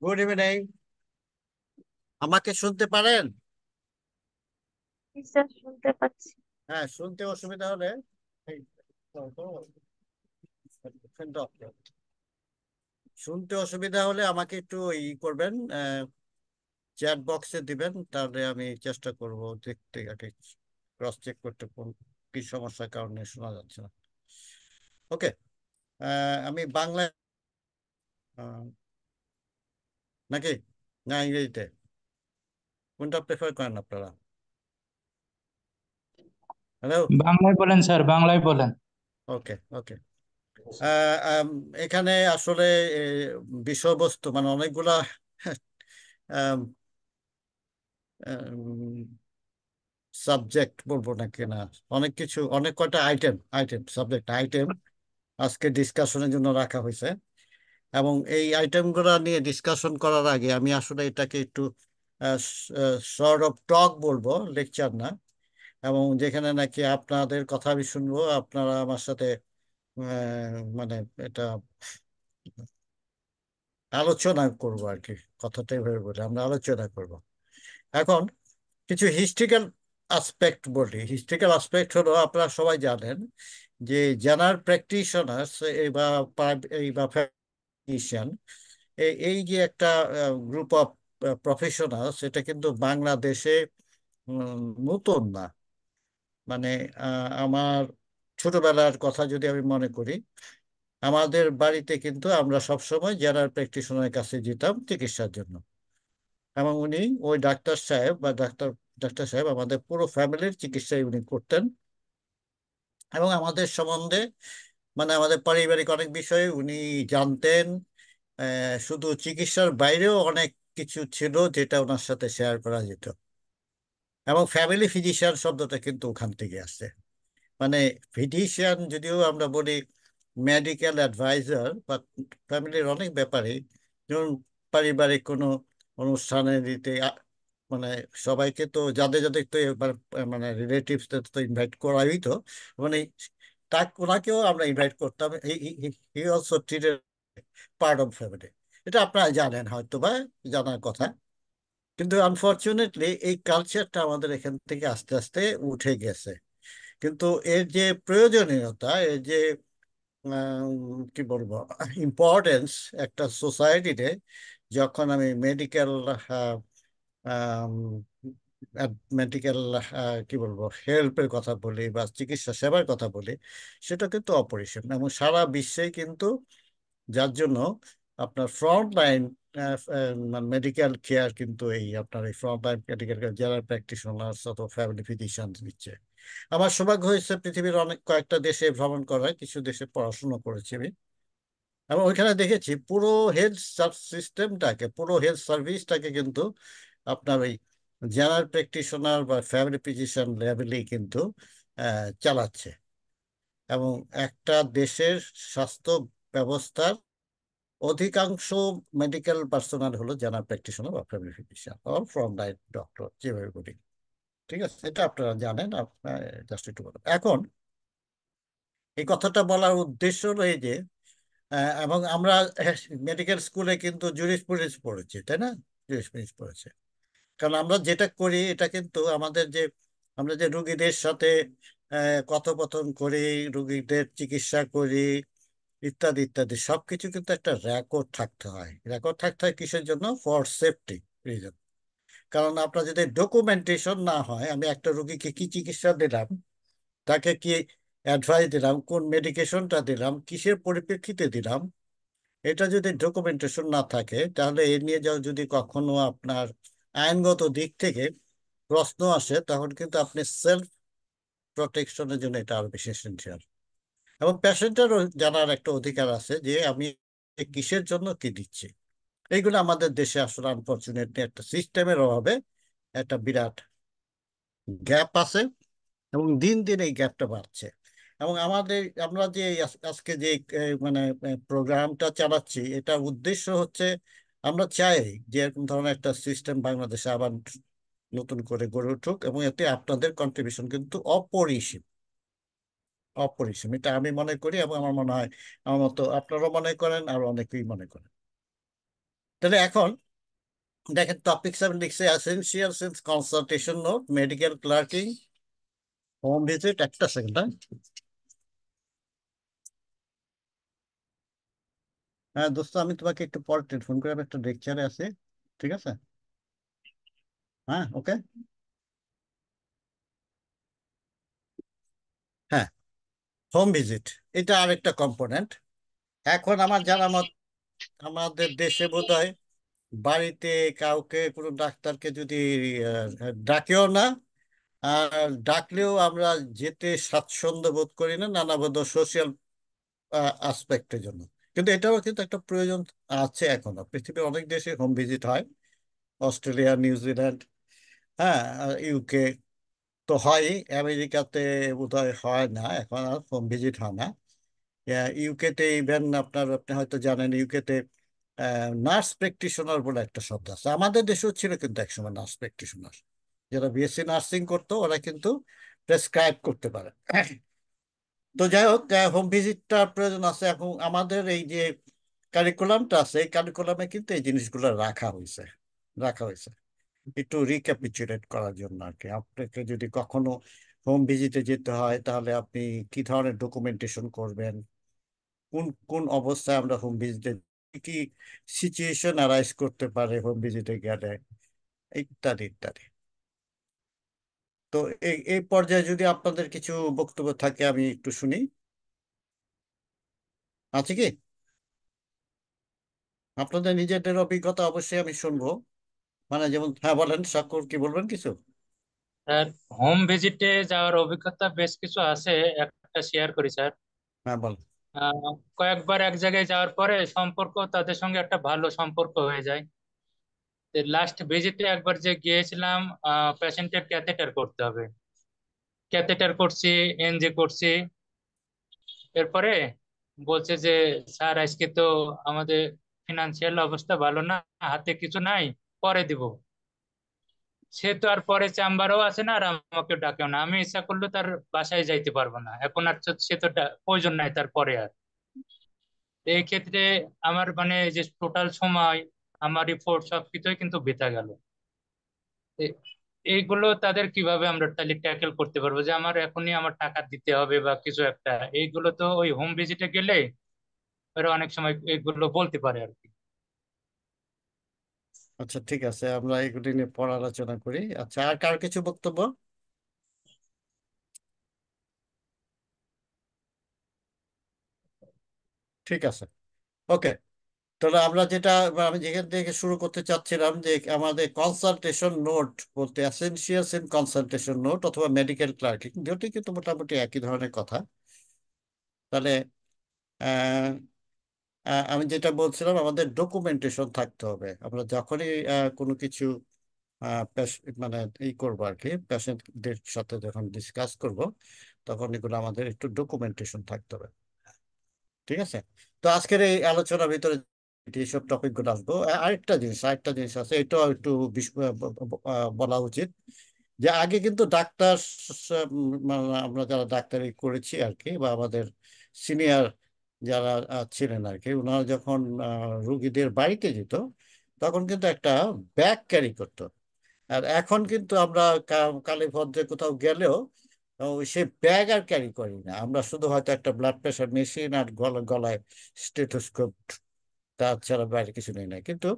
Good evening. আমাকে শুনতে পারেন? স্যার শুনতে পাচ্ছি। হ্যাঁ, শুনতে অসুবিধা হলে এই, শুনতে অসুবিধা হলে আমাকে একটু করবেন, চ্যাট বক্সে দিবেন, তাহলে আমি চেষ্টা করব দেখতে আর কি, ক্রস চেক করতে কোন কি সমস্যার কারণে শোনা যাচ্ছে না। ওকে। আমি বাংলায়, আহ, নাকি না ইংরেজিতে, কোনটা প্রেফার করেন আপনারা? হ্যালো। বাংলায় বলেন স্যার, বাংলায় বলেন। ওকে ওকে। আহ, আম, এখানে আসলে বিষয়বস্তু মানে অনেকগুলা সাবজেক্ট বলবো নাকি না, অনেক কিছু, অনেক কয়টা আইটেম আইটেম সাবজেক্ট আইটেম আজকে ডিসকাশনের জন্য রাখা হয়েছে। এবং এই আইটেমগুলো নিয়ে ডিসকাশন করার আগে আমি আসলে এটাকে একটু শর্ট অফ টক বলবো, লেকচার না। এবং যেখানে নাকি আপনাদের কথা আমি শুনবো, আপনারা আমার সাথে মানে এটা আলোচনা করব আর কি। কথাটাই ভেবে বলি, আমরা আলোচনা করব। এখন কিছু হিস্ট্রিক্যাল আসপেক্ট বলি। হিস্ট্রিক্যাল আসপেক্ট হলো, আপনারা সবাই জানেন যে জেনারেল প্র্যাকটিশনার্স বা এই বা ফিজিশিয়ান, এই যে একটা গ্রুপ অফ প্রফেশনালস, এটা কিন্তু বাংলাদেশে নতুন না। মানে আমার ছোটবেলার কথা যদি আমি মনে করি, আমাদের বাড়িতে কিন্তু আমরা সবসময় জেনারেল প্র্যাকটিশনারের কাছে যেতাম চিকিৎসার জন্য। এবং উনি, ওই ডাক্তার সাহেব বা ডাক্তার ডাক্তার সাহেব আমাদের পুরো ফ্যামিলির চিকিৎসাই উনি করতেন। এবং আমাদের সম্বন্ধে, মানে আমাদের পারিবারিক অনেক বিষয়ে উনি জানতেন। শুধু চিকিৎসার বাইরেও অনেক কিছু ছিল যেটা ওনার সাথে শেয়ার করা যেত। এবং ফ্যামিলি ফিজিশিয়ান শব্দটা কিন্তু ওখান থেকে আসছে। মানে ফিজিশিয়ান যদিও আমরা বলি মেডিকেল অ্যাডভাইজার, বা ফ্যামিলির অনেক ব্যাপারে, যেমন পারিবারিক কোনো অনুষ্ঠানে দিতে মানে সবাইকে তো, যাদের যাদের তো এবার মানে রিলেটিভস তো ইনভাইট করাই তো, মানে ওনাকেও আমরা ইনভাইট করতাম। He also treated part of family. এটা আপনারা জানেন হয়তো বা, জানার কথা। কিন্তু আনফর্চুনেটলি এই কালচারটা আমাদের এখান থেকে আস্তে আস্তে উঠে গেছে। কিন্তু এর যে প্রয়োজনীয়তা, এর যে কি বলবো, ইম্পর্টেন্স একটা সোসাইটিতে, যখন আমি মেডিকেল মেডিকেল কি বলবো, হেল্পের কথা বলি বা চিকিৎসা সেবার কথা বলি, সেটা কিন্তু অপরিসীম। এবং সারা বিশ্বে কিন্তু, যার জন্য আপনার ফ্রন্ট লাইন মেডিকেল কেয়ার কিন্তু এই আপনার এই ফ্রন্ট লাইন মেডিকেল কেয়ার যারা প্র্যাকটিশনার্স অথবা ফ্যামিলি ফিজিশিয়ান দিচ্ছে। আমার সৌভাগ্য হয়েছে পৃথিবীর অনেক কয়েকটা দেশে ভ্রমণ করার, কিছু দেশে পড়াশোনা করেছি আমি। এবং ওইখানে দেখেছি পুরো হেলথ সিস্টেমটাকে, পুরো হেলথ সার্ভিসটাকে কিন্তু আপনার ওই জেনারেল প্র্যাকটিশনার বা ফ্যামিলি ফিজিশিয়ান লেভেলেই কিন্তু চালাচ্ছে। এবং একটা দেশের স্বাস্থ্য ব্যবস্থার অধিকাংশ মেডিকেল পার্সোনাল হলো জেনারেল প্র্যাকটিশনার বা family physician or front line doctor, যেভাবে বলি। ঠিক আছে, এটা আপনারা জানেন। আপনার জাস্ট একটু বলুন। এখন এই কথাটা বলার উদ্দেশ্য হলো এই যে, এবং আমরা মেডিকেল স্কুলে কিন্তু জুরিসপ্রুডেন্স পড়েছি, তাই না? জুরিসপ্রুডেন্স পড়েছে। কারণ আমরা যেটা করি এটা কিন্তু আমাদের যে, আমরা যে রুগীদের সাথে কথোপকথন করি, রুগীদের চিকিৎসা করি, ইত্যাদি ইত্যাদি সবকিছু কিন্তু একটা রেকর্ড থাকতে হয়। রেকর্ড থাকতে হয় কিসের জন্য? For safety reason. কারণ আপনার যদি ডকুমেন্টেশন না হয়, আমি একটা রুগীকে কি চিকিৎসা দিলাম, তাকে কি অ্যাডভাইস দিলাম, কোন মেডিকেশনটা দিলাম, কিসের পরিপ্রেক্ষিতে দিলাম, এটা যদি ডকুমেন্টেশন না থাকে, তাহলে এ নিয়ে যাও যদি কখনো আপনার আইনগত দিক থেকে প্রশ্ন আসে, তখন কিন্তু আপনি সেলফ প্রোটেকশনের জন্য এটা আরো বেশি এসেনশিয়াল। এবং পেশেন্টেরও জানার একটা অধিকার আছে যে আমি কিসের জন্য কি দিচ্ছি। এইগুলো আমাদের দেশে আসলে আনফর্চুনেটলি একটা সিস্টেমের অভাবে একটা বিরাট গ্যাপ আছে। এবং দিন দিন এই গ্যাপটা বাড়ছে। এবং আমরা যে এই আজকে যে মানে প্রোগ্রামটা চালাচ্ছি, এটা উদ্দেশ্য হচ্ছে, আমরা চাই যে এরকম ধরনের একটা সিস্টেম বাংলাদেশে আবার নতুন করে গড়ে উঠুক। এবং এতে আপনাদের কন্ট্রিবিউশন কিন্তু অপরিসীম, অপরিসীম, এটা আমি মনে করি। এবং আমার মনে হয় আমার মতো আপনারাও মনে করেন, আর অনেকেই মনে করেন। তাহলে এখন দেখেন, টপিক আমি লিখছে essential since consultation note, medical clerking, home visit. একটা সেকেন্ড, হ্যাঁ। হ্যাঁ দোস্ত, আমি তোমাকে একটু পরে টেলিফোন করে, আমি একটা লেকচারে আছি। ঠিক আছে? হ্যাঁ, ওকে। হ্যাঁ, হোম ভিজিট এটা আরেকটা কম্পোনেন্ট। এখন আমার জানা মত আমাদের দেশে বোধহয় বাড়িতে কাউকে, কোনো ডাক্তারকে যদি ডাকেও না, আর ডাকলেও আমরা যেতে স্বাচ্ছন্দ্য বোধ করি না, নানাবিধ সোশিয়াল আসপেক্টের জন্য। কিন্তু এটাও কিন্তু একটা প্রয়োজন আছে এখনো। পৃথিবীর অনেক দেশে হোম ভিজিট হয়, অস্ট্রেলিয়া, নিউজিল্যান্ড, হ্যাঁ, ইউকে তো হয়। আমেরিকাতে বোধহয় হয় না, এখন আর হোম ভিজিট হয় না। ইউকেতে ইভেন আপনি হয়তো জানেন, ইউকেতে নার্স প্র্যাকটিশনার বলে একটা শব্দ আছে। আমাদের দেশেও ছিল কিন্তু একসময় নার্স প্র্যাকটিশনার, যারা বিএসসি নার্সিং করতো, ওরা কিন্তু প্রেসক্রাইব করতে পারে। তো যাই হোক, হোম ভিজিটটার প্রয়োজন আছে। এখন আমাদের এই যে কারিকুলামটা আছে, এই কারিকুলামে কিন্তু এই জিনিসগুলো রাখা হয়েছে একটু রিক্যাপিচুলেট করার জন্য আর কি। আপনাকে যদি কখনো হোম ভিজিটে যেতে হয়, তাহলে আপনি কি ধরনের ডকুমেন্টেশন করবেন, কোন কোন অবস্থায় আমরা হোম ভিজিটে, কি কি সিচুয়েশন অ্যারাইজ করতে পারে হোম ভিজিটে গেলে, ইত্যাদি ইত্যাদি। তো এই এই পর্যায়ে যদি আপনাদের কিছু বক্তব্য থাকে, আমি একটু শুনি। আছে কি? আপনাদের নিজেদের অভিজ্ঞতা অবশ্যই আমি শুনবো। মানে যেমন, হ্যাঁ বলেন শাকুর, কি বলবেন কিছু? স্যার, হোম ভিজিটে যাওয়ার অভিজ্ঞতা বেশ কিছু আছে, একটা শেয়ার করি স্যার। হ্যাঁ বল। আহ, কয়েকবার এক জায়গায় যাওয়ার পরে সম্পর্ক, তাদের সঙ্গে একটা ভালো সম্পর্ক হয়ে যায়। লাস্ট ভিজিটে একবার যে গিয়েছিলাম, পেশেন্টের ক্যাথেটার করতে হবে, ক্যাথেটার করছি, এনজি করছি। এরপরে বলছে যে স্যার আজকে তো আমাদের ফিনান্সিয়াল অবস্থা ভালো না, হাতে কিছু নাই, পরে দিব। সে তো আর পরে চেম্বারও আছে না, আর আমাকে ডাকেও না। আমি ইচ্ছা করলে তার বাসায় যাইতে পারবো না এখন আর, সে তো প্রয়োজন নাই তার পরে আর। এই ক্ষেত্রে আমার মানে যে টোটাল সময়, আমার রিপোর্ট সবকিছুই কিন্তু বেঁচে গেল। এ- এইগুলো তাদের কিভাবে আমরা তাহলে ট্যাকেল করতে পারবো, যে আমার এখনই আমার টাকা দিতে হবে বা কিছু একটা? এইগুলো তো ওই হোম ভিজিটে গেলে ওরা অনেক সময় এগুলো বলতে পারে আর কি। আচ্ছা, ঠিক আছে, আমরা এগুলি নিয়ে পরে আলোচনা করি। আচ্ছা, আর কার কিছু বক্তব্য? ঠিক আছে, ওকে। তাহলে আমরা যেটা, আমি যেখান থেকে শুরু করতে চাচ্ছিলাম, যে আমাদের কনসালটেশন নোট বলতে অ্যাসেনশিয়ালস ইন কনসালটেশন নোট অথবা মেডিকেল ক্লার্কিং, দুটি কিন্তু মোটামুটি একই ধরনের কথা। তাহলে আহ, আমি যেটা বলছিলাম, আমাদের ডকুমেন্টেশন থাকতে হবে। আমরা যখনই কোনো কিছু মানে করবো আর কি, পেশেন্টদের সাথে যখন ডিসকাস করব, তখন এগুলো আমাদের একটু ডকুমেন্টেশন থাকতে হবে। ঠিক আছে? তো আজকের এই আলোচনার ভিতরে এইসব টপিক গুলো আসবো। আরেকটা জিনিস আছে, এটাও একটু বলা উচিত, যে আগে কিন্তু ডাক্তার, মানে আমরা যারা ডাক্তারি করেছি আর কি, বা আমাদের সিনিয়র যারা ছিলেন আর কি, ওনারা যখন রুগীদের বাড়িতে যেত, তখন কিন্তু একটা ব্যাগ ক্যারি করতো। আর এখন কিন্তু আমরা কালী ভদ্রে কোথাও গেলেও সে ব্যাগ আর ক্যারি করি না। আমরা শুধু হয়তো একটা ব্লাড প্রেশার মেশিন আর গলায় স্টেথোস্কোপ, তাছাড়া বাইরে কিছু নেই না। কিন্তু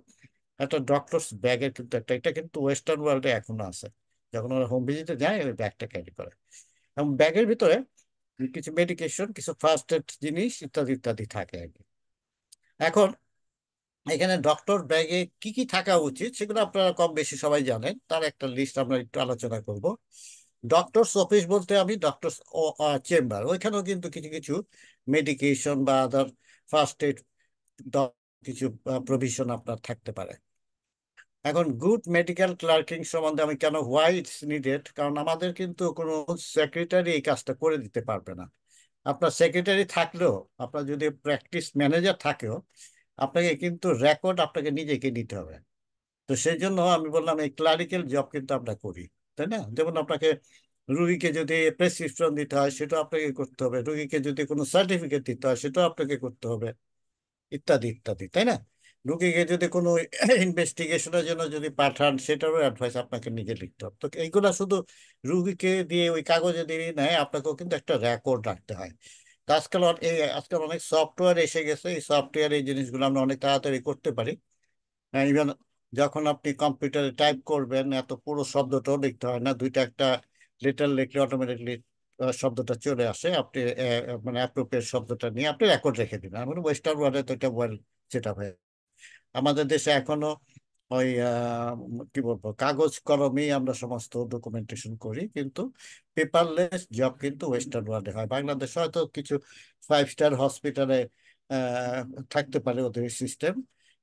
একটা ডক্টরস ব্যাগের কিন্তু এটা কিন্তু ওয়েস্টার্ন ওয়ার্ল্ডে এখনো আছে। যখন ওরা হোম ভিজিটে যায়, ওই ব্যাগটা ক্যারি করে, এবং ব্যাগের ভিতরে কিছু মেডিকেশন, কিছু ফার্স্ট এড জিনিস, ইত্যাদি ইত্যাদি থাকে আর কি। এখন এখানে ডক্টর ব্যাগে কি কি থাকা উচিত, সেগুলো আপনারা কম বেশি সবাই জানেন, তার একটা লিস্ট আমরা একটু আলোচনা করব। ডক্টরস অফিস বলতে আমি ডক্টরস চেম্বার, ওইখানেও কিন্তু কিছু কিছু মেডিকেশন বা আদার ফার্স্ট এড কিছু প্রভিশন আপনার থাকতে পারে। এখন গুড মেডিকেল ক্লার্কিং সম্বন্ধে আমি কেন, হোয়াই ইটস নিডেড, কারণ আমাদের কিন্তু কোনো সেক্রেটারি এই কাজটা করে দিতে পারবে না। আপনার সেক্রেটারি থাকলেও, আপনার যদি প্র্যাকটিস ম্যানেজার থাকেও, আপনাকে কিন্তু রেকর্ড আপনাকে নিজেকে নিতে হবে। তো সেই জন্য আমি বললাম, এই ক্লারিক্যাল জব কিন্তু আমরা করি, তাই না? যেমন আপনাকে রুগীকে যদি প্রেসক্রিপশন দিতে হয়, সেটা আপনাকে করতে হবে। রুগীকে যদি কোনো সার্টিফিকেট দিতে হয়, সেটাও আপনাকে করতে হবে, ইত্যাদি ইত্যাদি, তাই না? রুগীকে যদি কোনো ইনভেস্টিগেশনের জন্য যদি পাঠান, সেটারও অ্যাডভাইস আপনাকে নিজে লিখতে হবে। তো এইগুলা শুধু রুগীকে দিয়ে ওই কাগজে দিয়ে নেয়, আপনাকেও কিন্তু একটা রেকর্ড রাখতে হয়। তো আজকাল অনেক সফটওয়্যার এসে গেছে, এই সফটওয়্যার এই জিনিসগুলো আমরা অনেক তাড়াতাড়ি করতে পারি। ইভেন যখন আপনি কম্পিউটারে টাইপ করবেন, এত পুরো শব্দটাও লিখতে হয় না, দুইটা একটা লেটার লিখলে অটোমেটিকলি শব্দটা চলে আসে। আপনি মানে অ্যাপ্রোপ্রিয়েট শব্দটা নিয়ে আপনি রেকর্ড রেখে দিন। আমার ওয়েস্টার্ন ওয়ার্ল্ডে তো এটা ওয়েল সেটা হয়। আমাদের দেশে এখনো ওই কি বলবো, কাগজ কলমেই আমরা সমস্ত ডকুমেন্টেশন করি, কিন্তু পেপারলেস জব কিন্তু ওয়েস্টার্ন ওয়ার্ল্ডে হয়। বাংলাদেশে হয়তো কিছু 5 স্টার হসপিটালে থাকতে পারে ওদের সিস্টেম,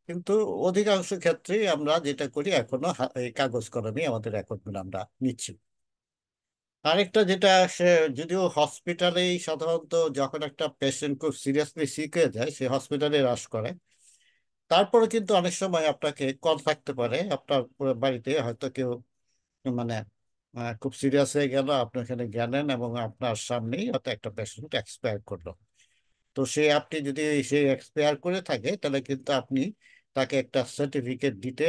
কিন্তু অধিকাংশ ক্ষেত্রেই আমরা যেটা করি এখনো এই কাগজ কলমেই আমাদের রেকর্ডগুলো আমরা নিচ্ছি। আরেকটা যেটা সে, যদিও হসপিটালেই সাধারণত যখন একটা পেশেন্ট খুব সিরিয়াসলি সিক হয়ে যায় সে হসপিটালে রাশ করে, তারপরে কিন্তু অনেক সময় আপনাকে কল থাকতে পারে আপনার পুরো বাড়িতে হয়তো কেউ মানে খুব সিরিয়াস হয়ে গেল, আপনি এখানে গেলেন এবং আপনার সামনেই হয়তো একটা পেশেন্ট এক্সপায়ার করলো। তো আপনি যদি সে এক্সপায়ার করে থাকে, তাহলে কিন্তু আপনি তাকে একটা সার্টিফিকেট দিতে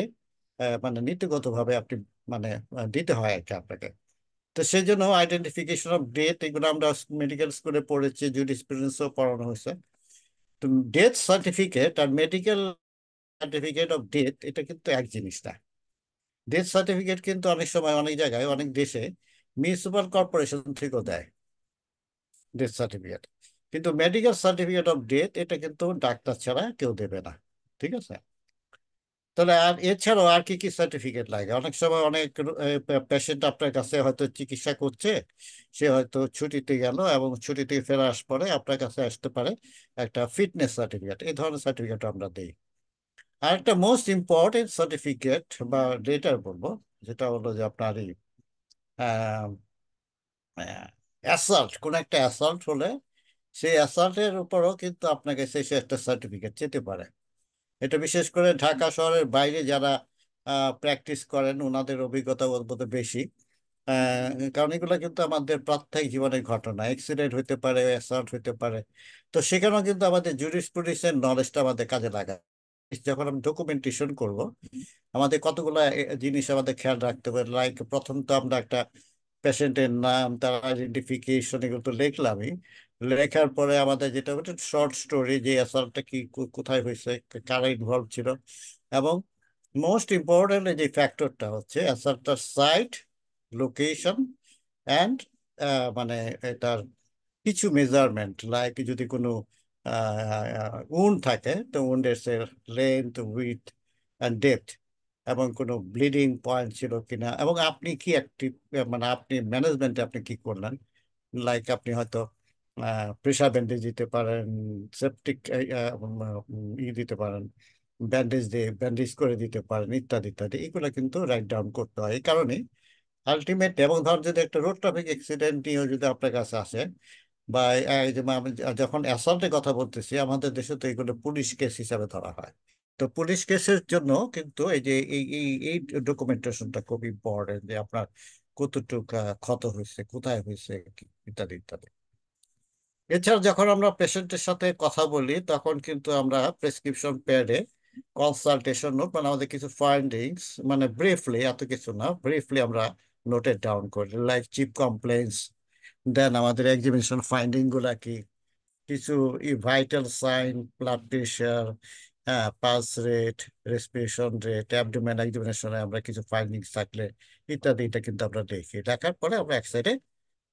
মানে নীতিগতভাবে আপনি মানে দিতে হয় আর কি আপনাকে। তো সেই জন্য আইডেন্টিফিকেশন অফ ডেথ, এগুলো আমরা মেডিকেল স্কুলে পড়েছি, জুরিসপ্রুডেন্সও পড়ানো হয়েছে। তো ডেথ সার্টিফিকেট আর মেডিকেল সার্টিফিকেট অফ ডেথ এটা কিন্তু এক জিনিস না। ডেথ সার্টিফিকেট কিন্তু অনেক সময় অনেক জায়গায় অনেক দেশে মিউনিসিপাল কর্পোরেশন থেকেও দেয় ডেথ সার্টিফিকেট, কিন্তু মেডিকেল সার্টিফিকেট অফ ডেথ এটা কিন্তু ডাক্তার ছাড়া কেউ দেবে না। ঠিক আছে? তাহলে আর এছাড়াও আর কি কি সার্টিফিকেট লাগে? অনেক সময় অনেক পেশেন্ট আপনার কাছে হয়তো চিকিৎসা করছে, সে হয়তো ছুটিতে গেল এবং ছুটি থেকে ফেরার পরে আপনার কাছে আসতে পারে একটা ফিটনেস সার্টিফিকেট, এই ধরনের সার্টিফিকেট আমরা দিই। আর একটা মোস্ট ইম্পর্টেন্ট সার্টিফিকেট বা লেটার বলবো, যেটা হলো যে আপনার এই অ্যাসাল্ট, কোন একটা অ্যাসাল্ট হলে সেই অ্যাসাল্টের উপরও কিন্তু আপনাকে সে একটা সার্টিফিকেট যেতে পারে। এটা বিশেষ করে ঢাকা শহরের বাইরে যারা প্র্যাকটিস করেন ওনাদের অভিজ্ঞতা বোধহয় বেশি। কারণ এগুলো কিন্তু আমাদের প্রত্যেক জীবনের ঘটনা, অ্যাক্সিডেন্ট হইতে পারে, অ্যাসাল্ট হইতে পারে। তো সেখানেও কিন্তু আমাদের জুরিসপ্রুডেন্সের নলেজটা আমাদের কাজে লাগায়। যখন আমি ডকুমেন্টেশন করব, আমাদের কতগুলো জিনিস আমাদের খেয়াল রাখতে হবে। লাইক প্রথম তো আমরা একটা পেশেন্টের নাম, তার আইডেন্টিফিকেশন, এগুলো তো লিখলামই। লেখার পরে আমাদের যেটা হচ্ছে শর্ট স্টোরি, যে অ্যাসাল্টটা কি কোথায় হয়েছে, কারা ইনভলভ ছিল, এবং মোস্ট ইম্পর্টেন্ট যে ফ্যাক্টরটা হচ্ছে অ্যাসাল্টটার সাইট, লোকেশন অ্যান্ড মানে এটার কিছু মেজারমেন্ট, লাইক যদি কোনো উন্ড থাকে তো উন্ডের লেন্থ, উইথ অ্যান্ড ডেপথ, এবং কোনো ব্লিডিং পয়েন্ট ছিল কিনা, এবং আপনি কি অ্যাক্টিভ মানে আপনি ম্যানেজমেন্টে আপনি কি করলেন। লাইক আপনি হয়তো প্রেশার ব্যান্ডেজ দিতে পারেন, সেপটিক দিতে পারেন, ব্যান্ডেজ দিয়ে ব্যান্ডেজ করে দিতে পারেন, ইত্যাদি ইত্যাদি। এগুলো কিন্তু রাইট ডাউন করতে হয়। এই কারণে আলটিমেট, এবং ধর যদি একটা রোড ট্রাফিক অ্যাক্সিডেন্ট নিয়েও যদি আপনার কাছে আসে, বা এই যে আমি যখন অ্যাসল্টের কথা বলতেছি, আমাদের দেশে তো এগুলো পুলিশ কেস হিসাবে ধরা হয়। তো পুলিশ কেসের জন্য কিন্তু এই যে এই ডকুমেন্টেশনটা খুব ইম্পর্টেন্ট, যে আপনার কতটুকু ক্ষত হয়েছে, কোথায় হয়েছে, ইত্যাদি ইত্যাদি। এছাড়া যখন আমরা পেশেন্টের সাথে কথা বলি, তখন কিন্তু আমরা প্রেসক্রিপশন প্যাডে কনসালটেশন নোট, মানে আমাদের কিছু ফাইন্ডিংস, মানে ব্রিফলি, এত কিছু না, ব্রিফলি আমরা নোটেড ডাউন করি, লাইক চিফ কমপ্লেন্টস, দেন আমাদের এক্সামিনেশন ফাইন্ডিং গুলা কি, কিছু ভাইটাল সাইন, ব্লাড প্রেশার, হ্যাঁ, pulse rate, respiration rate, abdomen এক্সামিনেশনে আমরা কিছু ফাইন্ডিংস থাকলে ইত্যাদি, এটা কিন্তু আমরা দেখি। দেখার পরে আমরা এক সাইডে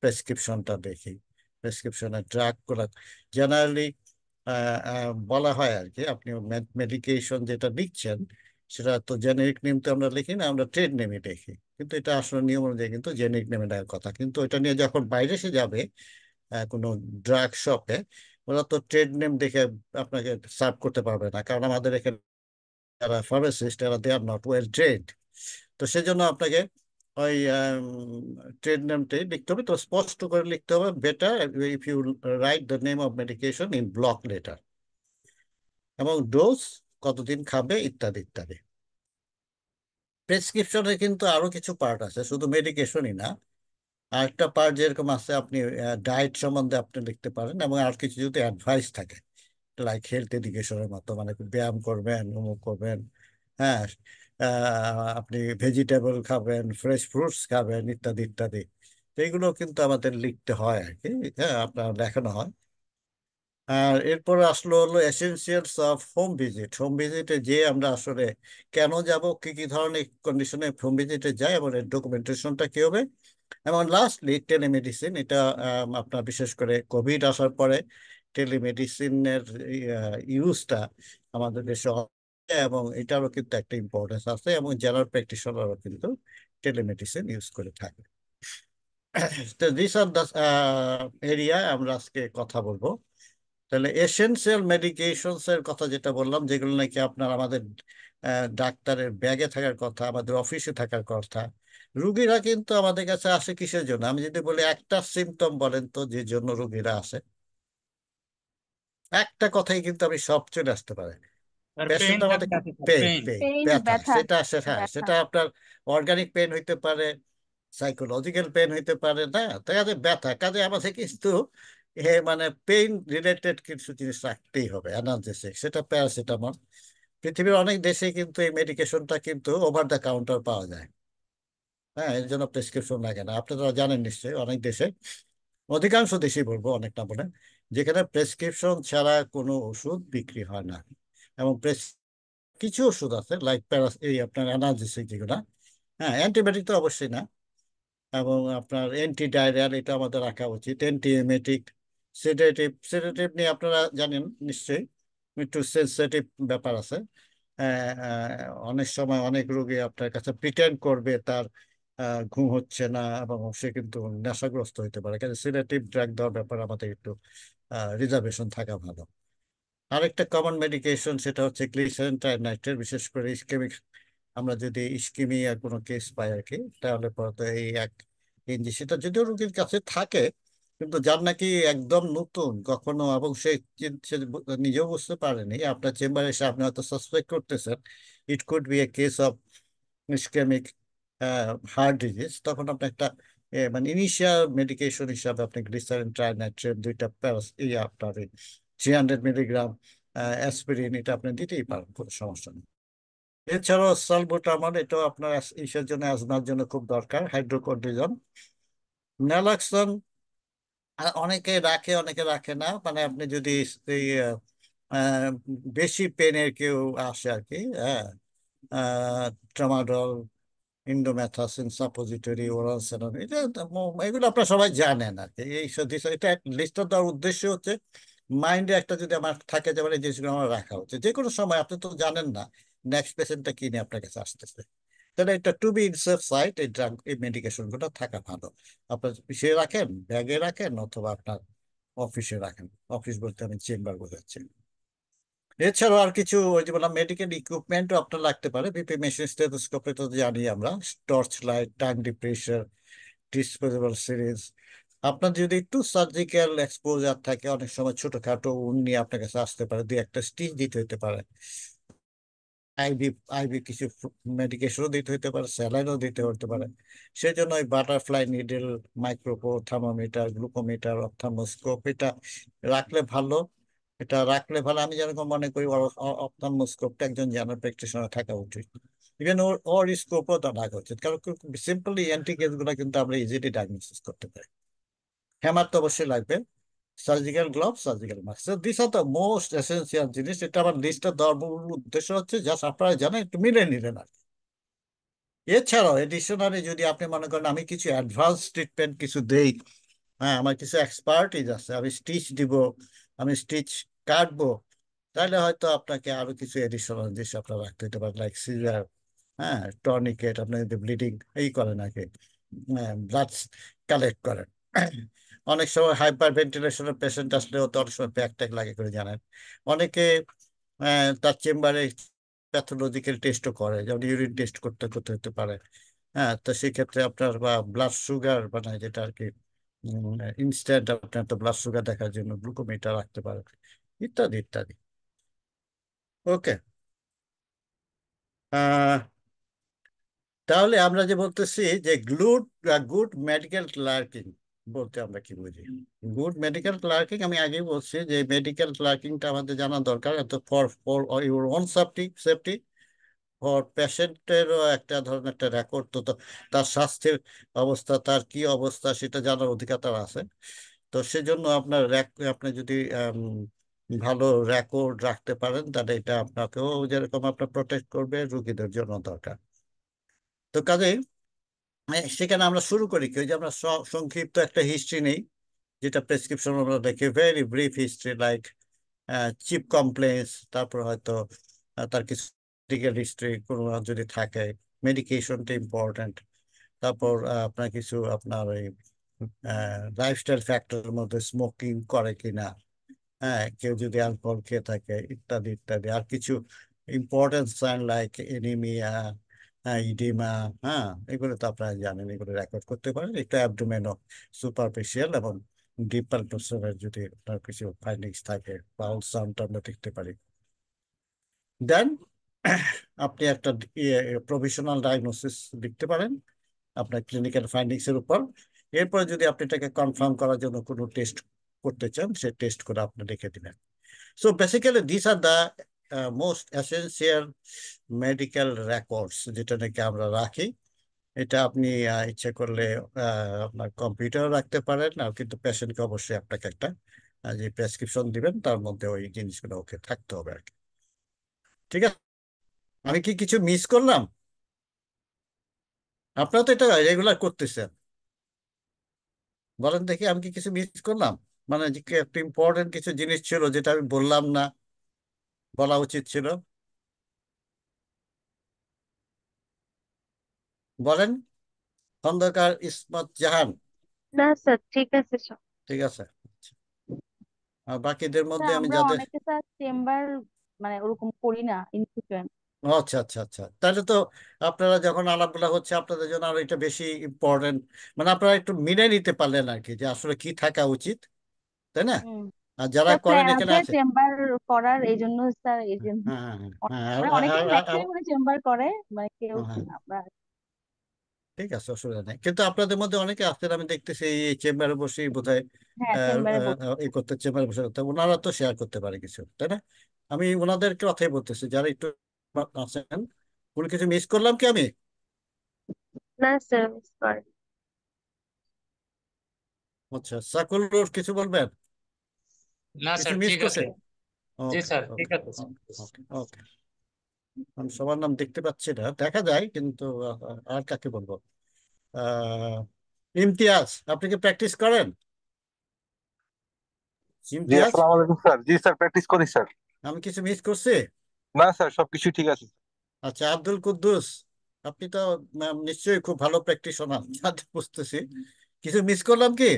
প্রেসক্রিপশনটা দেখি। প্রেসক্রিপশনের ড্রাগগুলো জেনারেলি বলা হয় আর কি, আপনি মেডিকেশন যেটা লিখছেন সেটা তো জেনেরিক নেম তো আমরা লিখি না, আমরা ট্রেড নেমে লিখি। কিন্তু এটা আসলে নিয়ম অনুযায়ী কিন্তু জেনেরিক নেমে দেওয়ার কথা, কিন্তু এটা নিয়ে যখন বাইরে সে যাবে কোনো ড্রাগ শপে, ওরা তো ট্রেড নেম দেখে আপনাকে সার্ভ করতে পারবে না, কারণ আমাদের এখানে যারা ফার্মাসিস্ট এরা দে আর নট ওয়েল ট্রেন্ড। তো সেজন্য আপনাকে ওই ট্রেড নেমটাই লিখতে হবে, তো স্পষ্ট করে লিখতে হবে, better if you write the name of medication in block letter, এবং ডোজ, কতদিন খাবে, ইত্যাদি ইত্যাদি। প্রেসক্রিপশনে কিন্তু আরো কিছু পার্ট আছে, শুধু মেডিকেশনই না। আরেকটা পার্ট যেরকম আছে, আপনি ডায়েট সম্বন্ধে আপনি লিখতে পারেন, এবং আর কিছু যদি অ্যাডভাইস থাকে, লাইক হেলথ এডুকেশনের মতো, মানে ব্যায়াম করবেন, অমুক করবেন, হ্যাঁ, আপনি ভেজিটেবল খাবেন, ফ্রেশ ফ্রুটস খাবেন, ইত্যাদি ইত্যাদি। তো এগুলো কিন্তু আমাদের লিখতে হয় আর কি, হ্যাঁ, আপনার লেখানো হয়। আর এরপর আসলো হলো essentials of home visit. Home ভিজিটে যে আমরা আসলে কেন যাব, কি কি ধরনের কন্ডিশনে হোম ভিজিটে যাই, এবং এর ডকুমেন্টেশনটা কি হবে। এবং লাস্টলি টেলিমেডিসিন, এটা আপনার বিশেষ করে কোভিড আসার পরে টেলিমেডিসিনের ইউজটা আমাদের দেশে হয়, এবং এটারও কিন্তু একটা ইম্পর্টেন্স আছে, এবং জেনারেল প্র্যাকটিশনারও কিন্তু টেলিমেডিসিন ইউজ করে থাকে। তো দিস আর দ্য এরিয়া আমরা আজকে কথা বলবো। তাহলে এসেনশিয়াল মেডিকেশনস এর কথা যেটা বললাম, যেগুলো নাকি আপনার আমাদের ডাক্তারের ব্যাগে থাকার কথা, আমাদের অফিসে থাকার কথা। রুগীরা কিন্তু আমাদের কাছে আসে কিসের জন্য? আমি যদি বলি একটা সিমটম বলেন তো যে জন্য রুগীরা আসে, একটা কথাই কিন্তু আমি সব চলে আসতে পারে। আর পেইন পেশেন্ট আমাদের থাকতে আছে sir, pain, pain. Pain, pain, ব্যথা, ব্যথা। সেটা হ্যাঁ, ব্যথা। সেটা আপনার অর্গানিক পেইন হইতে পারে, সাইকোলজিক্যাল পেইন হইতে পারে, না দেখা যায় ব্যথা। কাজে আমাদের কিন্তু মানে পেইন রিলেটেড কিছু জিনিস রাখতেই হবে, অ্যানালজেসিক, সেটা প্যারাসিটামল। পৃথিবীর অনেক দেশে কিন্তু এই মেডিকেশনটা কিন্তু ওভার দ্য কাউন্টার পাওয়া যায়, হ্যাঁ, এর জন্য প্রেসক্রিপশন লাগে না। আপনারা জানেন নিশ্চয়ই, অনেক দেশে, অধিকাংশ দেশেই বলবো, অনেক না বলে, যেখানে প্রেসক্রিপশন ছাড়া কোনো ওষুধ বিক্রি হয় না। এবং কিছু ওষুধ আছে লাইক এই আপনার অ্যানালজেসিক যেগুলো, হ্যাঁ, অ্যান্টিবায়োটিক তো অবশ্যই না। এবং আপনার অ্যান্টি ডায়রিয়াল এটা আমাদের রাখা উচিত, অ্যান্টি এমেটিক, সেডেটিভ। সেডেটিভ নিয়ে আপনারা জানেন নিশ্চয়ই, একটু সেন্সিটিভ ব্যাপার আছে। অনেক সময় অনেক রোগী আপনার কাছে প্রিটেন্ড করবে তার ঘুম হচ্ছে না, এবং সে কিন্তু নেশাগ্রস্ত হতে পারে। কাজে সিডেটিভ ড্রাগ দেওয়ার ব্যাপারে আমাদের একটু রিজার্ভেশন থাকা ভালো। আরেকটা কমন মেডিকেশন সেটা হচ্ছে গ্লিসারিন ট্রাইনাইট্রেট, বিশেষ করে ইসকেমিক। আমরা যদি ইসকেমিয়া কোনো কেস পাই আর কি, তাহলে পরে তো এই এক ইঞ্জি, সেটা যদিও রোগীর কাছে থাকে, কিন্তু যার নাকি একদম নতুন কখনো, এবং সে নিজেও বুঝতে পারেনি, আপনার চেম্বারে এসে আপনি হয়তো সাসপেক্ট করতেছেন it could be a case of ischaemic heart disease, তখন আপনি একটা মানে ইনিশিয়াল মেডিকেশন হিসাবে আপনি গ্লিসারিন ট্রাইনাইট্রেট দুইটা আপনার 300 মিলিগ্রাম অ্যাসপিরিন, এটা আপনি দিতেই পারেন, কোনো সমস্যা নেই। এছাড়াও সালবুটামল, এটাও আপনার ইসের জন্য, অ্যাজমার জন্য খুব দরকার। হাইড্রোকর্টিসন, ন্যালাক্সন অনেকে রাখে, অনেকে রাখে না। মানে আপনি যদি এই আহ, বেশি পেনের কেউ আসে আর কি, হ্যাঁ, ট্রামাডল, ইন্ডোমেথাসিন সাপোজিটরি, ওরালসেরন, এগুলো আপনারা সবাই জানেন আর কি। এটা লিস্টটা দেওয়ার উদ্দেশ্য হচ্ছে মাইন্ডে একটা যদি আমার থাকে যে মানে এই জিনিসগুলো আমার রাখা হচ্ছে, যে কোনো সময় আপনি তো জানেন না নেক্সট পেশেন্টটা কি নিয়ে আপনার কাছে আসতেছে। তাহলে এটা to be in safe side, এই ড্রাগ, এই মেডিকেশন গুলো থাকা ভালো। আপনার সে রাখেন, ব্যাগে রাখেন, অথবা আপনার অফিসে রাখেন। অফিস বলতে আমি চেম্বার বোঝাচ্ছি। এছাড়াও আর কিছু ওই যে বললাম মেডিকেল ইকুইপমেন্টও আপনার লাগতে পারে। বিপি মেশিন, স্টেথোস্কোপ, এটা তো জানি আমরা, torch light, tongue depressor, disposable syringe. আপনার যদি একটু সার্জিক্যাল এক্সপোজার থাকে, অনেক সময় ছোটখাটো উন নিয়ে আপনার কাছে আসতে পারে, দুই একটা স্টিচ দিতে হতে পারে, আইভি আইভি কিছু মেডিকেশনও দিতে হতে পারে, স্যালাইনও দিতে হতে পারে। সেই জন্য ওই বাটারফ্লাই নিডেল, মাইক্রোপো, থার্মোমিটার, গ্লুকোমিটার, অপথালমোস্কোপ, এটা রাখলে ভালো। এটা রাখলে ভালো, আমি যেরকম মনে করি অপথালমোস্কোপটা একজন জেনারেল প্র্যাকটিশনার থাকা উচিত। ইভেন ওর স্কোপও তো রাখা উচিত, কারণ সিম্পলি অ্যান্টি গুলো কিন্তু আমরা ইজিলি ডায়াগনোসিস করতে পারি। হ্যামার তো অবশ্যই লাগবে, surgical glove, surgical mask, this are the most essential জিনিস। এটা আমার লিস্টটা দেওয়ার মূল উদ্দেশ্য হচ্ছে জাস্ট আপনারা জানেন, একটু মিলে নিলেন আর কি। এছাড়াও এডিশনালি যদি আপনি মনে করেন আমি কিছু অ্যাডভান্স ট্রিটমেন্ট কিছু দেই, হ্যাঁ, আমার কিছু এক্সপার্টিজ আছে, আমি স্টিচ দিব, আমি স্টিচ কাটবো, তাহলে হয়তো আপনাকে আরো কিছু এডিশনাল জিনিস আপনার রাখতে হতে পারে, লাইক সিজার, হ্যাঁ, টর্নিকেট, আপনি যদি ব্লিডিং এই করেন আর কি, ব্লাড কালেক্ট করেন। অনেক সময় হাইপার ভেন্টিলেশনের পেশেন্ট আসলেও তো অনেক সময় ব্যাক ট্যাক লাগে করে জানেন। অনেকে তার চেম্বারে প্যাথোলজিক্যাল টেস্টও করে, যেমন ইউরিন টেস্ট করতে করতে হতে পারে। হ্যাঁ, তো সেক্ষেত্রে আপনার বা ব্লাড সুগার মানে যেটা আর কি ইনস্ট্যান্ট, আপনার তো ব্লাড সুগার দেখার জন্য গ্লুকোমিটার রাখতে পারে, ইত্যাদি ইত্যাদি। ওকে, তাহলে আমরা যে বলতেছি যে গুড মেডিকেল ক্লার্কিং, বলতে আমরা কি বুঝি? গুড মেডিকেল ক্লার্কিং, আমি আগেই বলছি যে মেডিকেল ক্লার্কিংটা আমাদের জানা দরকার, এত for for your own safety safety, for পেশেন্টেরও একটা ধরনের একটা রেকর্ড তো তো তার স্বাস্থ্যের অবস্থা, তার কি অবস্থা সেটা জানার অধিকার তার আছে। তো সেজন্য আপনার আপনি যদি ভালো রেকর্ড রাখতে পারেন তাহলে এটা আপনাকেও যেরকম আপনার প্রোটেক্ট করবে, রুগীদের জন্য দরকার। তো কাজেই সেখানে আমরা শুরু করি কি, ওই যে আমরা সংক্ষিপ্ত একটা হিস্ট্রি নেই, যেটা প্রেসক্রিপশন আমরা দেখি, very brief history like chief complaints, তারপর হয়তো তার কিছু মেডিকেল হিস্ট্রি কোনো যদি থাকে, মেডিকেশনটা ইম্পর্ট্যান্ট। তারপর আপনার কিছু আপনার ওই লাইফস্টাইল ফ্যাক্টরের মধ্যে স্মোকিং করে কিনা, হ্যাঁ, কেউ যদি অ্যালকোহল খেয়ে থাকে, ইত্যাদি ইত্যাদি। আর কিছু important sign like anaemia, oedema, হ্যাঁ, এগুলো তো আপনারা জানেন, এগুলো রেকর্ড করতে পারেন। একটু অ্যাবডোমেনও সুপারফিশিয়াল এবং ডিপার প্রসবের যদি আপনার কিছু ফাইন্ডিংস থাকে বা আলট্রাসাউন্ড আমরা দেখতে পারি। দেন আপনি একটা প্রভিশনাল ডায়াগনোসিস লিখতে পারেন আপনার ক্লিনিক্যাল ফাইন্ডিংস এর উপর। এরপরে যদি আপনি এটাকে কনফার্ম করার জন্য কোনো টেস্ট করতে চান, সেই টেস্ট করে আপনি লিখে দিবেন। So basically this are the most essential medical records যেটা নাকি আমরা রাখি। এটা আপনি ইচ্ছে করলে আপনার কম্পিউটারও রাখতে পারেন, আর কিন্তু পেশেন্টকে অবশ্যই আপনাকে একটা যে প্রেসক্রিপশন দিবেন তার মধ্যে ওই জিনিসগুলো ওকে থাকতে হবে আর কি। ঠিক আছে? আমি কি কিছু মিস করলাম? আপনারা তো এটা রেগুলার করতেছেন, বলেন দেখি আমি কি কিছু মিস করলাম? মানে যে কি একটা ইম্পর্টেন্ট কিছু জিনিস ছিল যেটা আমি বললাম না, বলা উচিত ছিল? বলেন। খন্দকার ইসমাত জাহান। না স্যার, ঠিক আছে স্যার। ঠিক আছে। আর বাকিদের মধ্যে স্যার আমি আমরা যাদের, অনেকে স্যার চেম্বার মানে ওরকম করি না ইনফ্রিকুয়েন্ট। ও আচ্ছা আচ্ছা আচ্ছা, তাহলে তো আপনারা যখন আলাপগুলা হচ্ছে আপনাদের জন্য আরো এটা বেশি ইম্পর্টেন্ট। মানে আপনারা একটু মিলে নিতে পারলেন আর কি, যে আসলে কি থাকা উচিত, তাই না? হুম। আর যারা স্যার করেন প্ল্যান এখানে আছে আছে। চেম্বার করার, এই জন্য স্যার এই জন্য হ্যাঁ হ্যাঁ হ্যাঁ হ্যাঁ, মানে অনেকে ম্যাক্সিমাম চেম্বার করে, মানে কেউ হ্যাঁ, হ্যাঁ, আমরা। ঠিক আছে, অসুবিধা নেই। কিন্তু আপনাদের মধ্যে অনেকে আছেন আমি দেখতেছি এই চেম্বারে বসেই বোধহয় হ্যাঁ চেম্বারে বসে। এই করতে, চেম্বারে বসে করতে, ওনারা তো শেয়ার করতে পারে কিছু, তাই না? আমি ওনাদের কথাই বলতেছি যারা একটু আছেন। কোনো কিছু মিস করলাম কি আমি? না স্যার মিস করে। আচ্ছা, সাকুল কিছু বলবেন? না কিছু স্যার, মিস ঠিক করছে? আছে। জি ওকে স্যার, ঠিক ওকে আছে স্যার। ওকে ওকে। আমি সবার নাম দেখতে পাচ্ছি না, দেখা যায় কিন্তু আর কাকে বলবো? আহ ইমতিয়াজ, আপনি কি প্র্যাকটিস করেন? জি ইমতিয়াজ, আসসালামু আলাইকুম স্যার। জি স্যার, প্র্যাকটিস করি স্যার। আমি কিছু মিস করছি? না স্যার, সবকিছু ঠিক আছে। আচ্ছা, আব্দুল কুদ্দুস, আপনি তো নিশ্চয়ই খুব ভালো প্র্যাকটিশনার যাতে বুঝতেছি। কিছু মিস করলাম কি?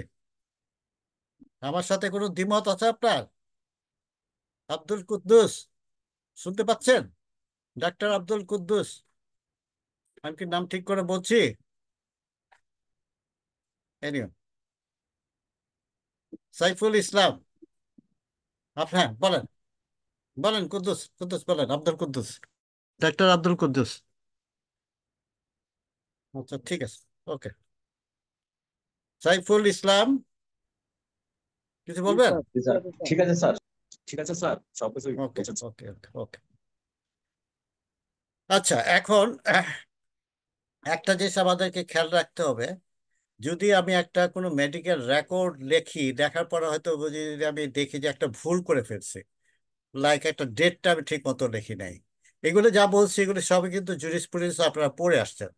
আমার সাথে কোনো দ্বিমত আছে আপনার? আব্দুল কুদ্দুস, শুনতে পাচ্ছেন? ডাক্তার আব্দুল কুদ্দুস, আমি কি নাম ঠিক করে বলছি? Anyway, সাইফুল ইসলাম, হ্যাঁ বলেন, বলেন কুদ্দুস, কুদ্দুস বলেন, আব্দুল কুদ্দুস, ডাক্তার আব্দুল কুদ্দুস। আচ্ছা ঠিক আছে, ওকে। সাইফুল ইসলাম, কিছু জি বলবেন? স্যার, জি স্যার, ঠিক আছে স্যার, ঠিক আছে স্যার, সবকিছু ওকে বুঝেছি। ওকে ওকে ওকে। আচ্ছা, এখন একটা জিনিস আমাদেরকে খেয়াল রাখতে হবে, যদি আমি একটা কোনো মেডিকেল রেকর্ড লিখি, দেখার পরে হয়তো যদি আমি দেখি যে একটা ভুল করে ফেলছি, লাইক একটা ডেটটা আমি ঠিক মতো লিখি নাই, এগুলো যা বলছি এগুলো সবই কিন্তু জুরিসপ্রুডেন্স আপনারা পড়ে আসছেন।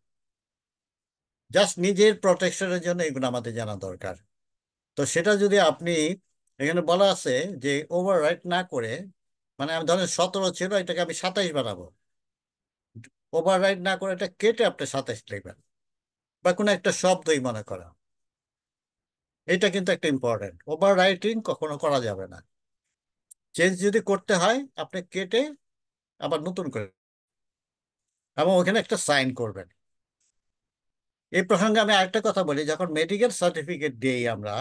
জাস্ট নিজের প্রোটেকশনের জন্য এগুলো আমাদের জানা দরকার। তো সেটা যদি আপনি, এখানে বলা আছে যে ওভার রাইট না করে, মানে আমি ধরেন 17 ছিল, এটাকে আমি 27 বানাবো, ওভার রাইট না করে এটা কেটে আপনি 27 লিখবেন, বা কোনো একটা শব্দই মনে করা। এটা কিন্তু একটা ইম্পর্টেন্ট, ওভার রাইটিং কখনো করা যাবে না। চেঞ্জ যদি করতে হয় আপনি কেটে আবার নতুন করে, এবং ওখানে একটা সাইন করবেন। এই প্রসঙ্গে আমি আরেকটা কথা বলি, যখন মেডিকেল সার্টিফিকেট দিই আমরা,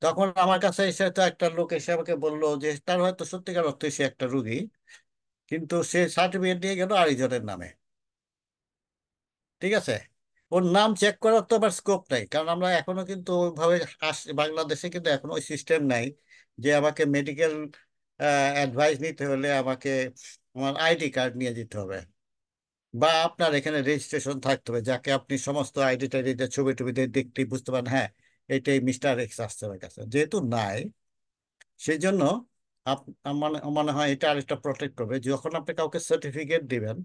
তখন আমার কাছে এসে তো একটা লোক এসে আমাকে বললো যে তার হয়তো সত্যিকার অর্থে সে একটা রুগী, কিন্তু সে সার্টিফিকেট দিয়ে গেল আরেকজনের নামে। ঠিক আছে? ওর নাম চেক করার তো আবার স্কোপ নাই, কারণ আমরা এখনো কিন্তু ওইভাবে বাংলাদেশে কিন্তু এখনো ওই সিস্টেম নাই যে আমাকে মেডিকেল অ্যাডভাইস নিতে হলে আমাকে আমার আইডি কার্ড নিয়ে যেতে হবে, বা আপনার এখানে রেজিস্ট্রেশন থাকতে হবে যাকে আপনি সমস্ত আইডি টাইডি ছবি টবি দিয়ে দেখতেই বুঝতে পারেন, হ্যাঁ এইটাই মিস্টার এক্স আসছে আমার কাছে। যেহেতু নাই, সেই জন্য মনে মনে হয় এটা আরেকটা প্রোটেক্ট করবে। যখন আপনি কাউকে সার্টিফিকেট দিবেন,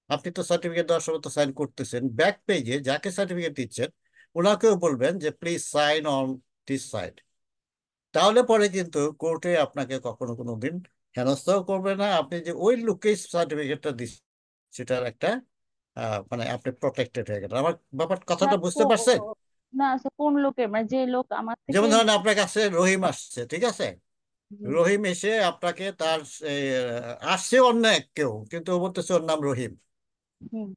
আপনি তো সার্টিফিকেট দেওয়ার সময় তো সাইন করতেছেন, ব্যাক পেজে যাকে সার্টিফিকেট দিচ্ছেন ওনাকেও বলবেন যে please sign on this side. তাহলে পরে কিন্তু কোর্টে আপনাকে কখনো কোনো দিন হেনস্থাও করবে না। আপনি যে ওই লোককেই সার্টিফিকেটটা দিচ্ছেন সেটার একটা মানে আপনি প্রোটেক্টেড হয়ে গেলেন। আমার ব্যাপার কথাটা স্যার বুঝতে পারছেন? না স্যার, কোন লোকের, মানে যে লোক আমার থেকে যেমন ধরেন আপনার কাছে রহিম আসছে, ঠিক আছে? হুম, রহিম এসে আপনাকে তার আসছে অন্য এক কেউ, কিন্তু ও বলতেছে ওর নাম রহিম। হুম,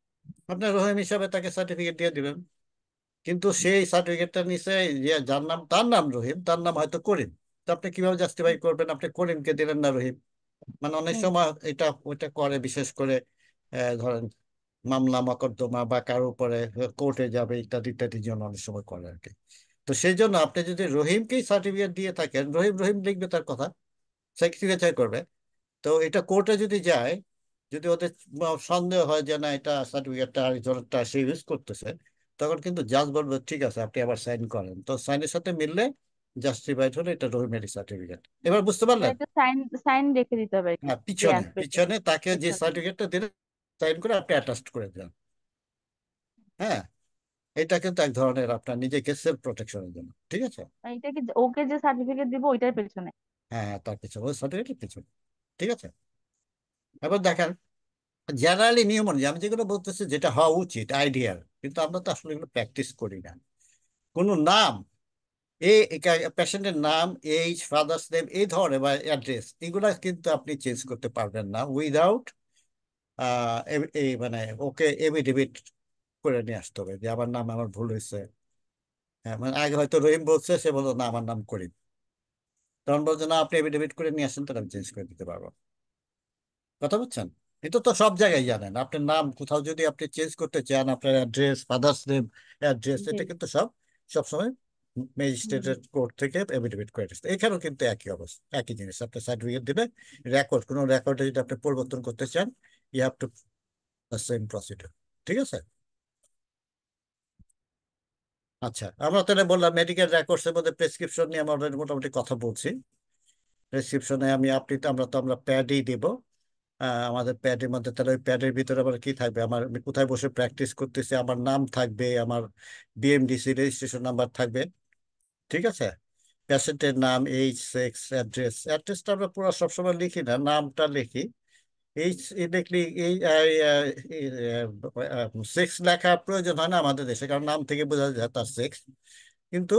আপনি রহিম হিসাবে তাকে সার্টিফিকেট দিয়ে দিবেন, কিন্তু সেই সার্টিফিকেটটা নিচে যে যার নাম, তার নাম রহিম, তার নাম হয়তো করিম। তো আপনি কিভাবে জাস্টিফাই করবেন আপনি করিমকে দিলেন না রহিম? মানে অনেক হুম, সময় এটা ওইটা করে, বিশেষ করে ধরেন মামলা মকদ্দমা বা কারো উপরে কোর্টে যাবে ইত্যাদি ইত্যাদির জন্য অনেক সময় করে আর কি। তো সেই জন্য আপনি যদি রহিমকেই সার্টিফিকেট দিয়ে থাকেন, রহিম রহিম লিখবে তার কথা, সিগনেচার করবে। তো এটা কোর্টে যদি যায়, যদি ওদের সন্দেহ হয় যে না এটা সার্টিফিকেটটা আরেকজনেরটা সে ইউজ করতেছে, তখন কিন্তু জাজ বলবে ঠিক আছে আপনি আবার সাইন করেন। তো সাইনের সাথে মিললে জাস্টিফাইড হলে এটা রহিমেরই সার্টিফিকেট। এবার বুঝতে স্যার পারলেন? একটা সাইন সাইন রেখে দিতে হবে আর কি, হ্যাঁ, পিছনে ব্যাক পেজে, পিছনে তাকে যে পেছনে। সার্টিফিকেটটা দিলে সাইন করে আপনি অ্যাটাচ করে দেন। হ্যাঁ, এটা কিন্তু এক ধরনের আপনার নিজেকে সেলফ প্রোটেকশনের জন্য, ঠিক আছে? এটা কি ওকে যে সার্টিফিকেট দিব ওইটার পেছনে? হ্যাঁ হ্যাঁ, তার পিছনে ওই সার্টিফিকেটের পিছনে, ঠিক আছে? এবার দেখেন, জেনারেলি নিয়ম অনুযায়ী আমি যেগুলো বলতেছি যেটা হওয়া উচিত আইডিয়াল, কিন্তু আমরা তো আসলে এগুলো প্র্যাকটিস করি না। কোনো নাম, এই পেশেন্টের নাম, এইজ, ফাদার্স নেম, এই ধরনের বা অ্যাড্রেস, এগুলা কিন্তু আপনি চেঞ্জ করতে পারবেন না উইদাউট এই মানে ওকে এফিডেভিট করে নিয়ে আসতে হবে যে আমার নাম, আমার ভুল হয়েছে। হ্যাঁ, মানে আগে হয়তো রহিম বলছে, সে বললো না আমার নাম করিম, তখন বলছে না আপনি এফিডেভিট করে নিয়ে আসেন, তাহলে আমি চেঞ্জ করে দিতে পারবো। কথা বুঝছেন? এটা তো সব জায়গায় জানেন, আপনার নাম কোথাও যদি আপনি চেঞ্জ করতে চান, আপনার অ্যাড্রেস, ফাদার্স নেম, অ্যাড্রেস, জি। এটা কিন্তু সব সবসময় হুম, ম্যাজিস্ট্রেটের কোর্ট থেকে এফিডেভিট করে দিচ্ছে। এখানেও কিন্তু একই অবস্থা, একই জিনিস। আপনি সার্টিফিকেট দিবে, রেকর্ড, কোনো রেকর্ডে যদি আপনি পরিবর্তন করতে চান, you have to same procedure, ঠিক আছে? আচ্ছা, আমরা তাহলে বললাম মেডিকেল রেকর্ডস এর মধ্যে প্রেসক্রিপশন নিয়ে আমরা already মোটামুটি কথা বলছি। প্রেসক্রিপশনে আমরা প্যাডই দিব। আমাদের প্যাডের মধ্যে, তাহলে ওই প্যাডের ভিতরে আবার কি থাকবে, আমি কোথায় বসে প্র্যাকটিস করতেছি, আমার নাম থাকবে, আমার বিএমডিসি রেজিস্ট্রেশন নাম্বার থাকবে, ঠিক আছে? পেশেন্টের নাম, এইজ, সেক্স, অ্যাড্রেস। অ্যাড্রেসটা আমরা পুরো সবসময় লিখি না, নামটা লিখি। এইজ লিখলি, এই সেক্স লেখা প্রয়োজন হয় না আমাদের দেশে, কারণ নাম থেকে বোঝা যায় তার সেক্স। কিন্তু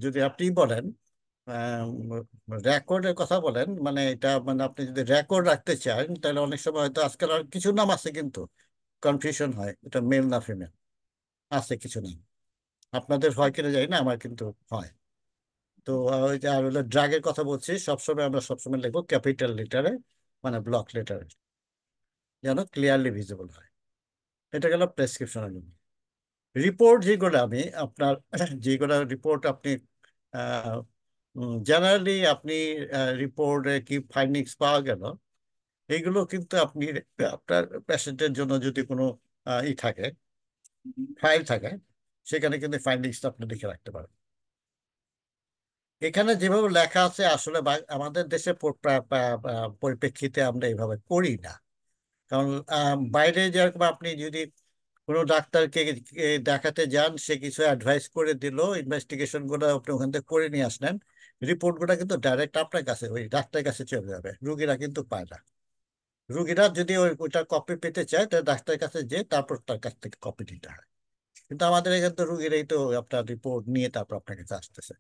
যদি আপনি বলেন রেকর্ডের কথা বলেন, মানে এটা মানে আপনি যদি রেকর্ড রাখতে চান, তাহলে অনেক সময় হয়তো আজকাল আর কিছু নাম আছে কিন্তু কনফিউশন হয় এটা মেল না ফিমেল, আছে কিছু নাম। আপনাদের হয় কিনা জানি না, আমার কিন্তু হয়। তো ওই যে আর হলো ড্রাগের কথা বলছি, আমরা সবসময় লিখবো ক্যাপিটাল লেটারে, মানে ব্লক লেটারে, যেন ক্লিয়ারলি ভিজিবল হয়। এটা গেল প্রেসক্রিপশনের জন্য। রিপোর্ট যেগুলো আমি আপনার যেগুলো রিপোর্ট আপনি জেনারেলি আপনি রিপোর্টে কি ফাইন্ডিংস পাওয়া গেল, এইগুলো কিন্তু আপনি আপনার পেশেন্টের জন্য যদি কোনো ই থাকে, ফাইল থাকে, সেখানে কিন্তু ফাইন্ডিংসটা আপনি লিখে রাখতে পারেন। এখানে যেভাবে লেখা আছে আসলে আমাদের দেশে পরিপ্রেক্ষিতে আমরা এইভাবে করি না। কারণ বাইরে যেরকম আপনি যদি কোনো ডাক্তারকে দেখাতে যান, সে কিছু অ্যাডভাইস করে দিল, ইনভেস্টিগেশন গুলো আপনি ওখান থেকে করে নিয়ে আসলেন, রিপোর্ট গুলো কিন্তু ডাইরেক্ট আপনার কাছে, ওই ডাক্তারের কাছে চলে যাবে, রুগীরা কিন্তু পায় না। রুগীরা যদি ওইটা কপি পেতে চায়, তাহলে ডাক্তারের কাছে যে তারপর তার কাছ থেকে কপি নিতে হয়। কিন্তু আমাদের এখানে তো রুগীরাই তো আপনার রিপোর্ট নিয়ে তারপর আপনার কাছে আসতেছে,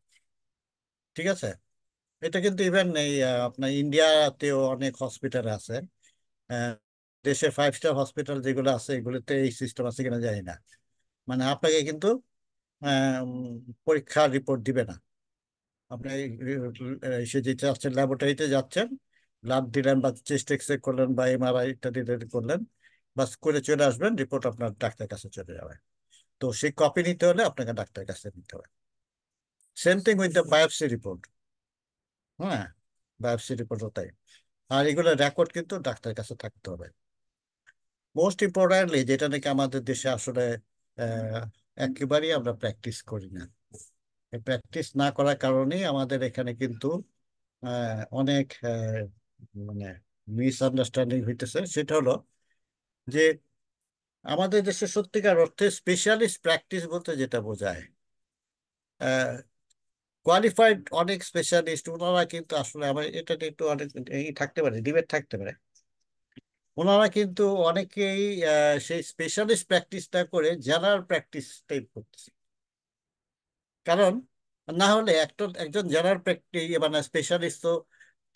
ঠিক আছে? এটা কিন্তু ইভেন এই আপনার ইন্ডিয়াতেও অনেক হসপিটাল আছে। আহ, দেশে 5 স্টার হসপিটাল যেগুলো আছে, এগুলোতে এই সিস্টেম আছে কিনা জানি না। মানে আপনাকে কিন্তু পরীক্ষার রিপোর্ট দিবে না। আপনি সে যে যাচ্ছেন, ল্যাবরেটরিতে যাচ্ছেন, ব্লাড দিলেন বা চেস্ট এক্স রে করলেন বা এমআরআই ইত্যাদি ইত্যাদি করলেন, বাস করে চলে আসবেন, রিপোর্ট আপনার ডাক্তারের কাছে চলে যাবে। তো সেই কপি নিতে হলে আপনাকে ডাক্তারের কাছে নিতে হবে। Same thing with the biopsy report. হ্যাঁ, বায়োপসি রিপোর্টও তাই। আর এগুলো রেকর্ড কিন্তু ডাক্তারের কাছে থাকতে হবে। মোস্ট ইম্পর্টেন্টলি যেটা নাকি আমাদের দেশে আসলে আহ, একেবারেই আমরা প্র্যাকটিস করি না। প্র্যাকটিস না করার কারণেই আমাদের এখানে কিন্তু অনেক মানে মিসআন্ডারস্ট্যান্ডিং হইতেছে। সেটা হলো যে আমাদের দেশে সত্যিকার অর্থে স্পেশালিস্ট প্র্যাকটিস বলতে যেটা বোঝায়, কোয়ালিফাইড অনেক স্পেশালিস্ট ওনারা কিন্তু আসলে আমার এটা নিয়ে একটু অনেক থাকতে পারে, ডিবেট থাকতে পারে। ওনারা কিন্তু অনেকেই সেই স্পেশালিস্ট প্র্যাকটিসটা করে জেনারেল প্র্যাকটিস টাইপ করতেছে। কারণ না হলে একজন জেনারেল প্র্যাকটিস মানে স্পেশালিস্ট তো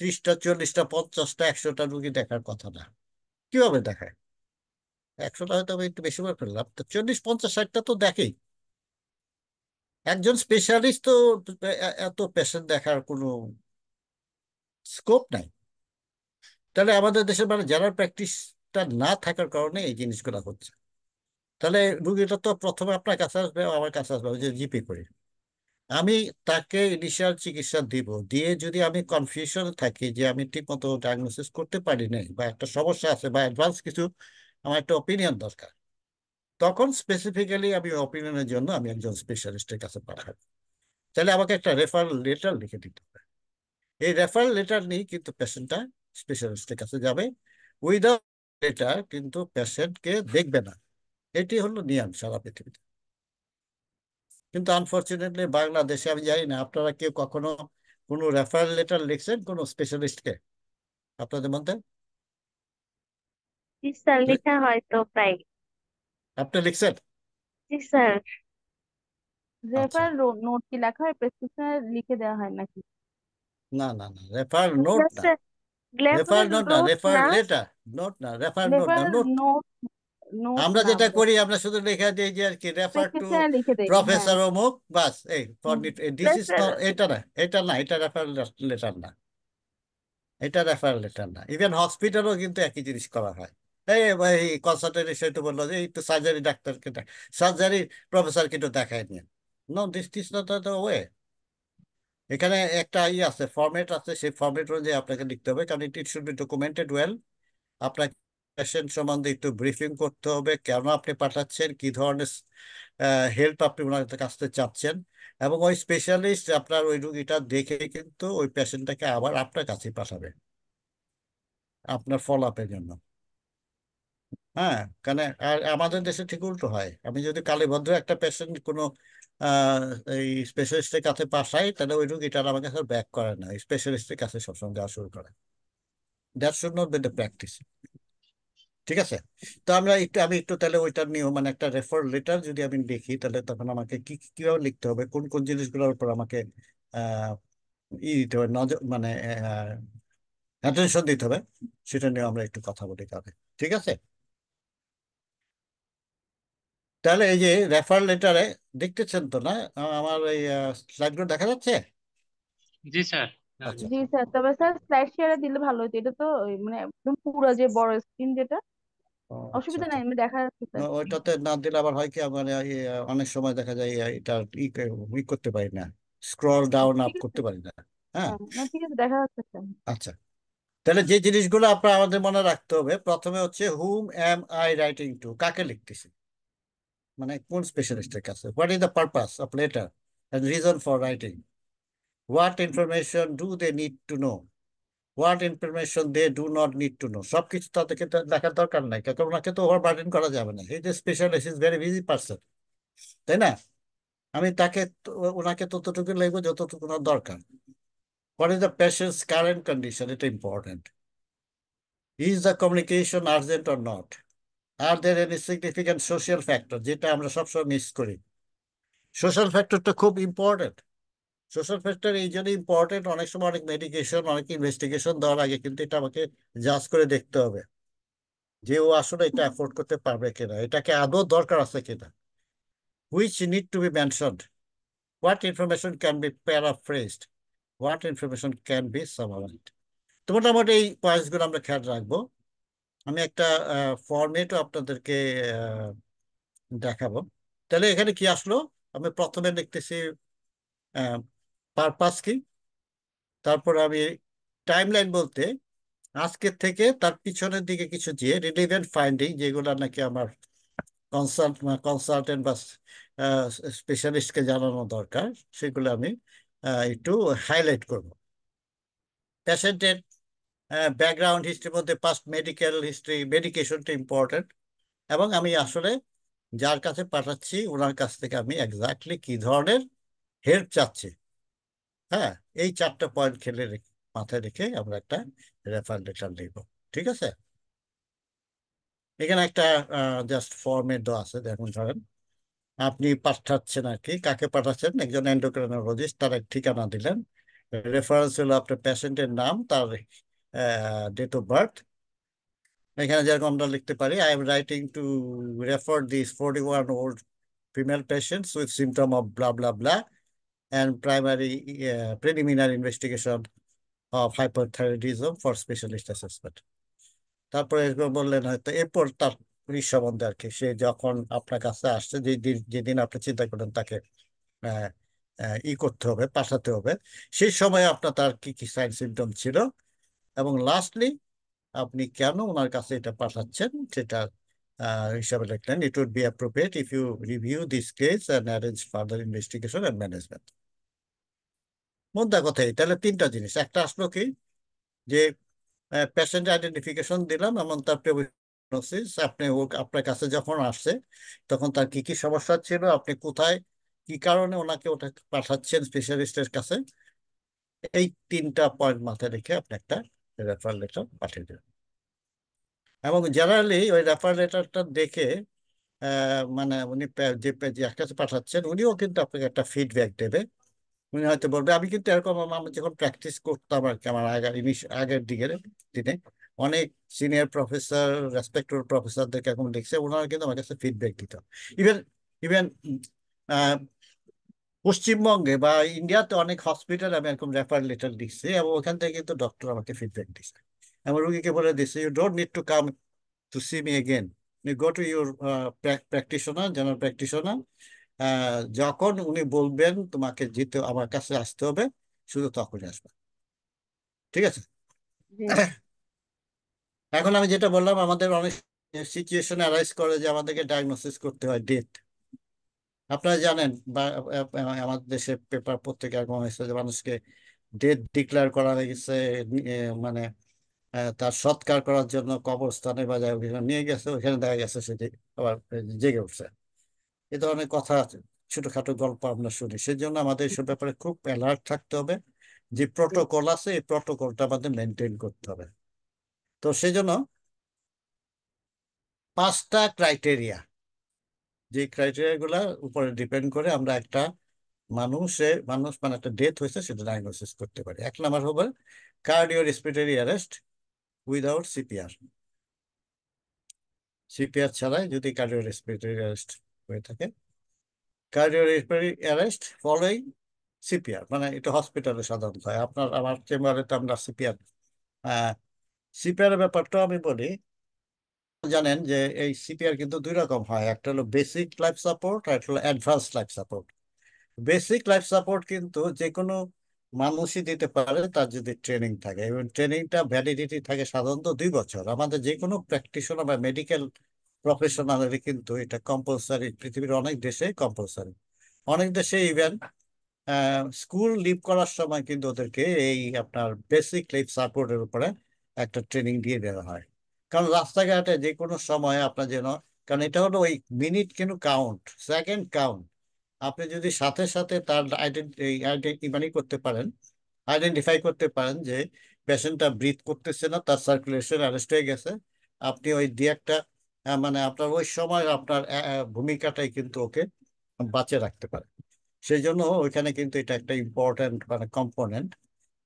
30টা 40টা 50টা 100টা রুগী দেখার কথা না। কিভাবে দেখায়? 100টা হয়তো আমি একটু বেশি করে ফেললাম, তো 40 50 60টা তো দেখেই। একজন স্পেশালিস্ট তো এত পেশেন্ট দেখার কোনো স্কোপ নাই। তাহলে আমাদের দেশে মানে জেনারেল প্র্যাকটিসটা না থাকার কারণে এই জিনিসগুলো হচ্ছে। তাহলে রুগীটা তো প্রথমে আপনার কাছে আসবে, আমার কাছে আসবে, ওই যে জিপি করে আমি তাকে ইনিশিয়াল চিকিৎসা দিব, দিয়ে যদি আমি কনফিউশন থাকি যে আমি ঠিক মতো ডায়াগনোসিস করতে পারি নাই বা একটা সমস্যা আছে বা অ্যাডভান্স কিছু আমার একটা অপিনিয়ন দরকার, তখন স্পেসিফিক্যালি আমি অপিনিয়নের জন্য আমি একজন স্পেশালিস্টের কাছে পাঠাবো। তাহলে আমাকে একটা রেফারেল লেটার লিখে দিতে হবে। এই রেফারেল লেটার নিয়ে কিন্তু পেশেন্টটা স্পেশালিস্টের কাছে যাবে। উইদাউট লেটার কিন্তু পেশেন্টকে দেখবে না। এটি হলো নিয়ম সারা পৃথিবীতে। কিন্তু আনফর্চুনেটলি বাংলাদেশে আমি জানি না আপনারা কেউ কখনো কোনো রেফারেল লেটার লিখছেন কোনো স্পেশালিস্টকে আপনাদের মধ্যে? জি স্যার, লেখা হয় তো প্রায়। আপনি লিখছেন? জি স্যার। আচ্ছা, রেফার নোট কি লেখা হয়, প্রেসক্রিপশনে লিখে দেওয়া হয় নাকি? না না না, রেফারেল নোট না। গ্লাসে রেফারেল গ্লাসের নোট না, নোট রেফারেল না। লেটার। নোট না, রেফারেল নোট না, রেফার নোট। নোট, নোট আমরা না, যেটা করি আমরা শুধু লেখা দিই যে আর কি রেফার টু প্রেসক্রিপশনে লিখে দেই, হ্যাঁ। প্রফেসর অমুক, বাস। এই হুম। দিস ইজ গ্লাসের নট, এটা না, এটা না, এটা রেফারেল লেটার না, এটা রেফারেল লেটার না। ইভেন হসপিটালও কিন্তু একই জিনিস করা হয়। এই ভাই কনসালটেন্ট এসে তো বললো যে এই তো সার্জারি ডাক্তারকে, সার্জারি প্রফেসরকে একটু দেখায় নিন। No, this this not the way. এখানে একটা আছে, ফরম্যাট আছে, সেই ফরম্যাট অনুযায়ী আপনাকে লিখতে হবে, কারণ it should be documented well. আপনার পেশেন্ট সম্বন্ধে একটু ব্রিফিং করতে হবে, কেন আপনি পাঠাচ্ছেন, কি ধরনের হেল্প আপনি ওনার কাছ থেকে চাচ্ছেন। এবং ওই স্পেশালিস্ট আপনার ওই রুগীটা দেখে কিন্তু ওই পেশেন্টটাকে আবার আপনার কাছে পাঠাবে আপনার ফলো আপের জন্য। হ্যাঁ, কারণ আর আমাদের দেশে ঠিক উল্টো হয়। আমি যদি কালীভদ্র একটা পেশেন্ট কোনো আহ, এই স্পেশালিস্টের কাছে পাঠাই, তাহলে ওই রুগীটার আমার কাছে ব্যাক করে না, স্পেশালিস্টের কাছে সবসময় যাওয়া শুরু করে। That should not be the practice. ঠিক আছে? তো আমি একটু তাহলে ওইটার নিয়ম মানে একটা রেফার লেটার যদি আমি লিখি, তাহলে তখন আমাকে কিভাবে লিখতে হবে, কোন কোন জিনিসগুলোর উপর আমাকে আহ দিতে হবে, নজর মানে অ্যাটেনশন দিতে হবে, সেটা নিয়ে আমরা একটু কথা বলি তাহলে। ঠিক আছে? তাহলে এই যে রেফার লেটারে দেখতেছেন তো না আমার এই স্লাইডগুলো দেখা যাচ্ছে? জি স্যার। আচ্ছা। জি স্যার, তবে স্যার স্লাইড শেয়ারে দিলে ভালো হতো। এটা তো ওই মানে একদম পুরো যে বড় স্ক্রিন যেটা, ও আচ্ছা অসুবিধা আচ্ছা। নাই, আমি দেখা যাচ্ছে না, স্যার। ওইটাতে না দিলে আবার হয় কি মানে অনেক সময় দেখা যায় এটা ই করতে পারি না, স্ক্রল ডাউন আপ ঠিক আছে। করতে পারি না। হ্যাঁ। হ্যাঁ, না ঠিক আছে, দেখা যাচ্ছে স্যার। আচ্ছা, তাহলে যে জিনিসগুলো আপনার আমাদের মনে রাখতে হবে, প্রথমে হচ্ছে hmm am I writing to, কাকে লিখতেছি, মানে কোন স্পেশালিস্টের কাছে। What is the purpose of letter and reason for writing, what information do they need to know, what information they do not need to know. সবকিছু তাদেরকে তো দেখার দরকার নাই, কারণ ওনাকে তো ওভারবার্ডেন করা যাবে না। এই যে specialist is very busy person, তাই না? আমি তাকে ওনাকে ততটুকু লিখবো যতটুকু ওনার দরকার। What is the patient's current condition, এটা important. Is the communication urgent or not, are there any significant social factor, যেটা আমরা সবসময় মিস করি। সোশ্যাল ফ্যাক্টরটা খুব ইম্পর্টেন্ট। সোশ্যাল ফ্যাক্টর এই জন্য ইম্পর্টেন্ট, অনেক সময় অনেক মেডিকেশন অনেক ইনভেস্টিগেশন দেওয়ার আগে কিন্তু এটা আমাকে জাজ করে দেখতে হবে যে ও আসলে এটা অ্যাফোর্ড করতে পারবে কিনা, এটাকে আদৌ দরকার আছে কিনা। Which need to be mentioned, what information can be paraphrased, what information can be summarised. তো মোটামুটি এই পয়েন্টসগুলো আমরা খেয়াল রাখবো। আমি একটা ফরম্যাটও আপনাদেরকে দেখাবো। তাহলে এখানে কি আসলো? আমি প্রথমে লিখতেছি পারপাস কি, তারপর আমি টাইমলাইন বলতে আজকের থেকে তার পিছনের দিকে কিছু যে রিলেভেন্ট ফাইন্ডিং, যেগুলো নাকি আমার কনসালটেন্ট বা স্পেশালিস্টকে জানানো দরকার, সেগুলো আমি একটু হাইলাইট করব। পেশেন্টের ব্যাকগ্রাউন্ড হিস্ট্রির মধ্যে পাস্ট মেডিকেল হিস্ট্রি, মেডিকেশনটা ইম্পর্টেন্ট, এবং আমি আসলে যার কাছে পাঠাচ্ছি ওনার কাছ থেকে আমি এক্স্যাক্টলি কি ধরনের হেল্প চাচ্ছি। হ্যাঁ, এই 4টা পয়েন্ট মাথায় রেখে আমরা একটা রেফার লেটার লিখব। ঠিক আছে? এখানে একটা জাস্ট ফর্মেট দেওয়া আছে। দেখুন, ধরেন আপনি পাঠাচ্ছেন আর কি, কাকে পাঠাচ্ছেন? একজন এন্ডোক্রাইনোলজিস্ট, তার এক ঠিকানা দিলেন। রেফারেন্স হলো আপনার পেশেন্টের নাম, তার ডেট অফ বার্থ। এখানে যেরকম আমরা লিখতে পারি, I am writing to refer this 41 old female patients with symptom of blah blah blah and primary preliminary investigation of hyperthyroidism for specialist assessment. তারপরে এরকম বললেন হয়তো, এরপর তার সম্বন্ধে আর কি, সে যখন আপনার কাছে আসছে, যেদিন আপনি চিন্তা করেন তাকে আহ, করতে হবে, পাঠাতে হবে, সেই সময় আপনার তার কি কি সাইন সিমটম ছিল, এবং লাস্টলি আপনি কেন ওনার কাছে এটা পাঠাচ্ছেন সেটা হিসাবে লিখলেন। It would be appropriate if you review this case and arrange further investigation and management. মোদ্দা কথা এই, তাহলে 3টা জিনিস। একটা আসলো কি, যে পেশেন্ট আইডেন্টিফিকেশন দিলাম, এবং তার prognosis, আপনি আপনার কাছে যখন আসছে তখন তার কি কি সমস্যা ছিল, আপনি কোথায় কি কারণে ওনাকে ওটা পাঠাচ্ছেন স্পেশালিস্টের কাছে, এই 3টা পয়েন্ট মাথায় রেখে আপনি একটা রেফার লেটার পাঠিয়ে দেবেন। এবং জেনারেলি ওই রেফার লেটারটা দেখে মানে উনি যার কাছে পাঠাচ্ছেন উনিও কিন্তু আপনাকে একটা ফিডব্যাক দেবে। উনি হয়তো বলবে, আমি কিন্তু এরকম আমি যখন প্র্যাকটিস করতাম আর কি, আমার আগের দিকের দিনে অনেক সিনিয়র প্রফেসর, রেসপেক্টেড প্রফেসরদেরকে এখন দেখছে, ওনারা কিন্তু আমার কাছে ফিডব্যাক দিত। ইভেন ইভেন পশ্চিমবঙ্গে বা ইন্ডিয়াতে অনেক হসপিটাল আমি এরকম রেফার লেটার দিচ্ছি, এবং ওখান থেকে কিন্তু ডক্টর আমাকে ফিডব্যাক দিচ্ছে। এবং রুগীকে বলে দিচ্ছে, you don't need to come to see me again, you go to your practitioner, general practitioner. যখন উনি বলবেন তোমাকে যেতে, আমার কাছে আসতে হবে, শুধু তখনই আসবে। ঠিক আছে? জি। এখন আমি যেটা বললাম, আমাদের অনেক সিচুয়েশন অ্যারাইজ করে যে আমাদেরকে ডায়াগনোসিস করতে হয় ডেথ। আপনারা জানেন, বা আমাদের দেশে পেপার পত্রিকা এরকম হয়েছে যে মানুষকে ডেথ ডিক্লেয়ার করা হয়ে গেছে, মানে তার সৎকার করার জন্য কবরস্থানে বা যাই হোক এখানে নিয়ে গেছে, ওইখানে দেখা গেছে সেটি আবার জেগে উঠছে। এ ধরনের কথা, ছোটখাটো গল্প আমরা শুনি। সেজন্য আমাদের এসব ব্যাপারে খুব অ্যালার্ট থাকতে হবে। যে প্রটোকল আছে, এই প্রটোকলটা আমাদের মেনটেন করতে হবে। তো সেজন্য 5টা ক্রাইটেরিয়া, যে ক্রাইটেরিয়া গুলার উপরে ডিপেন্ড করে আমরা একটা মানুষ মানে একটা ডেথ হয়েছে সেটা ডায়াগনোসিস করতে পারি। 1 নাম্বার হবে cardio respiratory arrest without CPR. CPR ছাড়াই যদি কার্ডিও রেসপিরেটরি অ্যারেস্ট হয়ে থাকে, cardio respiratory arrest following CPR, মানে এটা হসপিটালে সাধারণত হয়। আপনার আমার চেম্বারে তো আমরা সিপিআর, সিপিআর এর ব্যাপারটা আমি বলি। জানেন যে এই সিপিআর কিন্তু 2 রকম হয়, একটা হলো বেসিক লাইফ সাপোর্ট আর একটা হলো advance life support. Basic life support কিন্তু যে কোনো মানুষই দিতে পারে, তার যদি ট্রেনিং থাকে, এবং ট্রেনিংটা ভ্যালিডিটি থাকে সাধারণত 2 বছর। আমাদের যে কোনো প্র্যাকটিশনার বা মেডিকেল প্রফেশনালেরই কিন্তু এটা কম্পালসারি, পৃথিবীর অনেক দেশে কম্পালসারি। অনেক দেশে ইভেন স্কুল লিভ করার সময় কিন্তু ওদেরকে এই আপনার বেসিক লাইফ সাপোর্টের উপরে একটা ট্রেনিং দিয়ে দেওয়া হয়। কারণ রাস্তাঘাটে যে কোনো সময় আপনার যেন, কারণ এটা হলো ওই মিনিট কিন্তু কাউন্ট, সেকেন্ড কাউন্ট। আপনি যদি সাথে সাথে তার আইডেন্টিফাই করতে পারেন যে পেশেন্টটা ব্রিথ করতেছে না, তার সার্কুলেশন অ্যারেস্ট হয়ে গেছে, আপনি ওই দিয়ে একটা মানে আপনার ওই সময় আপনার ভূমিকাটাই কিন্তু ওকে বাঁচিয়ে রাখতে পারে। সেই জন্য ওইখানে কিন্তু এটা একটা ইম্পর্ট্যান্ট মানে কম্পোনেন্ট,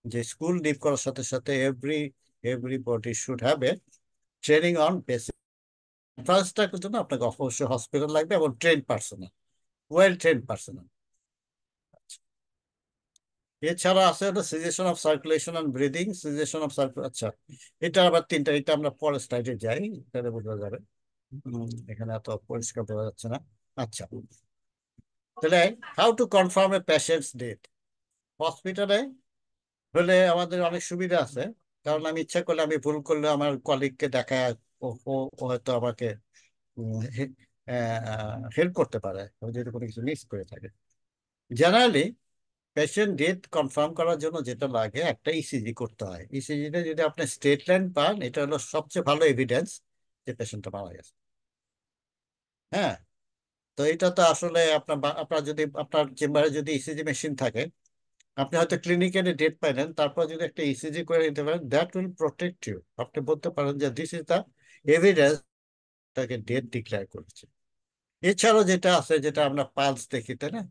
যে স্কুল লিভ করার সাথে সাথে everybody should have a training on basic. ফার্স্টটার জন্য আপনাকে অবশ্যই হসপিটাল লাগবে এবং train personnel, well train personnel. এছাড়া আছে হলো cessation of circulation and breathing, cessation of circulation. আচ্ছা, এটা আবার তিনটা, এটা আমরা পরের স্লাইডে যাই, তাহলে বোঝা যাবে। এখানে এত পরিষ্কার বোঝা যাচ্ছে না। আচ্ছা, তাহলে how to confirm a patient's death. হসপিটালে হলে আমাদের অনেক সুবিধা আছে, কারণ আমি ইচ্ছা করলে, আমি ভুল করলে আমার কলিগকে দেখায় ও ও- ও হয়তো আমাকে হেল্প করতে পারে, আমি যদি কোনো কিছু মিস করে থাকে। জেনারেলি পেশেন্ট ডেথ কনফার্ম করার জন্য যেটা লাগে, একটা ইসিজি করতে হয়। ইসিজিতে যদি আপনি স্টেট লাইন পান, এটা হলো সবচেয়ে ভালো এভিডেন্স যে পেশেন্টটা মারা গেছে। হ্যাঁ, তো এটা তো আসলে আপনার যদি আপনার চেম্বারে যদি ইসিজি মেশিন থাকে, আপনি হয়তো ক্লিনিক্যালি ডেট পাইলেন, তারপর যদি একটা ইসিজি করে নিতে পারেন, দ্যাট উইল প্রোটেক্ট ইউ। আপনি বলতে পারেন যে দিস ইজ দ্য এভিডেন্স তাকে ডেট ডিক্লেয়ার করেছে। এছাড়াও যেটা আছে, যেটা আমরা পালস দেখি, তাই না?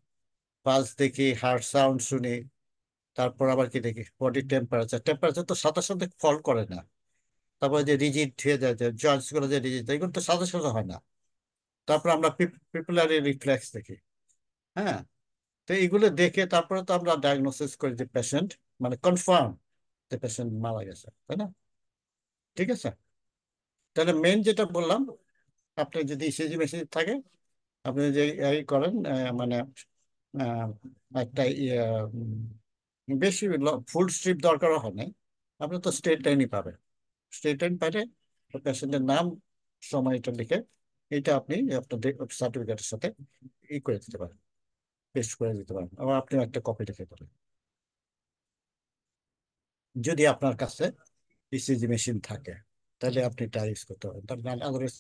পালস দেখি, হার্ট সাউন্ড শুনি, তারপর আবার কি দেখি, বডি টেম্পারেচার। টেম্পারেচার তো সাথে সাথে ফল করে না। তারপর যে রিজিড হয়ে যায়, যে জয়েন্টস গুলো যে রিজিড, এগুলো তো সাথে সাথে হয় না। তারপর আমরা পিপুলারি রিফ্লেক্স দেখি। হ্যাঁ, তো এগুলো দেখে তারপরে তো আমরা ডায়াগনোসিস করি যে পেশেন্ট, মানে কনফার্ম যে পেশেন্ট মারা গেছে, তাই না? ঠিক আছে, তাহলে মেন যেটা বললাম, আপনি যদি ইসিজি মেশিন থাকে, আপনি যে এই করেন, মানে আহ, একটা বেশি ফুল স্ট্রিপ দরকারও হয় না, আপনি তো স্টেট লাইনই পাবেন। স্টেট লাইন পাইলে পেশেন্টের নাম, সময়টা লিখে এটা আপনি আপনার সার্টিফিকেটের সাথে করে দিতে পারেন, পেস্ট করে দিতে পারেন। আবার আপনি একটা কপি রেখে দেবেন যদি আপনার কাছে ইসিজি মেশিন থাকে, তাহলে আপনি এটা ইউজ করতে পারেন। তার মানে আদারওয়াইজ,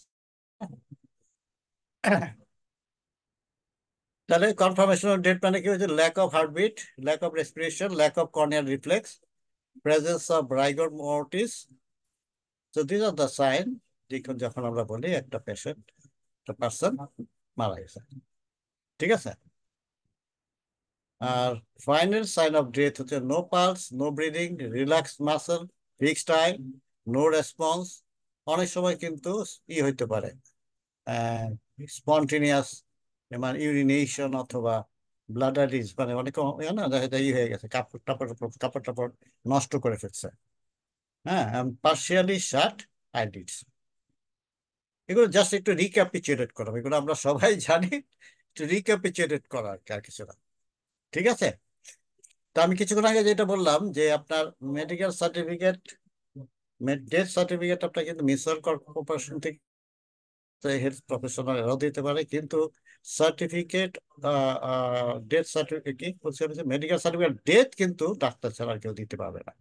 তাহলে কনফার্মেশন অফ ডেট মানে কি হচ্ছে? Lack of heartbeat, lack of respiration, lack of corneal reflex, presence of rigor mortis. So this are the sign যখন আমরা বলি একটা পেশেন্ট, একটা পার্সন মারা গেছে। ঠিক আছে, আর ফাইনাল সাইন অফ ডেথ হচ্ছে no pulse, no breathing, relax muscle, fixed eye, no response. অনেক সময় কিন্তু হইতে পারে, স্পন্টেনিয়াস, মানে ইউরিনেশন অথবা ব্লাডারিজ, মানে অনেক না দেখা যায় হয়ে গেছে, কাপড় টাপড় কাপড় টাপড় নষ্ট করে ফেলছে। হ্যাঁ, পার্শিয়ালি শাট আইলিডস। এগুলো জাস্ট একটু রিক্যাপিচুলেট করা, এগুলো আমরা সবাই জানি, একটু রিক্যাপিচুলেট করা আর কিছু না। ঠিক আছে, তো আমি কিছুক্ষণ আগে যেটা বললাম যে আপনার মেডিকেল সার্টিফিকেট, ডেথ সার্টিফিকেট আপনার কিন্তু মিউনিসিপাল কর্পোরেশন থেকে, হেলথ প্রফেশনাল এরাও দিতে পারে, কিন্তু সার্টিফিকেট, ডেথ সার্টিফিকেট কি বলছি, মেডিকেল সার্টিফিকেট ডেথ কিন্তু ডাক্তার ছাড়া আর কেউ দিতে পারবে না।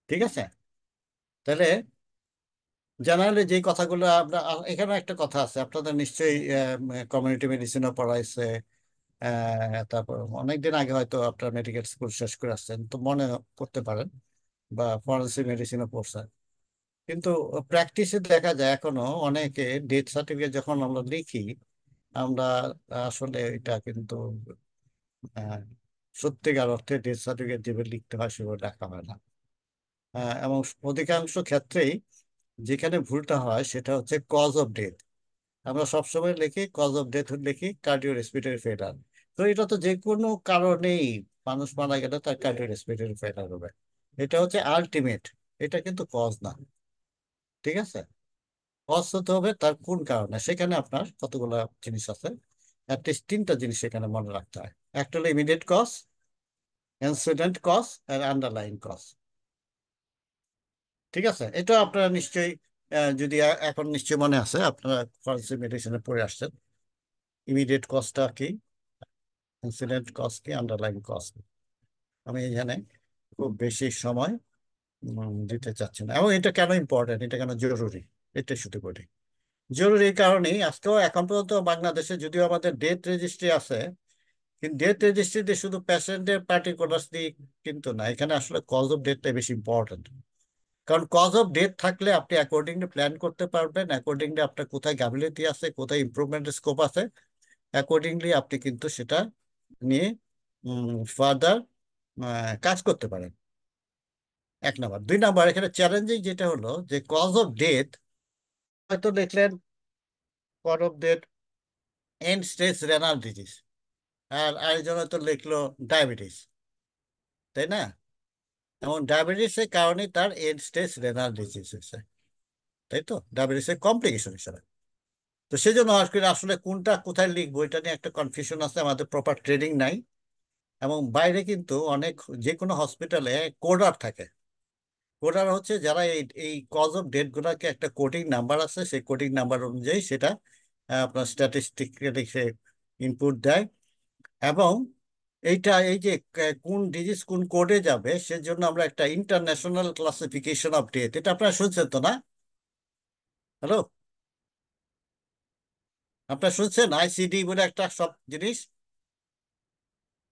ঠিক আছে, তাহলে জেনারেলি যে কথাগুলো আমরা, এখানে একটা কথা আছে, আপনাদের নিশ্চয়ই কমিউনিটি মেডিসিনও পড়াইছে। তারপর অনেকদিন আগে হয়তো আপনার মেডিকেল স্কুল শেষ করে আসছেন, তো মনে করতে পারেন, বা ফরেন্সিক মেডিসিনও পড়ছেন। কিন্তু প্র্যাকটিসে দেখা যায় এখনো অনেকে ডেথ সার্টিফিকেট যখন আমরা লিখি, আমরা আসলে এটা কিন্তু আহ, সত্যিকার অর্থে ডেথ সার্টিফিকেট যেভাবে লিখতে হয় সেভাবে লেখা হয় না। এবং অধিকাংশ ক্ষেত্রেই যেখানে ভুলটা হয় সেটা হচ্ছে কজ অফ ডেথ। আমরা সবসময় লিখি কজ অফ ডেথ, লিখি কার্ডিও রেসপিরেটরি ফেলার। তো এটা তো যে কোনো কারণেই মানুষ মারা গেলে তার কার্ডিও রেসপিরেটরি ফেলার হবে, এটা হচ্ছে আলটিমেট, এটা কিন্তু কজ না। ঠিক আছে, কজ হতে হবে তার কোন কারণে, সেখানে আপনার কতগুলো জিনিস আছে, অ্যাটলিস্ট তিনটা জিনিস সেখানে মনে রাখতে হয়। একটা হলো ইমিডিয়েট কজ, ইনসিডেন্ট কজ, আর আন্ডারলাইং কজ। ঠিক আছে, এটা আপনারা নিশ্চয়ই, যদি এখন নিশ্চয়ই মনে আছে, আপনারা ফরেনসিক মেডিসিনে পড়ে আসছেন, ইমিডিয়েট কজটা কি, ইনসিডেন্ট কজ কি, আন্ডারলাইং কজ কি। আমি এখানে খুব বেশি সময় দিতে চাচ্ছি না। এবং এটা কেন ইম্পর্টেন্ট, এটা কেন জরুরি, এটা শুধু বলি। জরুরি এই কারণেই, আজকেও এখন পর্যন্ত বাংলাদেশে যদিও আমাদের ডেথ রেজিস্ট্রি আছে, কিন্তু ডেথ রেজিস্ট্রিতে শুধু পেশেন্টের পার্টিকুলার্স দিয়ে কিন্তু না, এখানে আসলে কজ অফ ডেথটাই বেশি ইম্পর্টেন্ট। কারণ কজ অফ ডেথ থাকলে আপনি অ্যাকর্ডিংলি প্ল্যান করতে পারবেন, অ্যাকর্ডিংলি আপনার কোথায় গাফিলতি আছে, কোথায় ইমপ্রুভমেন্টের স্কোপ আছে, অ্যাকর্ডিংলি আপনি কিন্তু সেটা নিয়ে ফার্দার কাজ করতে পারেন। এক নাম্বার। দুই নাম্বার, এখানে চ্যালেঞ্জিং যেটা হলো যে কজ অফ ডেথ হয়তো লিখলেন cause of death end stage renal disease, আর আরেকজন হয়তো লিখলো ডায়াবেটিস। তাই না? এবং ডায়াবেটিসের কারণে তার এন্ড স্টেজ রেনাল ডিজিজ হয়েছে, তাই তো, ডায়াবেটিসের কমপ্লিকেশন হিসেবে। তো সেই জন্য আসলে আসলে কোনটা কোথায় লিখবো এটা নিয়ে একটা কনফিউশন আছে, আমাদের প্রপার ট্রেনিং নাই। এবং বাইরে কিন্তু অনেক, যে কোনো হসপিটালে কোডার থাকে। কোডার হচ্ছে যারা এই এই কজ অফ ডেথ গুলাকে একটা কোডিং নাম্বার আছে, সেই কোডিং নাম্বার অনুযায়ী সেটা আপনার স্ট্যাটিস্টিক্যালি সে ইনপুট দেয়। এবং এইটা এই যে কোন ডিজিজ কোন কোডে যাবে সেজন্য আমরা একটা ইন্টারন্যাশনাল ক্লাসিফিকেশন অফ ডেথ, এটা আপনারা শুনছেন তো না? হ্যালো, আপনারা শুনছেন আইসিডি বলে একটা সব জিনিস?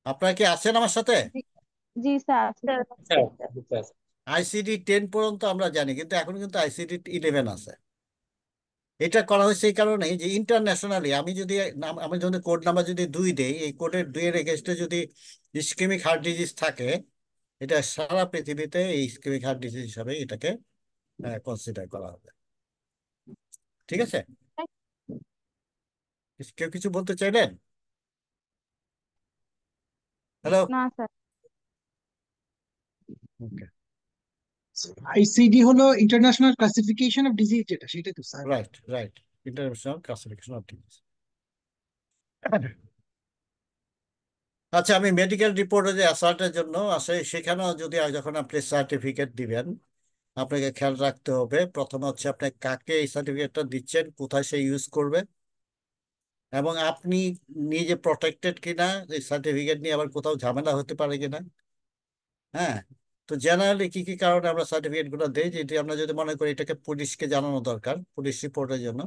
আপনারা কি আছেন আমার সাথে? জি, জি স্যার আছে sir sir. Sir, sir. ICD 10 পর্যন্ত আমরা জানি, কিন্তু এখন কিন্তু আইসিডি 11 আছে। এটা করা হয়েছে এই কারণে যে ইন্টারন্যাশনালি আমি যদি কোড নাম্বার যদি 2 দেই, এই কোডের 2-এর এগেনস্টে যদি ইসকেমিক হার্ট ডিজিজ থাকে, এটা সারা পৃথিবীতে এই ইসকেমিক হার্ট ডিজিজ হিসাবে এটাকে কনসিডার করা হবে। ঠিক আছে? কেউ কিছু বলতে চাইলেন? হ্যালো। না স্যার। ওকে, আইসিডি হলো ইন্টারন্যাশনাল ক্লাসিফিকেশন অফ ডিজিজ, যেটা সেটাই তো sir. Right right, international classification of disease. আচ্ছা, আমি মেডিকেল রিপোর্টে যে অ্যাসার্টের জন্য আসে, সেখানেও যদি যখন আপনি সার্টিফিকেট দিবেন, আপনাকে খেয়াল রাখতে হবে প্রথমে হচ্ছে আপনি কাকে এই সার্টিফিকেটটা দিচ্ছেন, কোথায় সে ইউজ করবে, এবং আপনি নিজে প্রটেক্টেড কিনা, এই সার্টিফিকেট নিয়ে আবার কোথাও ঝামেলা হতে পারে কিনা। হ্যাঁ, তো জেনারেলি কি কি কারণে আমরা সার্টিফিকেট গুলো দিই, যেটি আমরা যদি মনে করি এটাকে পুলিশকে জানানো দরকার, পুলিশ রিপোর্টের জন্য,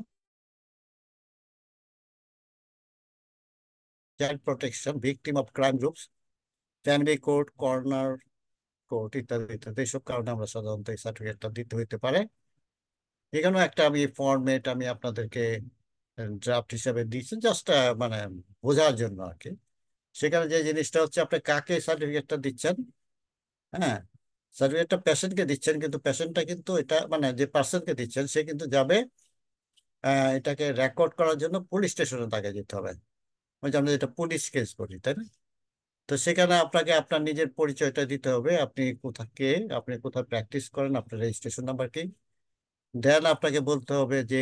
child protection, victim of crime groups, family court, corner court, ইত্যাদি ইত্যাদি, এইসব কারণে আমরা সাধারণত এই সার্টিফিকেটটা দিতে হইতে পারে। এখানেও একটা আমি ফরম্যাট আমি আপনাদেরকে ড্রাফট হিসাবে দিচ্ছি, জাস্ট মানে বোঝার জন্য আর কি। সেখানে যে জিনিসটা হচ্ছে আপনি কাকে সার্টিফিকেটটা দিচ্ছেন। হ্যাঁ, সার্টিফিকেটটা পেশেন্টকে দিচ্ছেন, কিন্তু পেশেন্টটা কিন্তু এটা মানে যে পার্সনকে দিচ্ছেন সে কিন্তু যাবে এটাকে রেকর্ড করার জন্য পুলিশ স্টেশনে তাকে যেতে হবে। ওই যে আমরা যেটা পুলিশ কেস করি, তাই না? তো সেখানে আপনাকে আপনার নিজের পরিচয়টা দিতে হবে, আপনি কোথা কে, আপনি কোথায় প্র্যাকটিস করেন, আপনার রেজিস্ট্রেশন নাম্বার কি। দেন আপনাকে বলতে হবে যে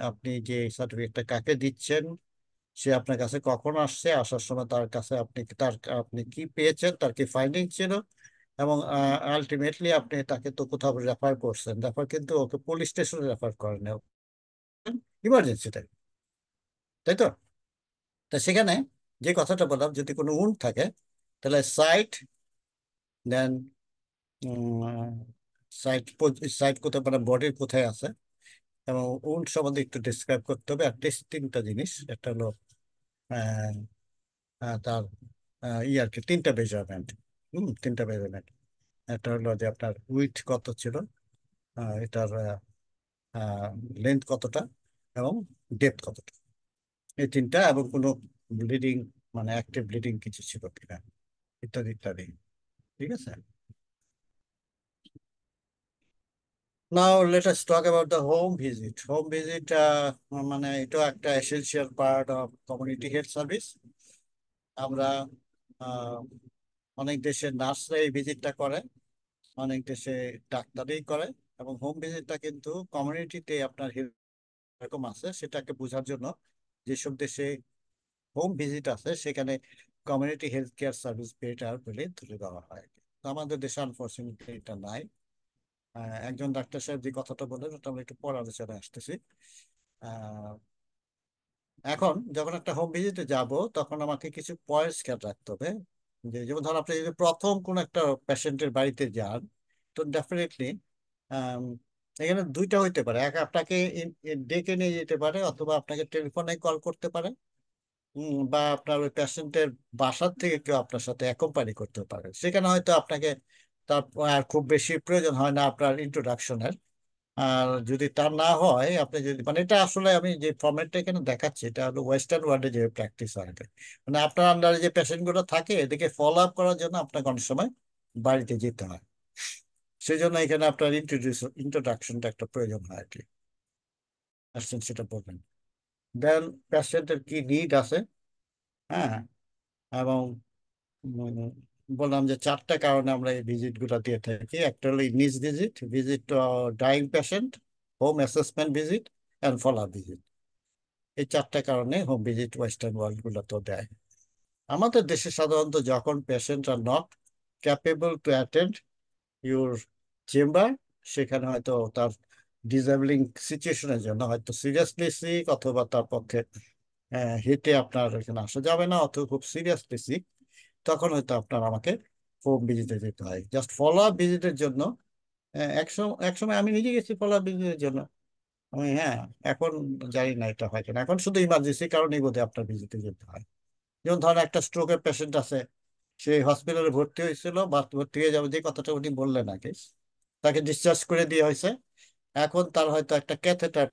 আপনি যে সার্টিফিকেটটা কাকে দিচ্ছেন, সে আপনার কাছে কখন আসছে, আসার সময় তার কাছে আপনি কি পেয়েছেন, তার কি ফাইন্ডিং ছিল, এবং আলটিমেটলি আপনি তাকে তো কোথাও রেফার করছেন, রেফার কিন্তু ওকে পুলিশ স্টেশনে রেফার করেন ইমার্জেন্সিতে, তাই তো? তা সেখানে যে কথাটা বললাম, যদি কোনো উন্ড থাকে তাহলে সাইট, দেন সাইট, সাইট কোথায় মানে বডির কোথায় আছে, এবং উন্ড সম্বন্ধে একটু ডিসক্রাইব করতে হবে। আর 3টা জিনিস, একটা হলো আহ, তার আর কি 3টা মেজারমেন্ট। 3টা মেজারমেন্ট, একটা হলো যে আপনার উইথ কত ছিল, এটার লেন্থ কতটা, এবং ডেপথ কতটা, এই 3টা, এবং কোনো ব্লিডিং মানে অ্যাক্টিভ ব্লিডিং কিছু ছিল কিনা, ইত্যাদি ইত্যাদি। ঠিক আছে? Now let us talk about the home visit. Home visit মানে এটা একটা essential part of community health service. আমরা আহ, অনেক দেশে নার্সরা এই ভিজিটটা করে, অনেক দেশে ডাক্তারই করে। এবং হোম ভিজিটটা কিন্তু কমিউনিটিতে আপনার এরকম আছে, সেটাকে বোঝার জন্য যেসব দেশে হোম ভিজিট আছে সেখানে community health care service better বলে ধরে দেওয়া হয়। তো আমাদের দেশে আনফর্চুনেটলি এটা নাই। একজন ডাক্তার সাহেব যে কথাটা বললেন ওটা আমরা একটু পর আলোচনায় আসতেছি। আহ, এখন যখন একটা হোম ভিজিটে যাব তখন আমাকে কিছু পয়েন্টস খেয়াল রাখতে হবে। যেমন ধর আপনি যদি প্রথম কোন একটা পেশেন্টের বাড়িতে যান, তো ডেফিনেটলি এখানে 2টা হইতে পারে, এক আপনাকে ডেকে নিয়ে যেতে পারে, অথবা আপনাকে টেলিফোনে কল করতে পারে, বা আপনার ওই পেশেন্টের বাসার থেকে কেউ আপনার সাথে অ্যাকম্পানি করতে পারে। সেখানে হয়তো আপনাকে তার আর খুব বেশি প্রয়োজন হয় না আপনার ইন্ট্রোডাকশনের। আর যদি তা না হয়, আপনি যদি মানে এটা আসলে আমি যে ফর্মেটটা এখানে দেখাচ্ছি এটা হলো ওয়েস্টার্ন ওয়ার্ল্ডে যে প্র্যাকটিস হয় এটা। মানে আপনার আন্ডারে যে পেশেন্ট গুলো থাকে এদিকে ফলো আপ করার জন্য আপনাকে অনেক সময় বাড়িতে যেতে হয়। সেই জন্য এখানে আপনার ইন্ট্রোডাকশনটা একটা প্রয়োজন হয় আর কি। আসছেন সেটা বলবেন। দেন পেশেন্টের কি নিড আছে, হ্যাঁ, এবং বললাম যে 4টা কারণে আমরা এই ভিজিট গুলো দিয়ে থাকি। একটা হলো নিজ visit, visit dying patient, home assessment visit and follow up visit. এই 4টা কারণে হোম ভিজিট ওয়েস্টার্ন ওয়ার্ল্ড গুলোতে দেয়। আমাদের দেশে সাধারণত যখন patient are not capable to attend your chamber, সেখানে হয়তো তার ডিসেবলিং সিচুয়েশনের জন্য হয়তো সিরিয়াসলি সিক, অথবা তার পক্ষে হেঁটে আপনার এখানে আসা যাবে না, অথবা খুব সিরিয়াসলি সিক, তখন হয়তো আপনার আমাকে হোম ভিজিটে যেতে হয় জাস্ট ফলো আপ ভিজিটের জন্য। এক সময় আমি নিজে গেছি ফলো আপ ভিজিটের জন্য। আমি হ্যাঁ, এখন জানি না এটা হয় কিনা, এখন শুধু ইমার্জেন্সি কারণেই বোধহয় আপনার ভিজিটে যেতে হয়। যেমন ধরেন একটা স্ট্রোকের পেশেন্ট আছে, সে হসপিটালে ভর্তি হয়েছিল বা ভর্তি হয়ে যাবে, যে কথাটা উনি বললেন আগে, তাকে ডিসচার্জ করে দেওয়া হয়েছে। এখন তার হয়তো একটা ক্যাথেটার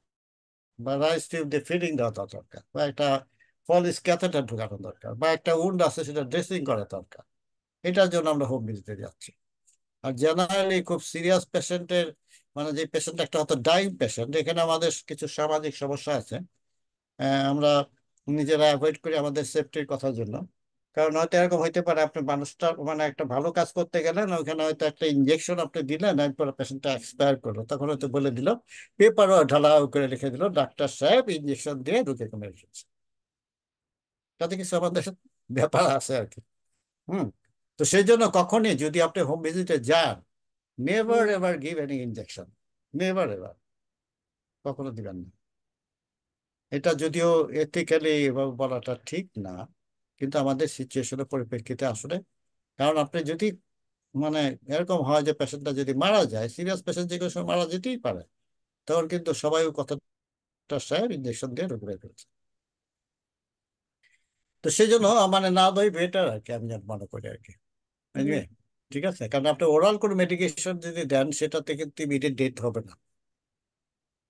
বা রাইস টিউব দিয়ে ফিডিং দেওয়া দরকার, বা একটা ফলিস ক্যাথেটার ঢোকানো দরকার, বা একটা উন্ড আছে সেটা ড্রেসিং করা দরকার। এটার জন্য আমরা হোম ভিজিটে যাচ্ছি। আর জেনারেলি খুব সিরিয়াস পেশেন্টের, মানে যে পেশেন্ট একটা হয়তো ডাইং পেশেন্ট, এখানে আমাদের কিছু সামাজিক সমস্যা আছে। আমরা নিজেরা অ্যাভয়েড করি আমাদের সেফটির কথার জন্য। কারণ হয়তো এরকম হইতে পারে, আপনি মানুষটা মানে একটা ভালো কাজ করতে গেলেন, ওখানে হয়তো একটা ইনজেকশন আপনি দিলেন, এরপর পেশেন্টটা এক্সপায়ার করলো, তখন হয়তো বলে দিল, পেপারও ঢালাও করে লিখে দিল, ডাক্তার সাহেব ইনজেকশন দিয়ে ঢুকে কমে রেখেছে। তাতে কিছু আমাদের ব্যাপার আছে আর কি। হুম। তো সেই জন্য কখনই যদি আপনি হোম ভিজিটে যান, never ever give any injection, never ever, কখনো দিবেন না। এটা যদিও এথিক্যালি বলাটা ঠিক না, কিন্তু আমাদের সিচুয়েশনের পরিপ্রেক্ষিতে আসলে, কারণ আপনি যদি মানে এরকম হয় যে পেশেন্টটা যদি মারা যায়, সিরিয়াস পেশেন্ট যে কোনো সময় মারা যেতেই পারে, তখন কিন্তু সবাই ওই কথাটা সাহেব ইঞ্জেকশন দিয়ে রোগ ফেলছে। তো সেই জন্য মানে না দেওয়াই বেটার আর কি, আমি যা মনে করি আর কি। বুঝলে? ঠিক আছে, কারণ আপনি ওরাল কোনো মেডিকেশন যদি দেন, সেটাতে কিন্তু ইমিডিয়েট ডেথ হবে না,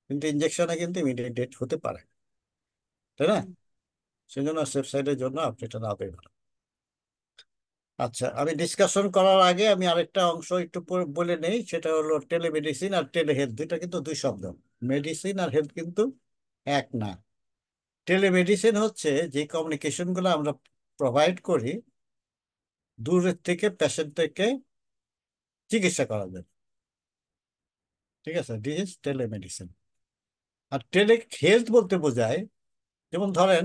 কিন্তু ইঞ্জেকশনে কিন্তু ইমিডিয়েট ডেথ হতে পারে, তাই না? সেই জন্য সেফ সাইডের জন্য আপনি এটা না দেওয়াই ভালো। আচ্ছা, আমি ডিসকাশন করার আগে আমি আরেকটা অংশ একটু বলে নেই, সেটা হলো টেলিমেডিসিন আর টেলিহেলথ, দুইটা কিন্তু দুই শব্দ। মেডিসিন আর হেলথ কিন্তু এক না। টেলিমেডিসিন হচ্ছে যে কমিউনিকেশন গুলো আমরা প্রোভাইড করি দূরের থেকে পেশেন্টকে চিকিৎসা করা যায়। ঠিক আছে, দিস ইজ টেলিমেডিসিন। আর টেলি হেলথ বলতে বোঝায়, যেমন ধরেন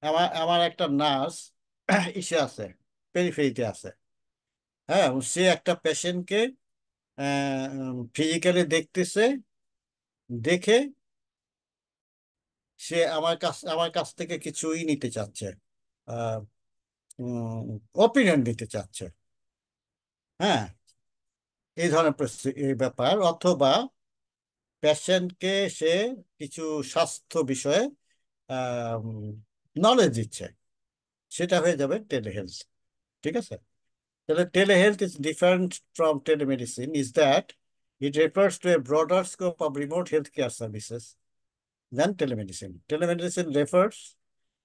আমার আমার একটা নার্স ইসে আছে, পেরিফেরিতে আছে। হ্যাঁ, সে একটা পেশেন্টকে ফিজিক্যালি দেখতেছে, দেখে সে আমার কাছ থেকে কিছুই নিতে চাচ্ছে, অপিনিয়ন দিতে চাচ্ছে। হ্যাঁ, এই ধরনের এই ব্যাপার, অথবা পেশেন্টকে সে কিছু স্বাস্থ্য বিষয়ে নলেজ দিচ্ছে, সেটা হয়ে যাবে টেলিহেলথ। ঠিক আছে, তাহলে telehealth is different from telemedicine is that it refers to a broader scope of remote healthcare services than telemedicine. Telemedicine refers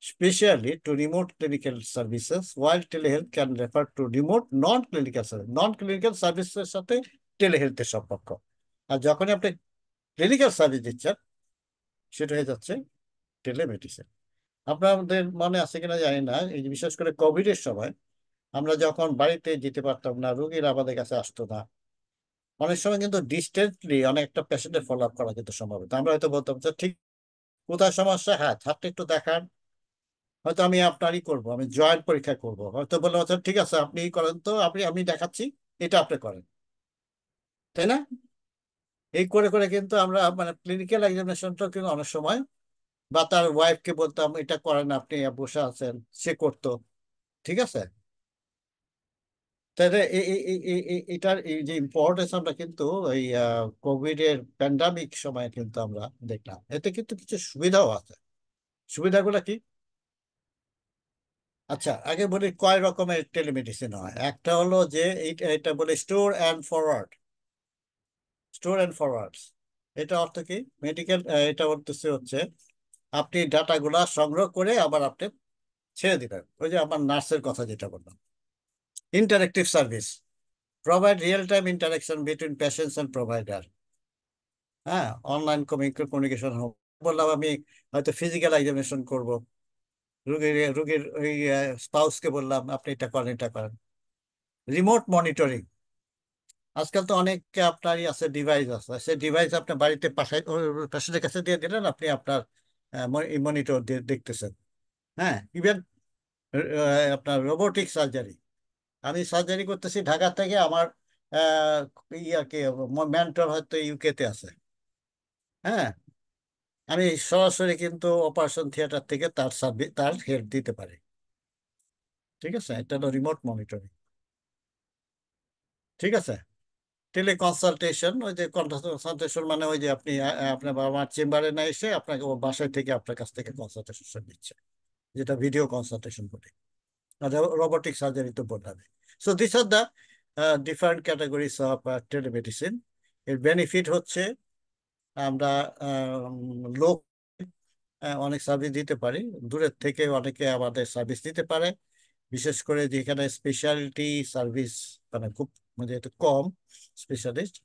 specially to remote clinical services, while telehealth can refer to remote non-clinical services. Non-clinical services সাথে telehealth এর সম্পর্ক। আর যখন আপনি clinical service দিচ্ছেন, সেটা হয়ে যাচ্ছে telemedicine. আপনাদের মনে আছে কিনা জানি না, এই যে বিশেষ করে কোভিড এর সময় আমরা যখন বাড়িতে যেতে পারতাম না, রোগীরা আমাদের কাছে আসতো না, অনেক সময় কিন্তু ডিস্টেন্সলি অনেকটা পেশেন্টের ফলো আপ করা যেত সম্ভব হতো। আমরা হয়তো বলতাম যে ঠিক কোথায় সমস্যা, হ্যাঁ হাতটা একটু দেখান, হয়তো আমি আপনারই করব, আমি জয়েন্ট পরীক্ষা করব, হয়তো বললাম আচ্ছা ঠিক আছে আপনি করেন, তো আমি দেখাচ্ছি, এটা আপনি করেন, তাই না? এই করে করে কিন্তু আমরা মানে ক্লিনিক্যাল এক্সামিনেশনটা কিন্তু অনেক সময়, বা তার ওয়াইফকে বলতাম এটা করেন, আপনি বসে আছেন, সে করতো। ঠিক আছে, তাহলে এটার এই যে ইম্পর্টেন্স আমরা কিন্তু এই কোভিড এর প্যান্ডামিক সময় কিন্তু আমরা দেখলাম। এতে কিন্তু কিছু সুবিধাও আছে। সুবিধাগুলো কি? আচ্ছা, আগে বলি কয় রকমের টেলিমেডিসিন হয়। একটা হলো যে এটা বলে store and forward. Store and forward, এটা অর্থ কি? মেডিকেল, এটা হচ্ছে আপনি ডাটাগুলা সংগ্রহ করে আবার আপনি ছেড়ে দিবেন। ওই যে আমার নার্সের কথা যেটা বললাম। Interactive service, provide real-time interaction between patients and provider. হ্যাঁ, অনলাইন কমিউনিকেশন হোক, বললাম আমি হয়তো ফিজিক্যাল এক্সামিনেশন করব, রুগীর ওই স্পাউসকে বললাম আপনি এটা করেন, এটা করেন। Remote monitoring. আজকাল তো অনেক আপনারই আছে, ডিভাইস আছে, সেই ডিভাইস আপনার বাড়িতে পাশায় পেশেন্টের কাছে দিয়ে দিলেন, আপনি আপনার মনিটর দিয়ে দেখতেছেন। হ্যাঁ, ইভেন আপনার রোবোটিক সার্জারি। আমি সার্জারি করতেছি ঢাকা থেকে, আমার ইয়াকে মেন্টর হয়তো ইউকেতে আছে। হ্যাঁ, আমি সরাসরি কিন্তু অপারেশন থিয়েটার থেকে তার সার্ভিস, তার হেল্প দিতে পারি। ঠিক আছে, এটা হলো রিমোট মনিটরিং। ঠিক আছে। টেলি কনসালটেশন, ওই যে কনসালটেশন মানে ওই যে আপনি আপনার বাবা মার চেম্বারে না এসে আপনাকে ও বাসায় থেকে আপনার কাছ থেকে কনসালটেশন দিচ্ছে, যেটা ভিডিও কনসালটেশন বলে। রোবোটিক সার্জারি তো বললাম। So this are the different categories of telemedicine. এর বেনিফিট হচ্ছে আমরা লোক অনেক সার্ভিস দিতে পারি, দূরের থেকে অনেকে আমাদের সার্ভিস দিতে পারে, বিশেষ করে যেখানে স্পেশালিটি সার্ভিস মানে খুব মানে একটু কম স্পেশালিস্ট,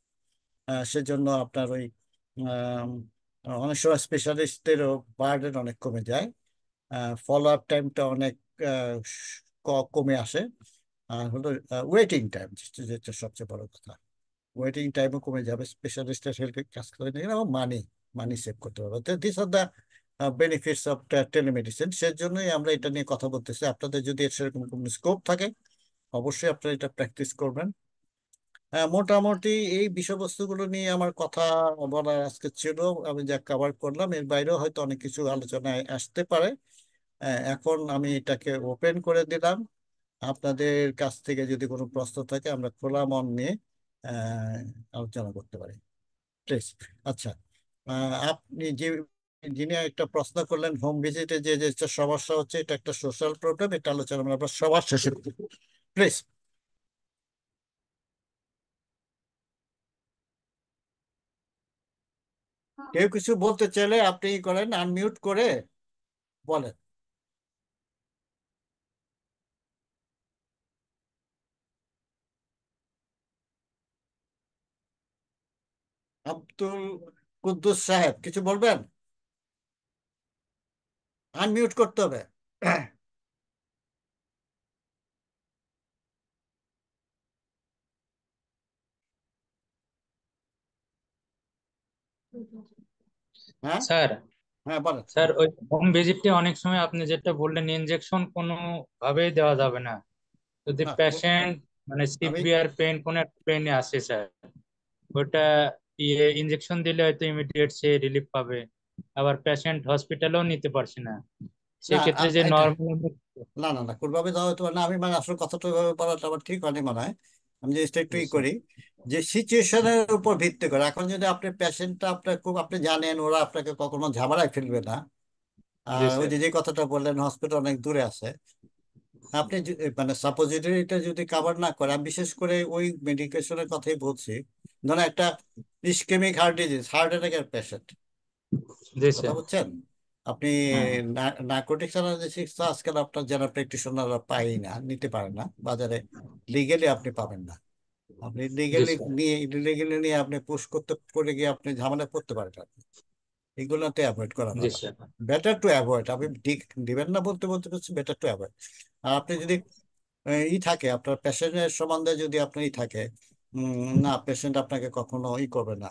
সেজন্য আপনার ওই আম, অনেক সময় স্পেশালিস্টেরও বার্ডেন অনেক কমে যায়, ফলো আপ টাইমটা অনেক আহ, কমে আসে। আর হলো ওয়েটিং টাইম, যেটা সবচেয়ে বড় কথা, ওয়েটিং টাইমও কমে যাবে স্পেশালিস্টের হেল্পে কাজ করে নিয়ে, এবং মানি মানি সেভ করতে পারবো। তো this are the benefits of telemedicine. সেজন্যই আমরা এটা নিয়ে কথা বলতেছি। আপনাদের যদি সেরকম কোনো স্কোপ থাকে, অবশ্যই আপনারা এটা প্র্যাকটিস করবেন। মোটামুটি এই বিষয়বস্তুগুলো নিয়ে আমার কথা বলার আজকে ছিল, আমি যা কভার করলাম। এর বাইরেও হয়তো অনেক কিছু আলোচনায় আসতে পারে। এখন আমি এটাকে ওপেন করে দিলাম। আপনাদের কাছ থেকে যদি কোনো প্রশ্ন থাকে, আমরা খোলা মন নিয়ে আলোচনা করতে পারি, প্লিজ। আচ্ছা, আপনি যিনি একটা প্রশ্ন করলেন, হোম ভিজিটে যে যে সমস্যা হচ্ছে, এটা একটা সোশ্যাল প্রবলেম, এটা আলোচনা আমরা সবার শেষে প্লিজ। কেউ কিছু বলতে চাইলে আপনি করেন, আনমিউট করে বলেন। আব্দুল কুদ্দুস সাহেব কিছু বলবেন? আনমিউট করতে হবে। হ্যাঁ, স্যার, হ্যাঁ বলেন। স্যার ওই হোম ভিজিটে অনেক সময় আপনি যেটা বললেন, ইনজেকশন কোনো ভাবেই দেওয়া যাবে না। যদি না, পেশেন্ট মানে আমি সিভিয়ার পেন, কোন একটা পেনে আসে স্যার, ওটা ইনজেকশন দিলে হয়তো ইমিডিয়েট সে রিলিফ পাবে, আবার পেশেন্ট হসপিটালেও নিতে পারছে না। না সেক্ষেত্রে যে এটা নর্মাল। না না না কোনোভাবে দেওয়া হতে পারে না। আমি মানে আসলে কথাটা ওইভাবে বলাটা আমার ঠিক হয়নি মনে হয়। আমি জিনিসটা একটু করি, যে সিচুয়েশনের উপর ভিত্তি করে। এখন যদি আপনি পেশেন্টটা আপনার খুব, আপনি জানেন ওরা আপনাকে কখনো ঝামেলায় ফেলবে না, জি আর ওই স্যার। যে যে কথাটা বললেন হসপিটাল অনেক দূরে আছে, আপনি মানে সাপোজিটরিটা যদি কাভার না করে, আমি বিশেষ করে ওই মেডিকেশনের কথাই বলছি। ধরেন একটা ইসকেমিক হার্ট ডিজিজ, হার্ট অ্যাটাকের পেশেন্ট, জি কথা স্যার। বুঝছেন? আপনি হ্যাঁ। নার্কোটিক্স অ্যানালিসিস তো আজকাল আপনার জেনারেল প্র্যাকটিশনাররা পাই না, নিতে পারেন না বাজারে, লিগেলি আপনি পাবেন না। আপনি জি লিগেলি স্যার। নিয়ে, ইলিগেলি নিয়ে আপনি পুশ করতে করে গিয়ে আপনি ঝামেলায় পড়তে পারেন আপনি। এগুলোতে অ্যাভয়েড করা জি ভালো। স্যার। Better to avoid. আমি ঠিক দিবেন না বলতে বলতে বলছি, বেটার টু অ্যাভয়েড। আর আপনি যদি ই থাকে আপনার পেশেন্টের সম্বন্ধে, যদি আপনি ই থাকে, না পেশেন্ট আপনাকে কখনো ই করবে না,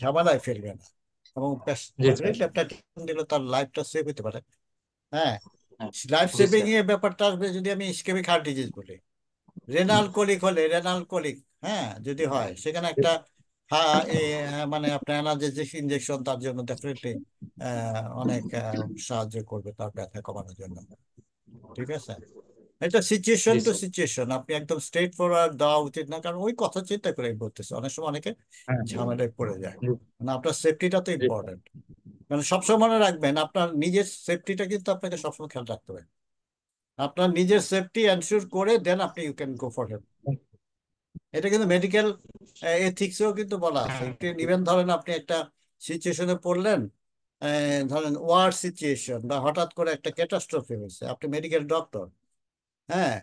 ঝামেলায় ফেলবে না, এবং জি স্যার। ডেফিনেটলি আপনার treatment দিলে তার লাইফটা সেভ হতে পারে। হ্যাঁ, হ্যাঁ। লাইফ জি সেভিং স্যার। এর ব্যাপারটা আসবে যদি আমি ইসকেমিক হার্ট ডিজিজ বলি। রেনাল কলিক হলে, রেনাল কলিক হ্যাঁ যদি হয়, সেখানে একটা মানে আপনার অ্যানালজেসিক ইনজেকশন তার জন্য ডেফিনেটলি অনেক সাহায্য করবে তার ব্যথা কমানোর জন্য। ঠিক আছে, এটা সিচুয়েশন জি টু স্যার। সিচুয়েশন, আপনি একদম স্ট্রেট ফরওয়ার্ড দেওয়া উচিত না, কারণ ওই কথা চিন্তা করে আমি বলতেছি, অনেক সময় অনেকে হ্যাঁ। ঝামেলায় পড়ে যায়। জি। মানে আপনার সেফটিটা তো জি। ইম্পর্টেন্ট। মানে সবসময় মনে রাখবেন, আপনার নিজের সেফটিটা কিন্তু আপনাকে সবসময় খেয়াল রাখতে হবে। আপনার নিজের সেফটি এনশিওর করে দেন আপনি you can go for help. এটা কিন্তু মেডিকেল এথিক্সেও কিন্তু বলা আছে। হ্যাঁ। ইভেন ধরেন আপনি একটা সিচুয়েশনে পড়লেন, ধরেন ওয়ার সিচুয়েশন, বা হঠাৎ করে একটা ক্যাটাস্ট্রফি হয়েছে, আপনি মেডিকেল ডক্টর। হ্যাঁ,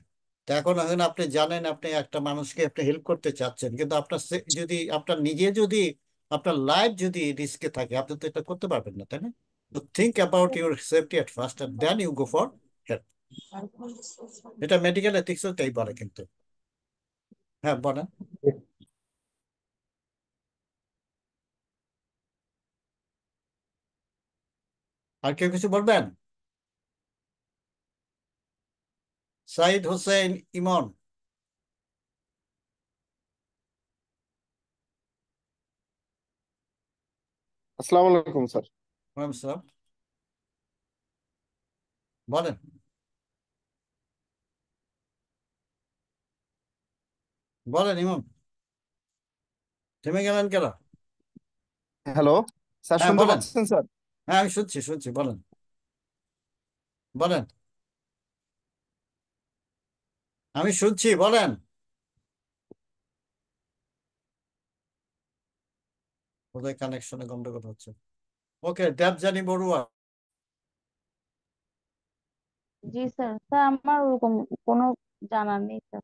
তো এখন এখন আপনি জানেন আপনি একটা মানুষকে আপনি হেল্প করতে চাচ্ছেন, কিন্তু আপনার যদি আপনার নিজে যদি আপনার লাইফ যদি রিস্কে থাকে, আপনি তো এটা করতে পারবেন না, তাই না? তো think about your safety at first and then you go for help. এটা মেডিকেল এথিক্সও তাই বলে কিন্তু। হ্যাঁ বলেন। আর কেউ কিছু বলবেন? সাইদ হোসেন ইমন। আসসালামু আলাইকুম স্যার। ওয়ালাইকুম আসসালাম। বলেন। বলেন ইমন, থেমে গেলেন কেন? হ্যালো স্যার, হ্যাঁ শুনতে বলেন। পাচ্ছেন স্যার? হ্যাঁ আমি শুনছি শুনছি, বলেন বলেন। আমি শুনছি, বলেন। বোধহয় কানেকশনে গন্ডগোল হচ্ছে। ওকে, দেবযানী বড়ুয়া। জি স্যার, স্যার আমার ওরকম কোনো জানা নেই স্যার।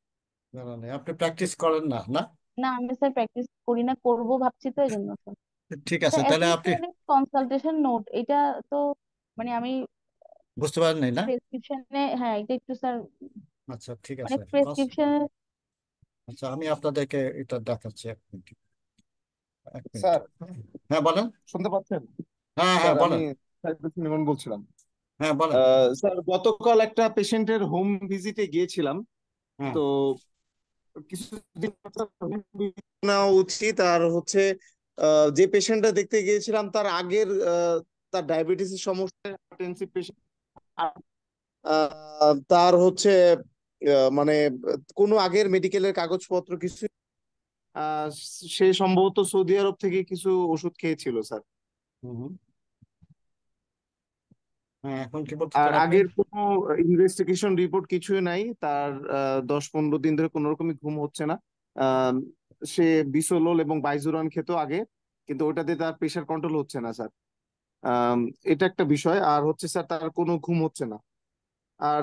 না না, আপনি প্র্যাকটিস করেন না না? না আমি স্যার প্র্যাকটিস করি না, করবো ভাবছি তো এই জন্য স্যার। ঠিক আছে, স্যার তাহলে আপনি এসেন্সিয়ালি কনসালটেশন নোট এটা তো মানে আমি বুঝতে পারেন নাই না? প্রেসক্রিপশনে, হ্যাঁ এটা একটু স্যার আচ্ছা ঠিক মানে আছে। প্রেসক্রিপশনে। আচ্ছা আমি আপনাদেরকে এটা দেখাচ্ছি, এক মিনিট এক মিনিট। স্যার হ্যাঁ বলেন। শুনতে পাচ্ছেন? হ্যাঁ হ্যাঁ স্যার আমি বলেন। সাইদ হোসেন ইমন বলছিলাম। হ্যাঁ বলেন। স্যার গতকাল একটা পেশেন্টের হোম ভিজিটে গিয়েছিলাম। হ্যাঁ তো কিছুদিন নেওয়া উচিত, আর হচ্ছে যে পেশেন্টটা দেখতে গিয়েছিলাম তার আগের তার ডায়াবেটিসের সমস্যা, হাইপারটেনসিভ পেশেন্ট। তার হচ্ছে মানে কোনো আগের মেডিকেলের কাগজপত্র কিছু, আহ, সে সম্ভবত সৌদি আরব থেকে কিছু ওষুধ খেয়েছিল স্যার। হুম হুম। হ্যাঁ এখন কি বলতে আর চান আপনি? আগের কোনো ইনভেস্টিগেশন রিপোর্ট কিছুই নাই তার। 10-15 দিন ধরে কোনো রকমই ঘুম হচ্ছে না। আহ, সে বিসোলোল এবং বাইজুরান খেত আগে, কিন্তু ওটাতে তার প্রেশার কন্ট্রোল হচ্ছে না স্যার। আম, এটা একটা বিষয়। আর হচ্ছে স্যার তার কোনো ঘুম হচ্ছে না। আর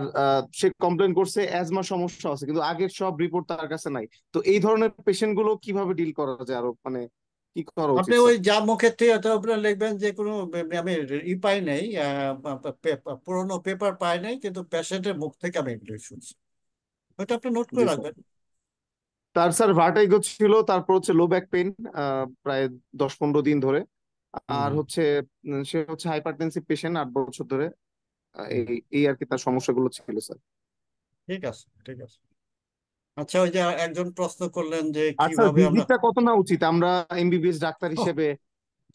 সে কমপ্লেন করছে অ্যাজমা সমস্যা আছে, কিন্তু আগের সব রিপোর্ট তার কাছে নাই। তো এই ধরনের পেশেন্ট গুলো কিভাবে ডিল করা যায়, আরো মানে কি করা আপনি উচিত ওই স্যার? যা মুখের থেকে তো আপনার লিখবেন যে কোনো আমি ই পাই নাই, পুরোনো পেপার পাই নাই, কিন্তু পেশেন্টের মুখ থেকে আমি এগুলো শুনছি। ওইটা আপনি নোট করে জি স্যার। রাখবেন। তার স্যার ভার্টাইগো ছিল, তারপর হচ্ছে লো ব্যাক পেইন প্রায় 10-15 দিন ধরে। হুম আর হুম হচ্ছে সে হচ্ছে হাইপারটেনসিভ পেশেন্ট 8 বছর ধরে। হুম। এই এই আর কি তার সমস্যাগুলো ছিল স্যার। ঠিক আছে ঠিক আছে। আচ্ছা ওই যে একজন প্রশ্ন করলেন যে আর স্যার কিভাবে আমরা, ভিজিটটা কত না উচিত আমরা এমবিবিএস ডাক্তার ওহ হিসেবে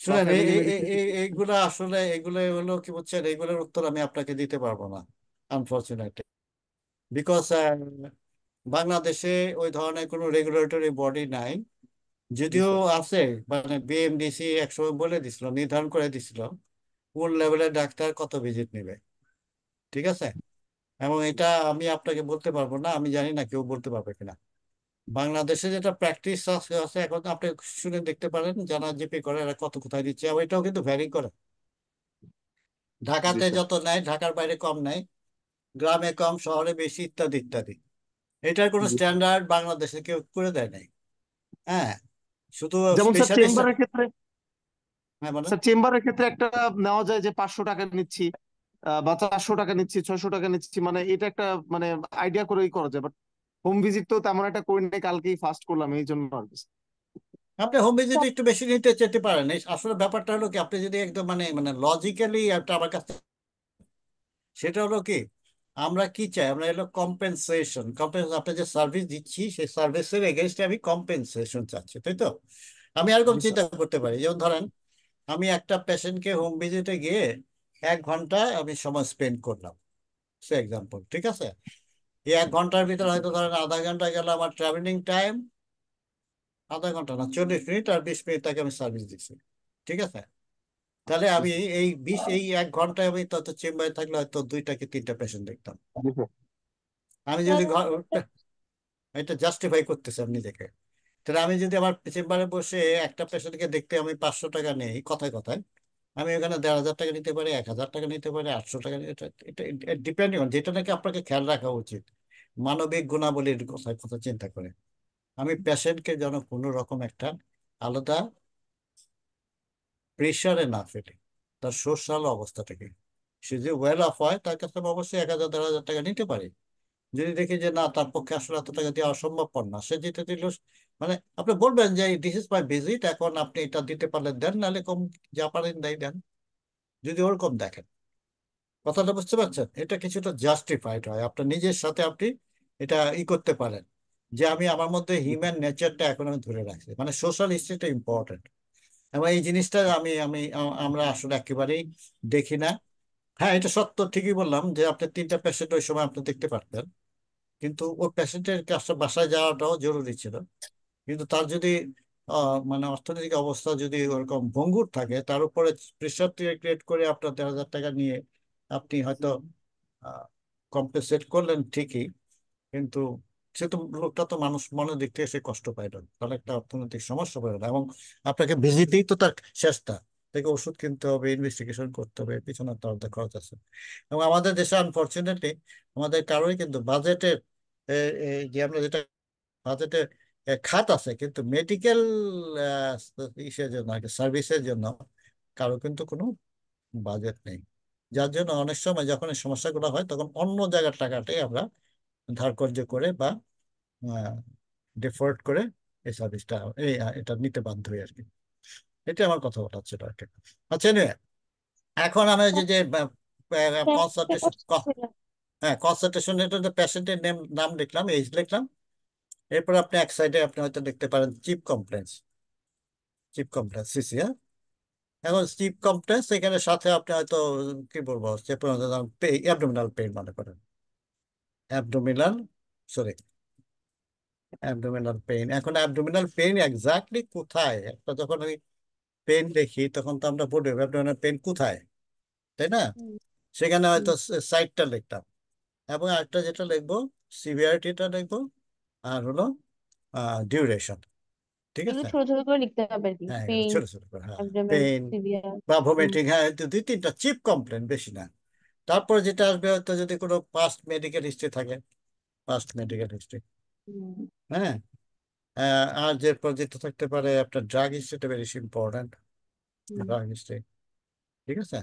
বা শুনেন ফ্যামিলি মেডিসিন? এইগুলা আসলে এগুলো হলো কি বলছেন, এইগুলোর উত্তর আমি আপনাকে দিতে পারবো না আনফরচুনেটলি, বিকজ বাংলাদেশে ওই ধরনের কোনো রেগুলেটরি বডি নাই। জি যদিও স্যার। আছে, মানে বিএমডিসি একসময় বলে দিছিল, নির্ধারণ করে দিছিল কোন লেভেলের ডাক্তার কত ভিজিট নেবে। ঠিক আছে, এবং এটা আমি আপনাকে বলতে পারবো না, আমি জানি না কেউ বলতে পারবে কিনা। বাংলাদেশে যেটা প্র্যাকটিস আছে আছে এখন আপনি শুনে দেখতে পারেন, যারা জিপি করে এরা কত কোথায় দিচ্ছে, আর এটাও কিন্তু ভ্যারি করে। জি ঢাকাতে স্যার। যত নেয় ঢাকার বাইরে কম নেয়, গ্রামে কম শহরে বেশি, ইত্যাদি ইত্যাদি। এটার কোনো জি স্যার। স্ট্যান্ডার্ড বাংলাদেশে কেউ করে দেয় নাই। হ্যাঁ, শুধু যেমন স্যার স্পেশালিস্ট। চেম্বারের ক্ষেত্রে, হ্যাঁ বলেন। স্যার চেম্বারের ক্ষেত্রে একটা নেওয়া যায় যে 500 টাকা নিচ্ছি, বা 400 টাকা নিচ্ছি, 600 টাকা নিচ্ছি, মানে এটা একটা মানে আইডিয়া করেই করা যায়। বাট হোম ভিজিট তো তেমন একটা করি নাই, কালকেই ফার্স্ট করলাম এই জন্য আর কি। আপনি হোম ভিজিট একটু বেশি নিতে যেতে পারেন। আসলে ব্যাপারটা হলো কি, আপনি যদি একদম মানে মানে লজিক্যালি একটা আমার কাছে, সেটা হলো কি, আমরা কি চাই, আমরা এলো কম্পেনসেশন। আপনি যে সার্ভিস দিচ্ছি সেই সার্ভিসের এগেনস্টে আমি কম্পেনসেশন চাচ্ছি, তাই তো? আমি এরকম জি স্যার। চিন্তা করতে পারি, যেমন ধরেন আমি একটা পেশেন্টকে হোম ভিজিটে গিয়ে 1 ঘন্টা আমি সময় স্পেন্ড করলাম, সে এক্সাম্পল, ঠিক আছে? এই 1 ঘন্টার ভিতরে হয়তো ধরেন আধা ঘন্টা গেল আমার ট্রাভেলিং টাইম, আধা ঘন্টা না 40 মিনিট, আর 20 মিনিট তাকে আমি সার্ভিস দিচ্ছি। ঠিক আছে, তাহলে জি আমি স্যার। এই 1 ঘন্টায় আমি তত চেম্বারে থাকলে হয়তো 2টা কি 3টা পেশেন্ট দেখতাম। জি স্যার। আমি যদি এটা জাস্টিফাই করতেছি আপনি দেখে, তাহলে আমি যদি আমার চেম্বারে বসে একটা পেশেন্টকে দেখতে আমি 500 টাকা নেই কথায় কথায়, আমি ওখানে 1,500 টাকা নিতে পারি, 1,000 টাকা নিতে পারি, 800 টাকা এটা এটা ডিপেন্ডিং অন, যেটা নাকি আপনাকে খেয়াল রাখা উচিত মানবিক গুণাবলীর কথা কথা চিন্তা করে। আমি পেশেন্টকে যেন কোনো রকম একটা আলাদা প্রেশারে না ফেলে, তার সোশ্যাল অবস্থা থেকে, সে যে ওয়েল অফ হয় তার কাছে আমি অবশ্যই 1,000 1,500 টাকা নিতে পারি, যদি দেখি যে না তার পক্ষে আসলে এত টাকা দেওয়া অসম্ভবপর না, সে যেটা দিল, মানে আপনি বলবেন যে দিস ইজ মাই ভিজিট, এখন আপনি এটা দিতে পারলে দেন, নাহলে কম যা পারেন দেন, যদি ওরকম দেখেন। কথাটা বুঝতে পারছেন? এটা কিছুটা জাস্টিফাইড হয়, আপনার নিজের সাথে আপনি এটা করতে পারেন যে আমি আমার মধ্যে হিউম্যান নেচারটা এখন আমি ধরে রাখছি, মানে সোশ্যাল হিস্ট্রিটা ইম্পর্টেন্ট। এবং এই জিনিসটা আমরা আসলে একেবারেই দেখি না। হ্যাঁ, এটা সত্য, ঠিকই বললাম যে আপনি 3টা পেশেন্ট ওই সময় আপনি দেখতে পারতেন, কিন্তু ওই পেশেন্টের কাছে বাসায় যাওয়াটাও জরুরি ছিল। কিন্তু তার যদি মানে অর্থনৈতিক অবস্থা যদি ওরকম ভঙ্গুর থাকে, তার উপরে প্রেশার ক্রিয়েট করে আপনার 1,500 টাকা নিয়ে আপনি হয়তো কম্পেনসেট করলেন ঠিকই, কিন্তু সে তো লোকটা তো মানুষ মনের দিক থেকে সে কষ্ট পায় না, তাহলে একটা অর্থনৈতিক সমস্যা পড়ে না। এবং আপনাকে ভিজিটেই তো তার শেষটা, থেকে ওষুধ কিনতে হবে, ইনভেস্টিগেশন করতে হবে, পিছনে তো অর্ধেক খরচ আছে। এবং আমাদের দেশে আনফর্চুনেটলি আমাদের কারোই কিন্তু বাজেটের যে আমরা যেটা বাজেটে খাত আছে, কিন্তু মেডিকেল ইসের জন্য আর কি, সার্ভিসের জন্য কারো কিন্তু কোনো বাজেট নেই। যার জন্য অনেক সময় যখন এই সমস্যাগুলো হয় তখন অন্য জায়গার টাকাটাই আমরা ধার কর্জ করে বা ডিফার্ট করে এই সার্ভিসটা এটা নিতে বাধ্য হই আর কি। এটা আমার কথা বলা ছিল আর কি। আচ্ছা, anyway, এখন আমি যে যে স্যার, একটা কনসালটেশন, question ছিল। হ্যাঁ কনসালটেশন, এটা পেশেন্টের নাম লিখলাম, এজ লিখলাম। এরপর আপনি এক সাইডে আপনি হয়তো দেখতে পারেন chief complaints, chief complaints CC. হ্যাঁ, এখন চিফ কমপ্লেন্স এখানে সাথে আপনি হয়তো কি বলবো, অ্যাবডোমিনাল পেইন মনে করেন, অ্যাবডোমিনাল, সরি, অ্যাবডোমিনাল পেইন। এখন অ্যাবডোমিনাল পেইন এক্স্যাক্টলি কোথায়, একটা যখন আমি পেইন দেখি তখন তো আমরা বলি অ্যাবডোমিনাল পেইন কোথায়, তাই না? হুম, সেখানে হুম। হয়তো সাইটটা লিখতাম, এবং একটা যেটা লিখবো সিভিয়ারিটিটা লিখবো, আর হলো ডিউরেশন। ঠিক এগুলো আছে? ছোট ছোট করে লিখতে হবে আর কি, হ্যাঁ, এগুলো পেইন, ছোট ছোট করে, হ্যাঁ, অ্যাবডোমেন, পেইন সিভিয়ার। বা হুম, ভমিটিং, হ্যাঁ, এই তো 2-3টা চিপ কমপ্লেন, বেশি না। তারপর যেটা আসবে হয়তো যদি কোনো পাস্ট মেডিকেল হিস্ট্রি থাকে, পাস্ট মেডিকেল হিস্ট্রি। হুম, হ্যাঁ, আর যে যেটা থাকতে পারে আপনার ড্রাগ হিস্ট্রিটা বেশি ইম্পর্ট্যান্ট, হুম। Drug history. ঠিক আছে?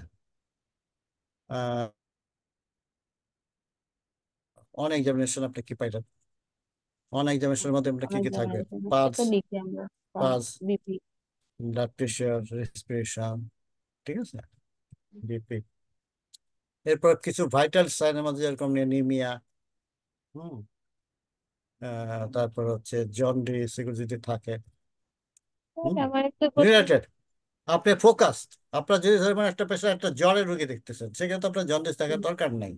আহ অন এক্সামিনেশন আপনি কি পাইলেন? অন এক্সামিনেশনের মধ্যে আমরা কি অনেক কি থাকবে? জেনারেল পালস, এটা লিখি আমরা, pulse, BP. Blood pressure, respiration. ঠিক আছে, বিপি। এরপর কিছু ভাইটাল সাইনের মধ্যে যেরকম অ্যানিমিয়া, হুম, তারপর হচ্ছে জন্ডিস, এগুলো যদি থাকে, হুম, আমার একটা কোশ্চেন। রিলেটেড, আপনি ফোকাসড। আপনার যদি ধরবেন একটা পেশেন্ট একটা জ্বরের রোগী দেখতেছেন, সেখানে তো আপনার জন্ডিস দেখার দরকার নাই।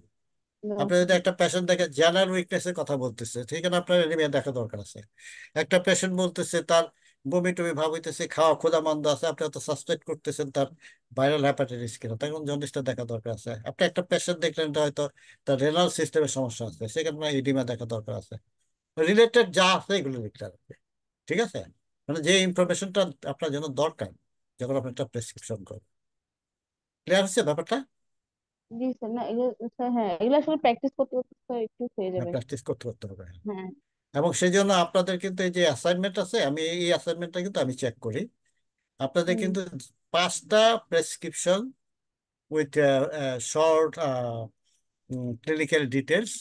আপনি যদি একটা পেশেন্ট দেখে জেনারেল উইকনেসের কথা বলতেছে, সেখানে আপনার এনিমিয়া দেখা দরকার আছে। একটা পেশেন্ট বলতেছে তার বমি টমি ভাব হইতেছে, খাওয়া ক্ষুধা মন্দ আছে, আপনি হয়তো সাসপেক্ট করতেছেন তার ভাইরাল হ্যাপাটাইটিস কিনা, তখন জন্ডিসটা দেখা দরকার আছে। আপনি একটা পেশেন্ট দেখলেন এটা হয়তো তার রেনাল সিস্টেমের সমস্যা আছে, সেখানে আপনার ইডিমা দেখা দরকার আছে। রিলেটেড যা আছে এগুলো লিখতে হবে। ঠিক আছে? মানে যে ইনফরমেশনটা আপনার জন্য দরকার যখন আপনি একটা প্রেসক্রিপশন করবেন। ক্লিয়ার হচ্ছে ব্যাপারটা? জি স্যার, না এগুলো স্যার, হ্যাঁ এগুলো আসলে প্র্যাকটিস করতে করতে স্যার একটু হয়ে যাবে। প্র্যাকটিস করতে করতে হবে। হ্যাঁ। এবং সেই জন্য আপনাদের কিন্তু এই যে অ্যাসাইনমেন্ট আছে, আমি এই অ্যাসাইনমেন্টটা কিন্তু আমি চেক করি। আপনাদের হুম। কিন্তু 5টা prescription with short clinical details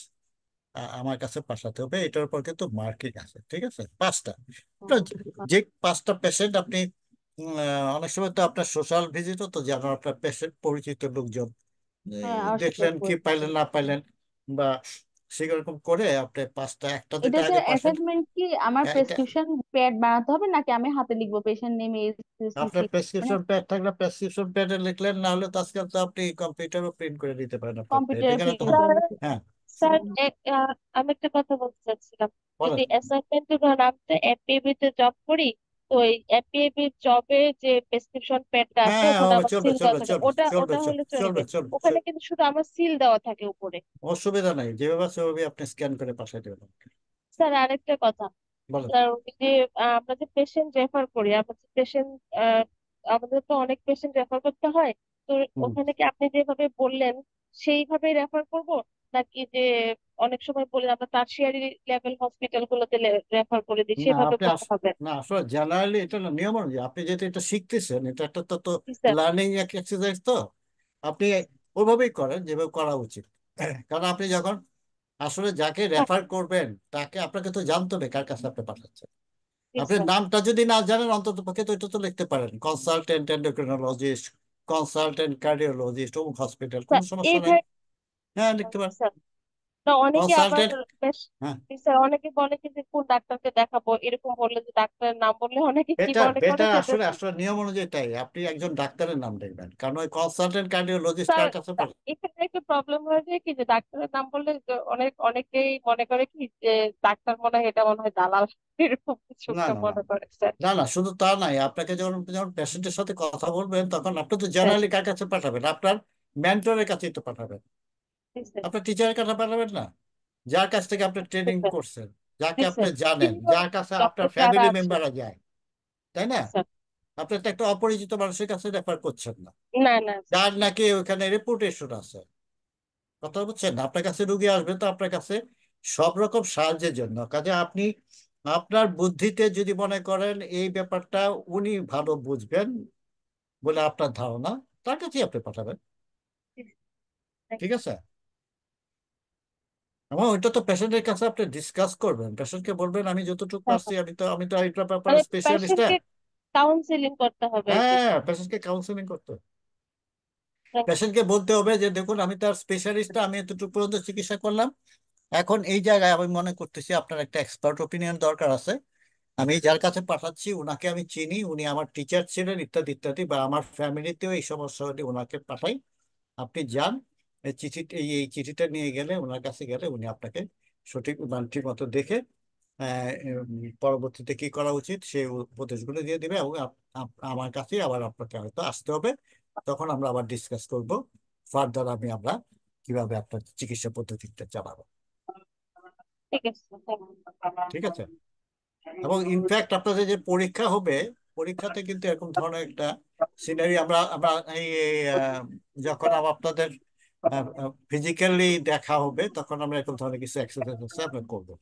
আমার কাছে পাঠাতে হবে, এটার উপর কিন্তু মার্কিং আছে। ঠিক আছে? 5টা। আপনার যে 5টা পেশেন্ট আপনি অনেক সময় তো আপনার সোশ্যাল ভিজিটও তো যেন আপনার পেশেন্ট পরিচিত লোকজন হ্যাঁ, আমার সাথে দেখলেন কি করে পাইলেন থাকে। না পাইলেন, বা সেরকম করে আপনি 5টা, একটা এটা যেটা স্যার আগে পারফেক্ট, অ্যাসাইনমেন্ট কি আমার এটা প্রেসক্রিপশন প্যাড বানাতে হবে নাকি আমি হাতে লিখবো পেশেন্ট নেম এজ আপনার সিসি? মানে প্রেসক্রিপশন প্যাড থাকলে প্রেসক্রিপশন প্যাডে লিখলেন, না হলে তো আজকাল তো আপনি কম্পিউটারও প্রিন্ট করে দিতে পারেন আপনার প্যাড, কম্পিউটার এখানে তো প্রিন্ট হয়। স্যার, হ্যাঁ, স্যার, হুম। আমি একটা কথা বলতে চাচ্ছিলাম। বলেন। যদি অ্যাসাইনমেন্ট ধরুন আমি তো এপিএবি তে জব করি, তো ওই এপিএবি জবে যে প্রেসক্রিপশন প্যাডটা হ্যাঁ আছে হ্যাঁ, ওখানে হবে, আমার চলবে সিল দেওয়া চলবে থাকে, চলবে ওটা চলবে ওটা চলবে হলে চলবে? চলবে চলবে ওখানে চলবে। কিন্তু শুধু আমার সিল দেওয়া থাকে উপরে। অসুবিধা নাই, যেভাবে আছে ওভাবে আপনি স্ক্যান করে পাঠিয়ে দেবেন আমাকে। স্যার, আরেকটা কথা। বলেন। স্যার, ওই যে আমরা যে পেশেন্ট রেফার করি, আমরা যে পেশেন্ট, আমাদের তো অনেক পেশেন্ট রেফার করতে হয়। তো হুম। ওখানে কি আপনি যেভাবে বললেন সেইভাবে রেফার করব, নাকি যে অনেক সময় বলে আমরা টারশিয়ারি লেভেল হসপিটাল গুলোতে রেফার করে দিই, না, সেভাবে আপনি করতে হবে? না, আসলে জেনারেলি এটা না নিয়ম অনুযায়ী আপনি যেহেতু এটা শিখতেছেন, এটা একটা তো জি স্যার। লার্নিং এক্সারসাইজ, তো আপনি ওইভাবেই করেন যেভাবে করা উচিত। কারণ আপনি যখন আসলে যাকে রেফার করবেন তাকে আপনাকে তো জানতে হবে কার কাছে আপনি পাঠাচ্ছেন। Yes, আপনি sir. নামটা যদি না জানেন অন্তত পক্ষে তো এটা তো লিখতে পারেন, কনসালটেন্ট এন্ডোক্রিনোলজিস্ট, কনসালটেন্ট কার্ডিওলজিস্ট, অমুক হসপিটাল, স্যার কোনো সমস্যা এই নেই। হ্যাঁ লিখতে পারেন স্যার না, অনেকে আবার কনসালটেন্ট। বেশ হ্যাঁ, স্যার অনেকে বলে কি যে কোন ডাক্তারকে দেখাবো, এরকম বললে যে ডাক্তারের নাম বললে অনেকে কি বেটার মনে করে বেটার সেটা। আসলে আসলে নিয়ম অনুযায়ী তাই, আপনি একজন ডাক্তারের নাম লিখবেন, কারণ ওই কনসালটেন্ট কার্ডিওলজিস্ট স্যার কার কাছে এখানে একটা প্রবলেম হয়ে যায় কি যে ডাক্তারের নাম বললে যে অনেকেই মনে করে কি যে ডাক্তার মনে হয় এটা মনে হয় দালাল, এরকম কিছু না একটা না না মনে করে স্যার। না না, শুধু তা নাই, আপনাকে যখন যখন পেশেন্টের সাথে কথা বলবেন তখন আপনি তো স্যার জেনারেলি কার কাছে পাঠাবেন, আপনার মেন্টরের কাছেই তো পাঠাবেন, জি স্যার আপনার টিচারের কাছে পাঠাবেন না, যার কাছ থেকে আপনি জি ট্রেনিং স্যার করছেন, যাকে জি আপনি স্যার জানেন, সিনিয়র যার কাছে আপনার ডক্টর যারা ফ্যামিলি আছে। মেম্বাররা যায়, তাই না? জি স্যার আপনি তো একটা অপরিচিত মানুষের কাছে রেফার করছেন না, না না যার নাকি ওখানে রেপুটেশন আছে। কথা বুঝছেন না? আপনার কাছে রুগী আসবে তো আপনার কাছে সব রকম সাহায্যের জন্য, কাজে আপনি আপনার বুদ্ধিতে যদি মনে করেন এই ব্যাপারটা উনি ভালো বুঝবেন বলে আপনার ধারণা, তার কাছেই আপনি পাঠাবেন। ঠিক আছে? এবং ওইটা তো পেশেন্টের কাছে আপনি ডিসকাস করবেন, পেশেন্টকে বলবেন আমি যতটুকু হ্যাঁ, পারছি, আমি তো এইটা ব্যাপারে মানে স্পেশালিস্ট। পেশেন্টকে কাউন্সিলিং করতে হবে আর কি হ্যাঁ, স্যার। পেশেন্টকে কাউন্সিলিং করতে হবে। Thank you. পেশেন্টকে বলতে হবে যে দেখুন আমি তার স্পেশালিস্ট, আমি এতটুকু পর্যন্ত চিকিৎসা করলাম, এখন এই জায়গায় আমি মনে করতেছি আপনার একটা এক্সপার্ট ওপিনিয়ন দরকার আছে। আমি যার কাছে পাঠাচ্ছি ওনাকে আমি চিনি, উনি আমার টিচার ছিলেন ইত্যাদি ইত্যাদি, বা আমার ফ্যামিলিতেও এই সমস্যা হলে ওনাকে পাঠাই, আপনি যান, এই চিঠি এই চিঠিটা নিয়ে গেলে ওনার কাছে গেলে উনি আপনাকে সঠিক মানে ঠিক মতো দেখে পরবর্তীতে কি করা উচিত সেই উপদেশগুলো দিয়ে দিবে, এবং আমার কাছে আবার আপনাকে হয়তো আসতে হবে, তখন আমরা আবার ডিসকাস করব ফার্দার আমরা কিভাবে আপনার চিকিৎসা পদ্ধতিটা চালাবো। ঠিক আছে স্যার, thank ঠিক আছে? এবং you. ইনফ্যাক্ট আপনাদের যে পরীক্ষা হবে, পরীক্ষাতে কিন্তু এরকম ধরনের একটা সিনারি আমরা আমরা এই যখন আপনাদের ফিজিক্যালি দেখা হবে তখন আমরা এরকম ধরনের কিছু এক্সারসাইজ আছে আমরা করবো।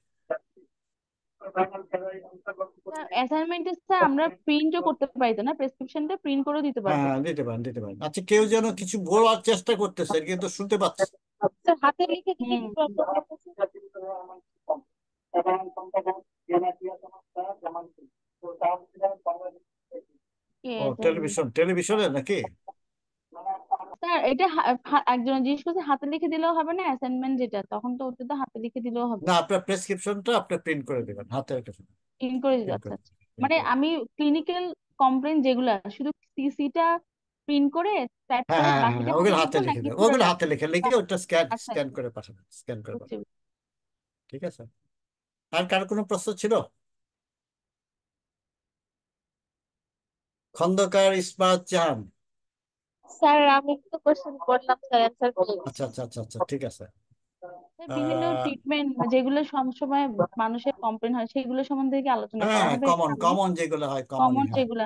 অ্যাসাইনমেন্টে স্যার আমরা প্রিন্টও করতে পারি তো না, প্রেসক্রিপশনটা প্রিন্ট করে দিতে হ্যাঁ পারবো। হ্যাঁ, দিতে পারেন দিতে পারেন। আচ্ছা, কেউ যেন কিছু বলার চেষ্টা করতেছে কিন্তু শুনতে পাচ্ছি। স্যার হাতে লিখে দিলে হুম কি প্রবলেম হচ্ছে? ও টেলিভিশনে নাকি? স্যার এটা একজন জিজ্ঞেস করছে হাতে লিখে দিলেও হবে না অ্যাসাইনমেন্ট যেটা, তখন তো ওটা তো হাতে লিখে দিলেও হবে। না, আপনার প্রেসক্রিপশনটা আপনি প্রিন্ট করে দেবেন, হাতে একটা প্রিন্ট করে দিতে, প্রিন্ট আচ্ছা করে আচ্ছা। print মানে করে। আমি ক্লিনিক্যাল কমপ্লেন যেগুলো শুধু সিসিটা প্রিন্ট করে টাইপ হ্যাঁ করে হ্যাঁ হ্যাঁ বাকিটা হ্যাঁ, হাতে ওগুলো হাতে লিখবো লিখে নাকি দেবেন, ওগুলো পুরোটা? হাতে লিখে লিখে ওটা স্ক্যান আচ্ছা স্ক্যান আচ্ছা করে পাঠাবেন, স্ক্যান করে বুঝছি। পাঠাবেন। ঠিক আছে? আর কার কোনো প্রশ্ন ছিল? খন্দকার ইস্পাত জাহান। স্যার আমি তো কোশ্চেন করলাম স্যার, অ্যান্সার প্লিজ। আচ্ছা আচ্ছা আচ্ছা আচ্ছা, ঠিক আছে। স্যার, বিভিন্ন আহ, ট্রিটমেন্ট যেগুলো সবসময় মানুষের কমপ্লেন হয় সেগুলো সম্বন্ধে কি আলোচনা হ্যাঁ করা হ্যাঁ, হবে কমন সামনে? কমন যেগুলো হয় কমন কমনই হয়। যেগুলা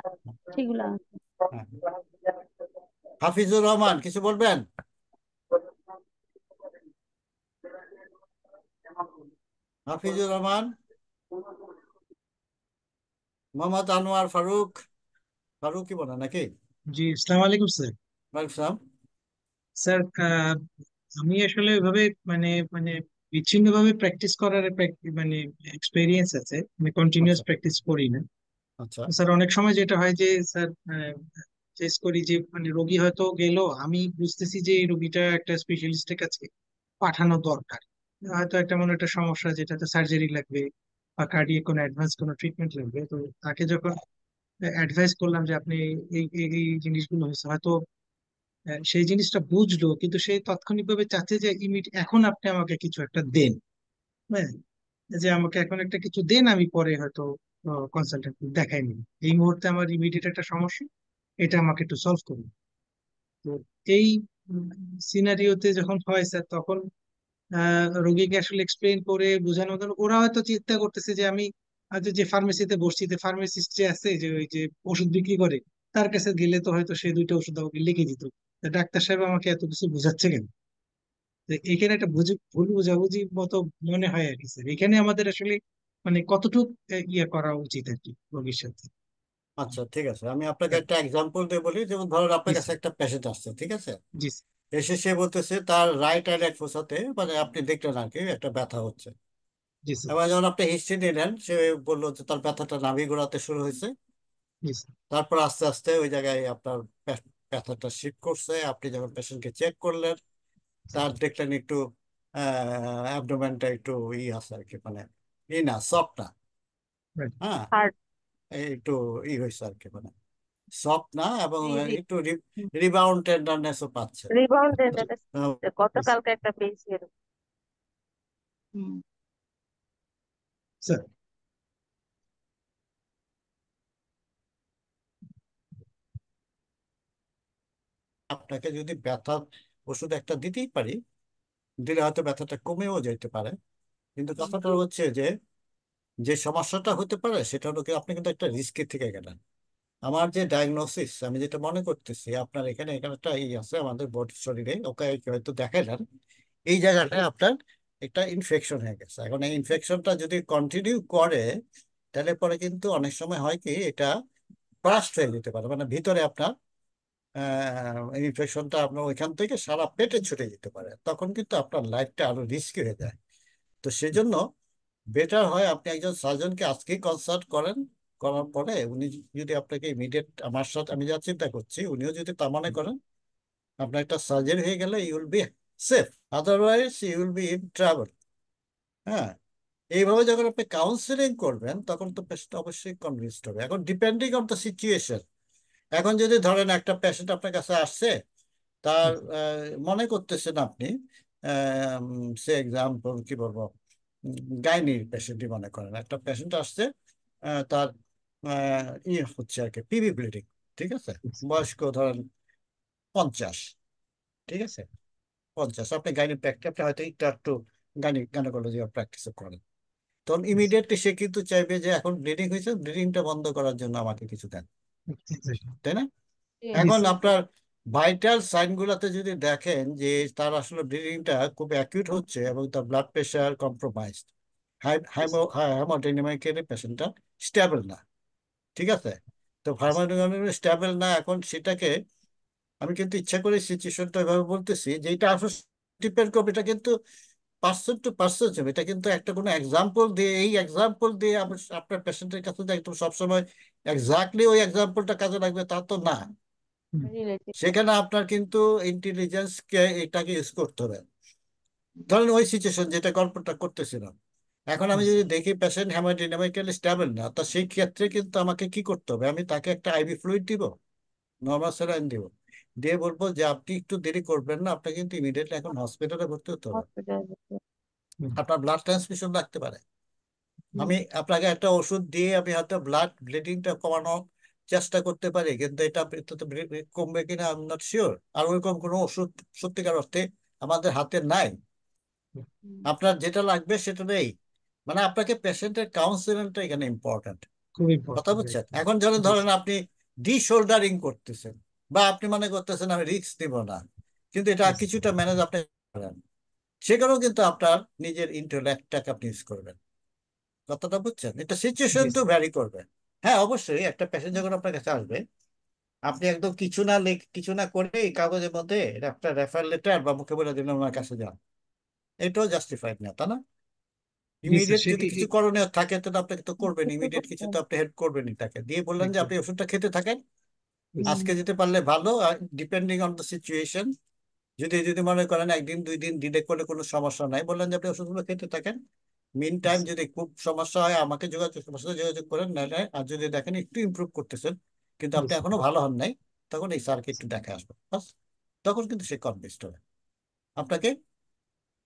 সেগুলা। হ্যাঁ। হাফিজুর রহমান কিছু বলবেন? হাফিজুর রহমান, মোহাম্মদ আনোয়ার ফারুক, ফারুকই বলে নাকি? জি, আসসালামু আলাইকুম স্যার। ওয়ালাইকুম সালাম। স্যার আমি আসলে ওইভাবে মানে মানে বিচ্ছিন্ন ভাবে প্র্যাকটিস করার মানে এক্সপেরিয়েন্স আছে, আমি কন্টিনিউয়াস আচ্ছা প্র্যাকটিস করি না। আচ্ছা। তো স্যার অনেক সময় যেটা হয় যে স্যার চেস করি যে মানে রোগী হয়তো গেল, আমি বুঝতেছি যে এই রোগীটা একটা স্পেশালিস্টের কাছে পাঠানো দরকার, হয়তো একটা মনে একটা সমস্যা যেটাতে সার্জারি লাগবে বা কার্ডিয়াক কোনো অ্যাডভান্স কোনো ট্রিটমেন্ট লাগবে, তো তাকে যখন অ্যাডভাইস করলাম যে আপনি এই এই এই জিনিসগুলো হয়েছে, হয়তো সেই জিনিসটা বুঝলো কিন্তু সে তাৎক্ষণিকভাবে চাচ্ছে যে এখন আপনি আমাকে কিছু একটা দেন। হ্যাঁ, যে আমাকে এখন একটা কিছু দেন, আমি পরে হয়তো কনসালটেন্ট দেখাই নিই, এই মুহূর্তে আমার ইমিডিয়েট একটা সমস্যা, এটা আমাকে একটু সলভ করুন। তো এই সিনারিওতে যখন হয় স্যার, তখন রোগীকে আসলে এক্সপ্লেন করে বোঝানো গেল, ওরা হয়তো চিন্তা করতেছে যে আমি হয়তো যে ফার্মেসিতে বসছি, যে ফার্মাসিস্ট যে আছে যে ওই যে ওষুধ বিক্রি করে, তার কাছে গেলে তো হয়তো সে দুইটা ওষুধ আমাকে লিখে দিত, তা ডাক্তার সাহেব আমাকে এত কিছু বোঝাচ্ছে কেন? তো এখানে একটা ভুল বোঝাবুঝি মতো মনে হয় আর কি স্যার। এখানে আমাদের আসলে মানে কতটুক ইয়ে করা উচিত আর কি রোগীর সাথে। আচ্ছা ঠিক আছে, আমি আপনাকে একটা এক্সাম্পল দিয়ে বলি, যেমন ধরুন আপনার জি কাছে স্যার। একটা পেশেন্ট আসছে, ঠিক আছে? জি এসে সে বলতেছে তার রাইট আইলেট ফোসাতে মানে আপনি দেখলেন আর কি একটা ব্যথা হচ্ছে। জি স্যার। এবার যখন আপনি হিস্ট্রি নিলেন সে বললো যে তার ব্যথাটা নাভি গোড়াতে শুরু হয়েছে, জি স্যার। তারপর আস্তে আস্তে ওই জায়গায় আপনার ব্যথাটা শিফট করছে। আপনি যখন পেশেন্টকে চেক করলেন তার দেখলেন একটু অ্যাবডোমেনটা একটু আছে আর কি, মানে না সফট না, Right. হ্যাঁ হার্ট একটু হয়েছে আর কি, মানে সফট না, এবং একটু হুম। রিবাউন্ড টেন্ডারনেসও পাচ্ছে। রিবাউন্ড আহ, গতকালকে একটা পেয়েছি এরকম। হুম। স্যার। আপনাকে যদি ব্যথার ওষুধ একটা দিতেই পারি, দিলে হয়তো ব্যথাটা কমেও যেতে পারে, কিন্তু কথাটা হচ্ছে যে যে সমস্যাটা হতে পারে সেটা হলো কি আপনি কিন্তু একটা রিস্কের থেকে গেলেন। আমার যে ডায়াগনোসিস আমি যেটা মনে করতেছি আপনার এখানে এখানে একটা আছে আমাদের বডি শরীরে, ওকে হয়তো দেখাইলেন এই জায়গাটায় আপনার একটা ইনফেকশন হয়ে গেছে। এখন এই ইনফেকশনটা যদি কন্টিনিউ করে তাহলে পরে কিন্তু অনেক সময় হয় কি এটা ব্রাস্ট হয়ে যেতে পারে, মানে ভিতরে আপনার ইনফেকশনটা আপনার ওইখান থেকে সারা পেটে ছুটে যেতে পারে, তখন কিন্তু আপনার লাইফটা আরো রিস্কি হয়ে যায়। তো সেজন্য বেটার হয় আপনি একজন সার্জনকে আজকেই কনসাল্ট করেন, করার পরে উনি যদি আপনাকে ইমিডিয়েট আমার সাথে আমি যা চিন্তা করছি উনিও যদি তা মনে করেন আপনার একটা সার্জারি হয়ে গেলে you will be safe, otherwise you will be in trouble. হ্যাঁ, এইভাবে যখন আপনি কাউন্সিলিং করবেন তখন তো পেশেন্ট অবশ্যই কনভিন্সড হবে। এখন ডিপেন্ডিং অন দ্য সিচুয়েশন, এখন যদি ধরেন একটা পেশেন্ট আপনার কাছে আসছে তার মনে করতেছেন আপনি সে এক্সাম্পল কি বলবো, গাইনির পেশেন্টই মনে করেন একটা পেশেন্ট আসছে, তার হচ্ছে আর কি পিভি ব্লিডিং, ঠিক আছে, বয়স্ক ধরেন 50, ঠিক আছে 50, আপনি গাইনি প্র্যাকটিস আপনি হয়তো একটু একটু গাইনোকোলজি প্র্যাকটিস করেন, তখন ইমিডিয়েটলি সে কিন্তু চাইবে যে এখন ব্লিডিং হয়েছে, ব্লিডিংটা বন্ধ করার জন্য আমাকে কিছু দেন, তাই না? জি, এখন জি। আপনার ভাইটাল সাইন গুলাতে যদি দেখেন যে তার আসলে ব্লিডিংটা খুব অ্যাকিউট হচ্ছে এবং তার ব্লাড প্রেশার কম্প্রোমাইজ, হাইমোডাইনামিক্যালি পেশেন্টটা স্টেবল না, ঠিক আছে, তো হাইমোডাইনামিক স্টেবল না, এখন সেটাকে আমি কিন্তু ইচ্ছা করে সিচুয়েশনটা এভাবে বলতেছি যে এটা আসলে ডিপেন্ড করবে, এটা কিন্তু পার্সন টু পার্সন, এটা কিন্তু একটা কোনো এক্সাম্পল দিয়ে এই এক্সাম্পল দিয়ে আপনার পেশেন্টের কাছে যে একদম সবসময় এক্স্যাক্টলি ওই এক্সাম্পলটা কাজে লাগবে তা তো না। রিলেটিভ। সেখানে আপনার কিন্তু ইন্টেলিজেন্সকে এটাকে ইউজ করতে হবে। ধরেন ওই সিচুয়েশন যেটা গল্পটা করতেছিলাম, এখন আমি যদি দেখি পেশেন্ট হ্যামাটোডাইনামিক্যালি স্টেবল না, তা সেই ক্ষেত্রে কিন্তু আমাকে কি করতে হবে, আমি তাকে একটা আইভি ফ্লুইড দিব, নর্মাল স্যালাইন দিব, দিয়ে বলবো যে আপনি একটু দেরি করবেন না, আপনাকে কিন্তু ইমিডিয়েটলি এখন হসপিটালে ভর্তি হতে হবে, হসপিটাল। আপনার ব্লাড ট্রান্সফিউশন লাগতে পারে। আমি আপনাকে একটা ওষুধ দিয়ে আমি হয়তো ব্লাড ব্লিডিংটা কমানোর চেষ্টা করতে পারি, কিন্তু এটা তো কমবে কিনা আই এম নট শিওর। আর ওইরকম কোনো ওষুধ সত্যিকার অর্থে আমাদের হাতে নাই, আপনার যেটা লাগবে সেটা নেই, মানে আপনাকে পেশেন্টের কাউন্সিলিংটা এখানে ইম্পর্ট্যান্ট। খুব কথা ইম্পর্টেন্ট। বুঝছেন? এখন ধরেন ধরেন আপনি ডিশোল্ডারিং করতেছেন বা আপনি মনে করতেছেন আমি রিস্ক নিব না, কিন্তু এটা কিছুটা ম্যানেজ আপনি করেন, সেখানেও কিন্তু আপনার নিজের ইন্টেলেক্টটাকে আপনি ইউজ করবেন। কথাটা বুঝছেন? এটা সিচুয়েশন তো ভ্যারি করবে। হ্যাঁ অবশ্যই একটা পেশেন্ট যখন আপনার কাছে আসবে আপনি একদম কিছু না করে এই কাগজের মধ্যে এটা একটা রেফার লেটার বা মুখে বলে দিলেন ওনার কাছে যান, এটাও জাস্টিফাইড না, তা না? জি স্যার, ইমিডিয়েট যদি কিছু করণীয় থাকে তাহলে আপনাকে তো করবেন, ইমিডিয়েট কিছু তো আপনি হেল্প করবেনই, তাকে দিয়ে বললেন যে আপনি ওষুধটা খেতে থাকেন, আজকে যেতে পারলে ভালো, ডিপেন্ডিং অন দ্য সিচুয়েশন, যদি যদি মনে করেন একদিন দুই দিন ডিলে করলে কোনো সমস্যা নাই, বললেন যে আপনি ওষুধগুলো খেতে থাকেন, মিন টাইম যদি খুব সমস্যা হয় আমাকে যোগাযোগ করেন, নাহলে আর যদি দেখেন একটু ইমপ্রুভ করতেছেন কিন্তু আপনি এখনো ভালো হন নাই, তখন এই স্যারকে একটু দেখে আসবেন বাস, তখন কিন্তু সে কনভিন্সড হবে। আপনাকে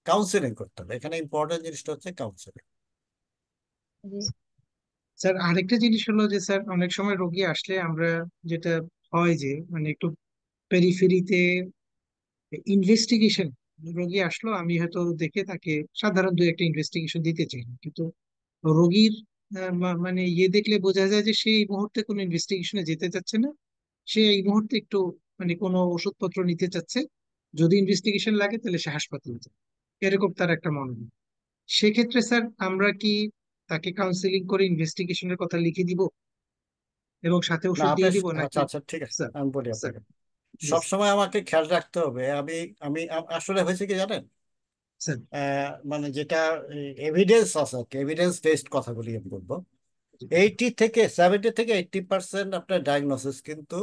কাউন্সিলিং করতে হবে, এখানে ইম্পর্টেন্ট জিনিসটা হচ্ছে কাউন্সিলিং। স্যার আরেকটা জিনিস হলো যে স্যার অনেক সময় রোগী আসলে আমরা যেটা হয় যে মানে একটু পেরিফেরিতে ইনভেস্টিগেশন, রোগী আসলো আমি হয়তো দেখে তাকে সাধারণ দু একটা ইনভেস্টিগেশন দিতে চাই, কিন্তু রোগীর মানে ইয়ে দেখলে বোঝা যায় যে সে এই মুহূর্তে কোনো ইনভেস্টিগেশনে যেতে চাচ্ছে না, সে এই মুহূর্তে একটু মানে কোনো ওষুধপত্র নিতে চাচ্ছে, যদি ইনভেস্টিগেশন লাগে তাহলে সে হাসপাতালে যাবে, এরকম তার একটা মনোভাব। সেক্ষেত্রে স্যার আমরা কি তাকে কাউন্সিলিং করে ইনভেস্টিগেশনের কথা লিখে দিব এবং সাথে না ওষুধ আপনি দিয়ে দিব আচ্ছা নাকি? আচ্ছা ঠিক আছে স্যার। আমি বলি স্যার। আপনাকে। সবসময় আমাকে খেয়াল রাখতে হবে। আমি আমি আসলে হয়েছে কি জানেন, স্যার মানে যেটা এভিডেন্স আছে, এভিডেন্স বেসড কথাগুলি আমি বলবো, 70 থেকে 80% আপনার ডায়াগনোসিস কিন্তু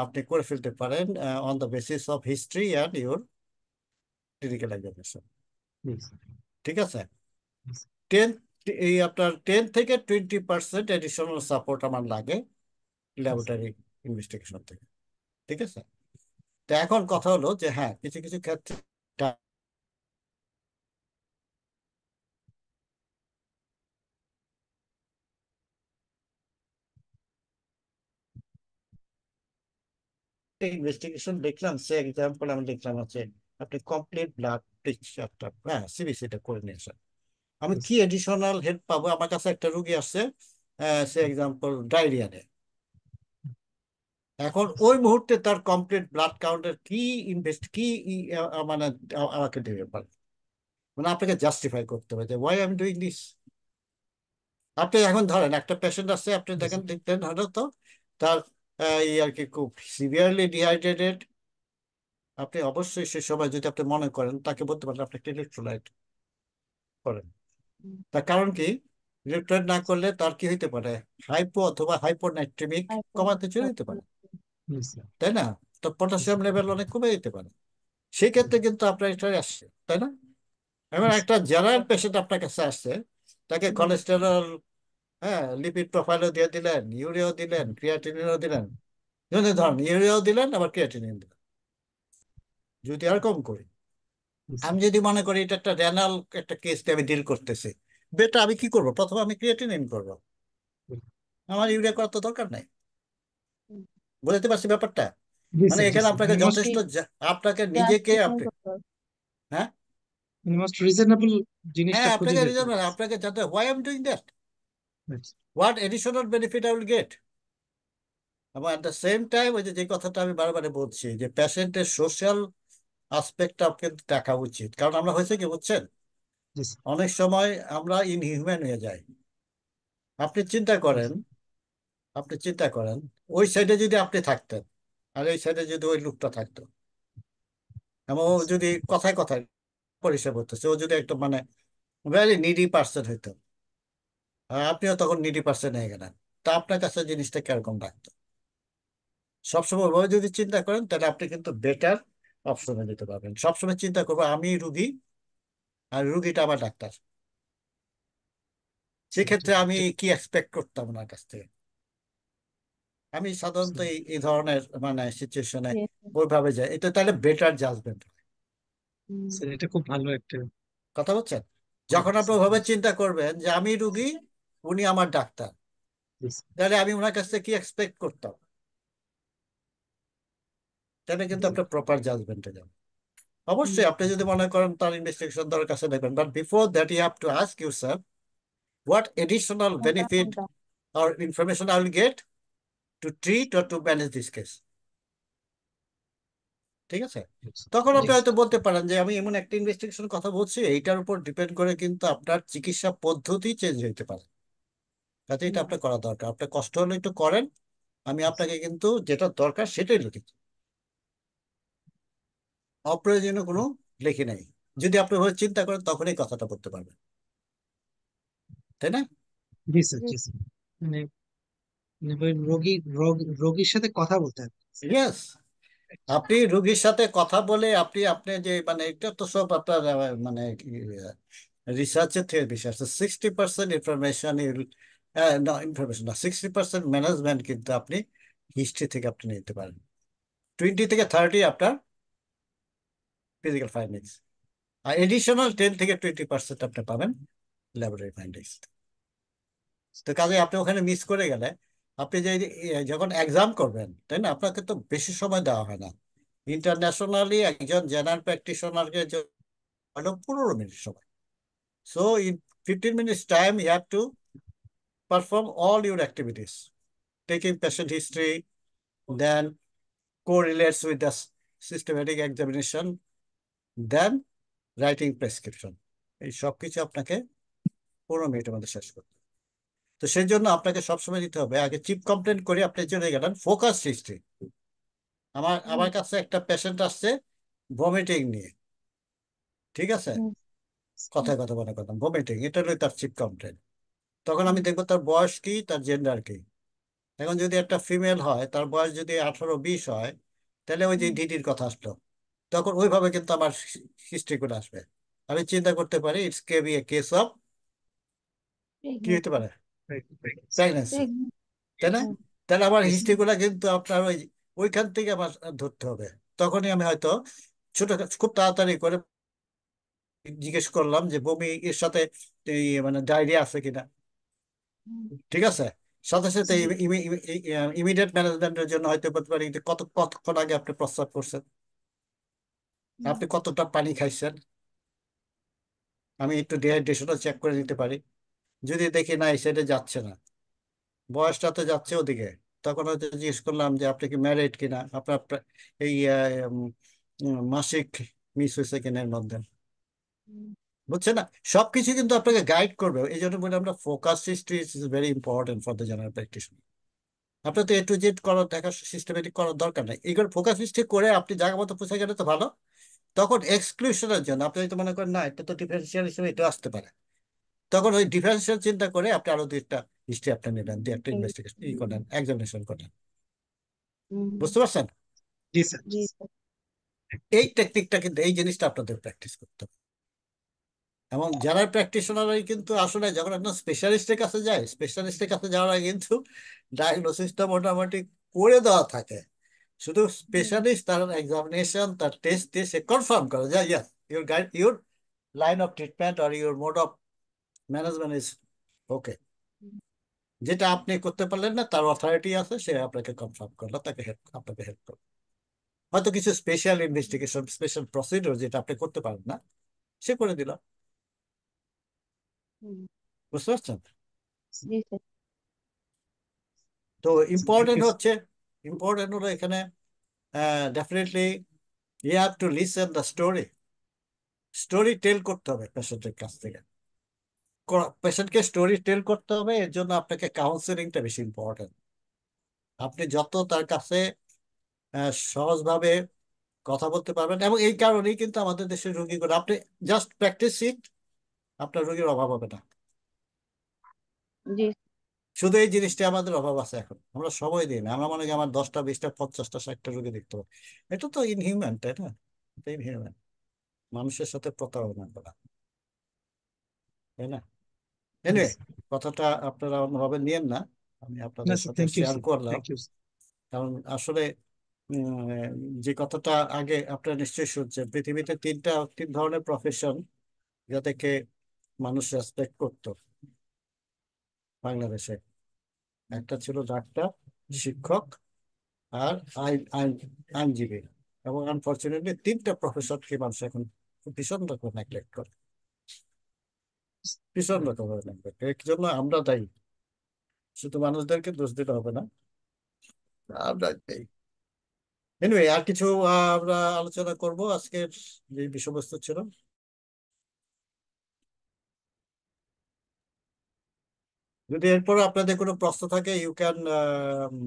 আপনি করে ফেলতে পারেন on the basis of history and your clinical examination. ঠিক আছে? 10 এই আপনার 10 থেকে 20% এডিশনাল সাপোর্ট আমার লাগে ল্যাবরেটরি ইনভেস্টিগেশন থেকে। ঠিক আছে? তো এখন কথা হলো যে হ্যাঁ, কিছু কিছু ক্ষেত্রে ইনভেস্টিগেশন দেখলাম, সে এক্সাম্পল আমি দেখলাম হচ্ছে আপনি কমপ্লিট ব্লাড টেস্টটা, হ্যাঁ, সিবিসিটা করে নিয়ে আসেন। আমি কি এডিশনাল হেল্প পাবো? আমার কাছে একটা রুগী আসছে, সে এক্সাম্পল ডায়রিয়া নেই। এখন ওই মুহূর্তে তার কমপ্লিট ব্লাড কাউন্টের কি ইনভেস্ট কি মানে আমাকে দেবে পারে, মানে আপনাকে জাস্টিফাই করতে হবে যে why I am doing this. আপনি এখন ধরেন একটা পেশেন্ট আসছে, আপনি দেখেন দেখতেন হয়তো তার এই আর কি খুব সিভিয়ারলি ডিহাইড্রেটেড। আপনি অবশ্যই সে সময় যদি আপনি মনে করেন, তাকে বলতে পারেন আপনি একটা ইলেকট্রোলাইট করেন। তার কারণ কি, ইলেকট্রোলাইট না করলে তার কি হইতে পারে, হাইপো অথবা হাইপোনাইট্রেমিক কমাতে চলে যেতে পারে, তাই না? তো পটাশিয়াম লেভেল অনেক কমে যেতে পারে। সেই ক্ষেত্রে কিন্তু আপনার এটা আসছে, তাই না? এবার একটা জেনারেল পেশেন্ট আপনার কাছে আসছে, তাকে কোলেস্টেরল, হ্যাঁ, লিপিড প্রোফাইলও দিয়ে দিলেন, ইউরিয়াও দিলেন, ক্রিয়াটিনিনও দিলেন, যদি ধরেন ইউরিয়াও দিলেন আবার ক্রিয়াটিনিন দিলেন। যদি আর কম করি, আমি যদি মনে করি এটা একটা রেনাল একটা কেস আমি ডিল করতেছি, বেটা আমি কি করবো? প্রথমে আমি ক্রিয়েটিনিন করবো, আমার ইউরিয়া করার তো দরকার নাই। বুঝতে পারছি ব্যাপারটা? জি মানে স্যার, জি এখানে স্যার, আপনাকে মানে মোস্ট যথেষ্ট আপনাকে নিজেকে জাস্টিফাই আপনি, করতে হবে। হ্যাঁ মোস্ট রিজনেবল হ্যাঁ, জিনিসটা খুঁজে আপনাকে বের রিজন, করতে আপনাকে যাতে হোয়াই এম ডুইং দ্যাট, হবে। What additional benefit I will get. এবং অ্যাট দ্য সেম টাইম ওই যে কথাটা আমি বারবার বলছি যে পেশেন্টের সোশ্যাল আসপেক্টটা কিন্তু দেখা উচিত। কারণ আমরা হয়েছে কি বুঝছেন, জি স্যার, অনেক সময় আমরা ইনহিউম্যান হয়ে যাই। আপনি চিন্তা করেন, আপনি চিন্তা করেন ওই সাইডে যদি আপনি থাকতেন আর এই সাইডে যদি ওই লোকটা থাকতো, এবং ও যদি কথায় কথায় পরিষেবা করতেছে, ও যদি একটা মানে ভেরি নিডি পার্সন হইতো, আর আপনিও তখন নিডি পার্সন হয়ে গেলেন, তা আপনার কাছে জিনিসটা কিরকম লাগতো? সবসময় ওইভাবে যদি চিন্তা করেন তাহলে আপনি কিন্তু বেটার অপশনে যেতে পারবেন। সবসময় চিন্তা করবো আমি রুগী আর রুগীটা আমার ডাক্তার। সেক্ষেত্রে আমি কি এক্সপেক্ট করতাম ওনার কাছ থেকে? আমি সাধারণত এই ধরনের মানে সিচুয়েশনে Yes, ওইভাবে যাই, এটা তাহলে বেটার জাজমেন্ট। স্যার এটা খুব ভালো একটা কথা বলছেন? যখন পয়েন্ট আপনি স্যার। ওইভাবে চিন্তা করবেন যে আমি রুগী, উনি আমার ডাক্তার, জি স্যার, তাহলে আমি ওনার কাছ থেকে কি এক্সপেক্ট করতাম? তাহলে কিন্তু আপনার প্রপার জাজমেন্টে যাবেন। অবশ্যই আপনি যদি মনে করেন তার ইনভেস্টিগেশন দরকার আছে দেখবেন, but before that you have to ask yourself what additional কোনটা benefit কোনটা or information I will get to treat or to manage this case. ঠিক আছে? তখন জি আপনি হয়তো স্যার, বলতে পারেন যে আমি এমন একটা ইনভেস্টিগেশন কথা বলছি, এইটার উপর ডিপেন্ড করে কিন্তু আপনার চিকিৎসা পদ্ধতি চেঞ্জ হইতে পারে, কাজে এটা আপনার করা দরকার। আপনার কষ্ট হলে একটু করেন, আমি আপনাকে কিন্তু যেটা দরকার সেটাই লিখেছি, অপ্রয়োজনীয় কোনো লেখি নাই। যদি আপনি ওভাবে চিন্তা করেন তখনই কথাটা বলতে পারবেন, তাই না? জি স্যার, জি স্যার, মানে মানে ওই রোগীর সাথে কথা বলতে হবে। ইয়েস, আপনি রুগীর সাথে কথা বলে আপনি আপনি যে মানে এটা তো সব আপনার মানে রিসার্চের থেকে বিষয় আছে। 60% ইনফরমেশন, না ইনফরমেশন না, 60% ম্যানেজমেন্ট কিন্তু আপনি হিস্ট্রি থেকে আপনি নিতে পারেন, 20 থেকে 30 আপনার ফিজিক্যাল ফাইন্ডিংস, আর এডিশনাল 10 থেকে 20% আপনি পাবেন ল্যাবরেটরি ফাইন্ডিংস। তো কাজে আপনি ওখানে মিস করে গেলে, আপনি যে যখন এক্সাম করবেন, তাই না, আপনাকে তো বেশি সময় দেওয়া হয় না। ইন্টারন্যাশনালি একজন জেনারেল প্র্যাকটিশনারকে হলো 15 মিনিট সময়। So in 15 minutes time you have to perform all your activities, taking patient history, then correlates with the systematic examination, then writing prescription. এই সব কিছু আপনাকে 15 মিনিটের মধ্যে শেষ করতে হবে। তো সেই জন্য আপনাকে সবসময় দিতে হবে, আগে চিপ কমপ্লেন করে আপনি চলে গেলেন ফোকাস হিস্ট্রি, আমার কাছে একটা পেশেন্ট আসছে ভমিটিং নিয়ে, ঠিক আছে, কথায় কথা মনে কথা ভমিটিং, এটা হলো তার চিপ কমপ্লেন। তখন আমি দেখবো তার বয়স কি, তার জেন্ডার কি। এখন যদি একটা ফিমেল হয়, তার বয়স যদি 18-20 হয়, তাহলে ওই যে ডিডির কথা আসলো, তখন ওইভাবে কিন্তু আমার হিস্ট্রি করে আসবে। আমি চিন্তা করতে পারি ইটস কে বি এ কেস অফ, কি হতে পারে, প্রেগনেন্সি, তাই না? তাহলে আমার হিস্ট্রি গুলা কিন্তু আপনার ওইখান থেকে আমার ধরতে হবে। তখনই আমি হয়তো ছোট খুব তাড়াতাড়ি করে জিজ্ঞেস করলাম যে বমি এর সাথে মানে ডায়রিয়া আছে কিনা, ঠিক আছে। সাথে সাথে ইমিডিয়েট ম্যানেজমেন্টের জন্য হয়তো বলতে পারি যে কতক্ষণ আগে আপনি প্রস্রাব করছেন, আপনি কতটা পানি খাইছেন, আমি একটু ডিহাইড্রেশনও চেক করে নিতে পারি। যদি দেখি না এই সাইডে যাচ্ছে না, বয়সটা তো যাচ্ছে ওদিকে, তখন হয়তো জিজ্ঞেস করলাম যে আপনি কি ম্যারিড কিনা, আপনার এই মাসিক মিস হয়েছে কিনা এর মধ্যে, বুঝছে না? সবকিছু কিন্তু আপনাকে গাইড করবে। এই জন্য বলি আমরা focus history is very important for the general practitioner. আপনার তো A to Z করার দেখা সিস্টেমেটিক করার দরকার নাই, এগুলো ফোকাস হিস্ট্রি করে আপনি জায়গা মতো পৌঁছে গেলে তো ভালো। তখন এক্সক্লুশনের জন্য আপনি যদি মনে করেন না এটা তো ডিফারেন্সিয়াল হিসেবে এটা আসতে পারে, তখন ওই ডিফারেন্সিয়াল চিন্তা করে আপনি আরো দুইটা হিস্ট্রি আপনি নেবেন, দিয়ে একটা ইনভেস্টিগেশন করেন, এক্সামিনেশন করেন। বুঝতে পারছেন? জি স্যার। জি স্যার। এই টেকনিকটা কিন্তু, এই জিনিসটা আপনাদের প্র্যাকটিস করতে হবে। এবং যারা প্র্যাকটিশনারই কিন্তু আসলে যখন একজন স্পেশালিস্টের কাছে যায়, স্পেশালিস্টের কাছে যাওয়ার আগে কিন্তু ডায়াগনোসিসটা মোটামুটি করে দেওয়া থাকে। শুধু স্পেশালিস্ট তার এক্সামিনেশন, তার টেস্ট দিয়ে সে কনফার্ম করে যে yes your line of treatment আর your mode of management is okay. যেটা আপনি করতে পারলেন না, তার অথরিটি আছে, সে আপনাকে কনফার্ম করলো, তাকে আপনাকে হেল্প করলো। হয়তো কিছু স্পেশাল ইনভেস্টিগেশন, স্পেশাল প্রসিডিওর যেটা আপনি করতে পারেন না, সে করে দিল। বুঝতে পারছেন? জি স্যার। তো থ্যাংক ইউ। ইম্পর্টেন্ট হলো এখানে definitely you have to listen the story. Story tell করতে হবে পেশেন্টের কাছ থেকে, পেশেন্টকে স্টোরি টেল করতে হবে। এর জন্য আপনাকে কাউন্সেলিংটা বেশি ইম্পর্টেন্ট। আপনি যত তার কাছে সহজভাবে কথা বলতে পারবেন, এবং এই কারণেই কিন্তু আমাদের দেশের রোগীগুলো, আপনি জাস্ট প্র্যাকটিস ইট, আপনার রোগীর অভাব হবে না। জি। শুধু এই জিনিসটা আমাদের অভাব আছে, এখন আমরা সময় দিই না। আমরা মনে করি আমার 10টা 20টা 50টা 60টা রোগী দেখতে হবে, এটা তো ইনহিউম্যান, তাই না? এটা ইনহিউম্যান, মানুষের সাথে প্রতারণা করা, তাই না? এনিওয়ে, কথাটা আপনারা অন্যভাবে নিয়েন না, আমি না আপনাদের স্যার, সাথে থ্যাংক ইউ শেয়ার স্যার, করলাম। Thank you. কারণ আসলে যে কথাটা আগে আপনারা নিশ্চয়ই শুনছেন, পৃথিবীতে তিন ধরনের প্রফেশন যাদেরকে মানুষ রেসপেক্ট করতো বাংলাদেশে। একটা ছিল ডাক্তার, শিক্ষক, আর আইনজীবী। এবং আনফর্চুনেটলি তিনটা প্রফেশনকে মানুষ এখন ভীষণ রকম নেগলেক্ট করে, ভীষণ রকমের নেগলেক্ট। এর জন্য আমরা দায়ী, শুধু মানুষদেরকে দোষ দিতে হবে না, আমরা দায়ী। এনিওয়ে, আর কিছু আমরা আলোচনা করব আজকের যে বিষয়বস্তু ছিল। যদি এরপর আপনাদের কোনো প্রশ্ন থাকে, ইউ ক্যান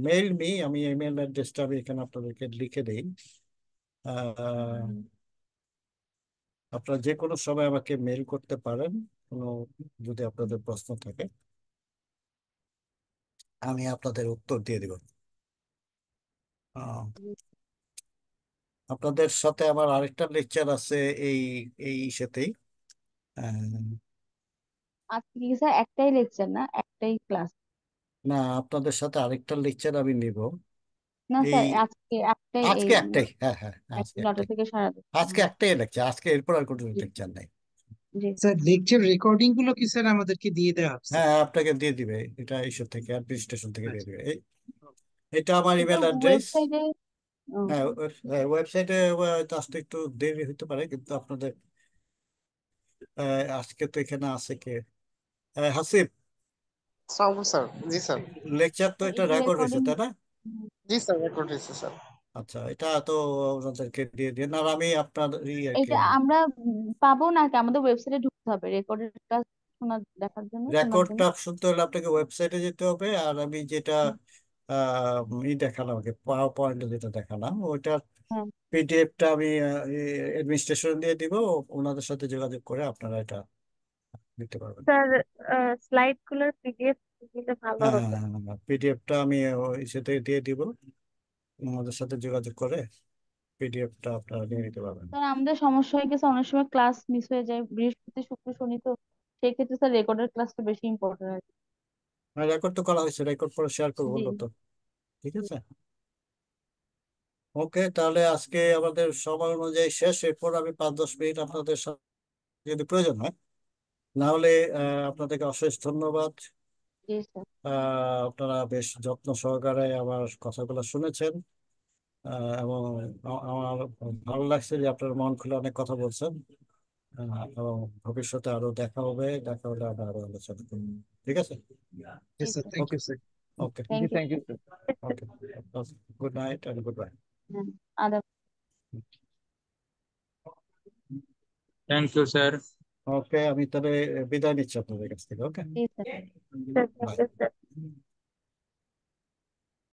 মেইল মি। আমি ইমেল অ্যাড্রেসটা আমি এখানে আপনাদেরকে লিখে দিই। আপনারা যে কোনো সময় আমাকে মেইল করতে পারেন, কোনো যদি আপনাদের প্রশ্ন থাকে, আমি আপনাদের উত্তর দিয়ে দিব। আহ, আপনাদের সাথে আমার আরেকটা লেকচার আছে এই এই সাথেই। আজকে কি স্যার একটাই লেকচার, না একটাই ক্লাস? না, আপনাদের সাথে আরেকটা লেকচার আমি নিব না এই স্যার, আজকে একটাই, এই আজকে একটাই, হ্যাঁ হ্যাঁ, আজকে 9টা একটাই, থেকে সাড়ে 10টা। আজকে একটাই লেকচার, আজকে এরপর আর কোনো জি। লেকচার নাই। জি। স্যার লেকচার রেকর্ডিং গুলো কি স্যার আমাদেরকে দিয়ে দেওয়া হবে স্যার? হ্যাঁ, আপনাকে দিয়ে দিবে, এটা ইস্যু থেকে, অ্যাডমিনিস্ট্রেশন থেকে দিয়ে আচ্ছা। দিবে। এটা আমার এটা ইমেল অ্যাড্রেস। ওয়েবসাইটে। হ্যাঁ, ওয়েবসাইটে আসতে একটু দেরি হতে পারে, কিন্তু আপনাদের আজকে তো এখানে আছে কে, হাসিব, স্যার। জি স্যার। লেকচার তো এটা এই রেকর্ড হয়েছে, রেকর্ডিং। তাই না? জি স্যার, রেকর্ড হয়েছে স্যার। আচ্ছা, এটা তো ওনাদেরকে দিয়ে দিন, আর আমি আপনার আর কি এটা আমরা পাবো নাকি আমাদের ওয়েবসাইটে ঢুকতে হবে রেকর্ডেড শোনার, দেখার জন্য, শোনার জন্য? রেকর্ডটা শুনতে হলে আপনাকে ওয়েবসাইটে যেতে হবে। আর আমি যেটা দেখালাম, আগে পাওয়ার পয়েন্টে যেটা দেখালাম ওইটার হ্যাঁ পিডিএফটা আমি অ্যাডমিনিস্ট্রেশন দিয়ে দিব, ওনাদের সাথে যোগাযোগ করে আপনারা এটা নিতে পারবেন। স্যার স্লাইড গুলোর পিডিএফ দিলে ভালো হ্যাঁ হতো। হ্যাঁ হ্যাঁ, পিডিএফটা আমি ওই সাথে দিয়ে দিব, ওনাদের সাথে যোগাযোগ করে পিডিএফটা আপনারা নিয়ে নিতে পারবেন। স্যার আমাদের সমস্যা হয়ে গেছে, অনেক সময় ক্লাস মিস হয়ে যায়, বৃহস্পতি শুক্র শনি, তো সেই ক্ষেত্রে স্যার রেকর্ডের ক্লাসটা বেশি ইম্পর্টেন্ট আর কি। রেকর্ড তো করা হয়েছে, রেকর্ড পরে শেয়ার করবো জি বললো তো। ঠিক জি। আছে, ওকে, তাহলে আজকে আমাদের সময় অনুযায়ী শেষ। এরপর আমি 5-10 মিনিট আপনাদের সাথে যদি প্রয়োজন হয়, না হলে আপনাদেরকে অশেষ ধন্যবাদ। জি স্যার। আপনারা বেশ যত্ন সহকারে আমার কথাগুলো শুনেছেন, এবং আমার ভালো লাগছে যে আপনারা মন খুলে অনেক কথা বলছেন। এবং ভবিষ্যতে আরো দেখা হবে, দেখা হলে আমরা আরো আলোচনা করব। ঠিক আছে, জি Yes, sir. Sir. Thank okay you, sir. Okay thank you thank you sir. Sir. Okay, good night and good bye. হ্যাঁ আদাব। Thank you sir. ওকে, আমি তাহলে বিদায় নিচ্ছি আপনাদের কাছ থেকে। ওকে, জি sir. Sir, bye. thank you, sir.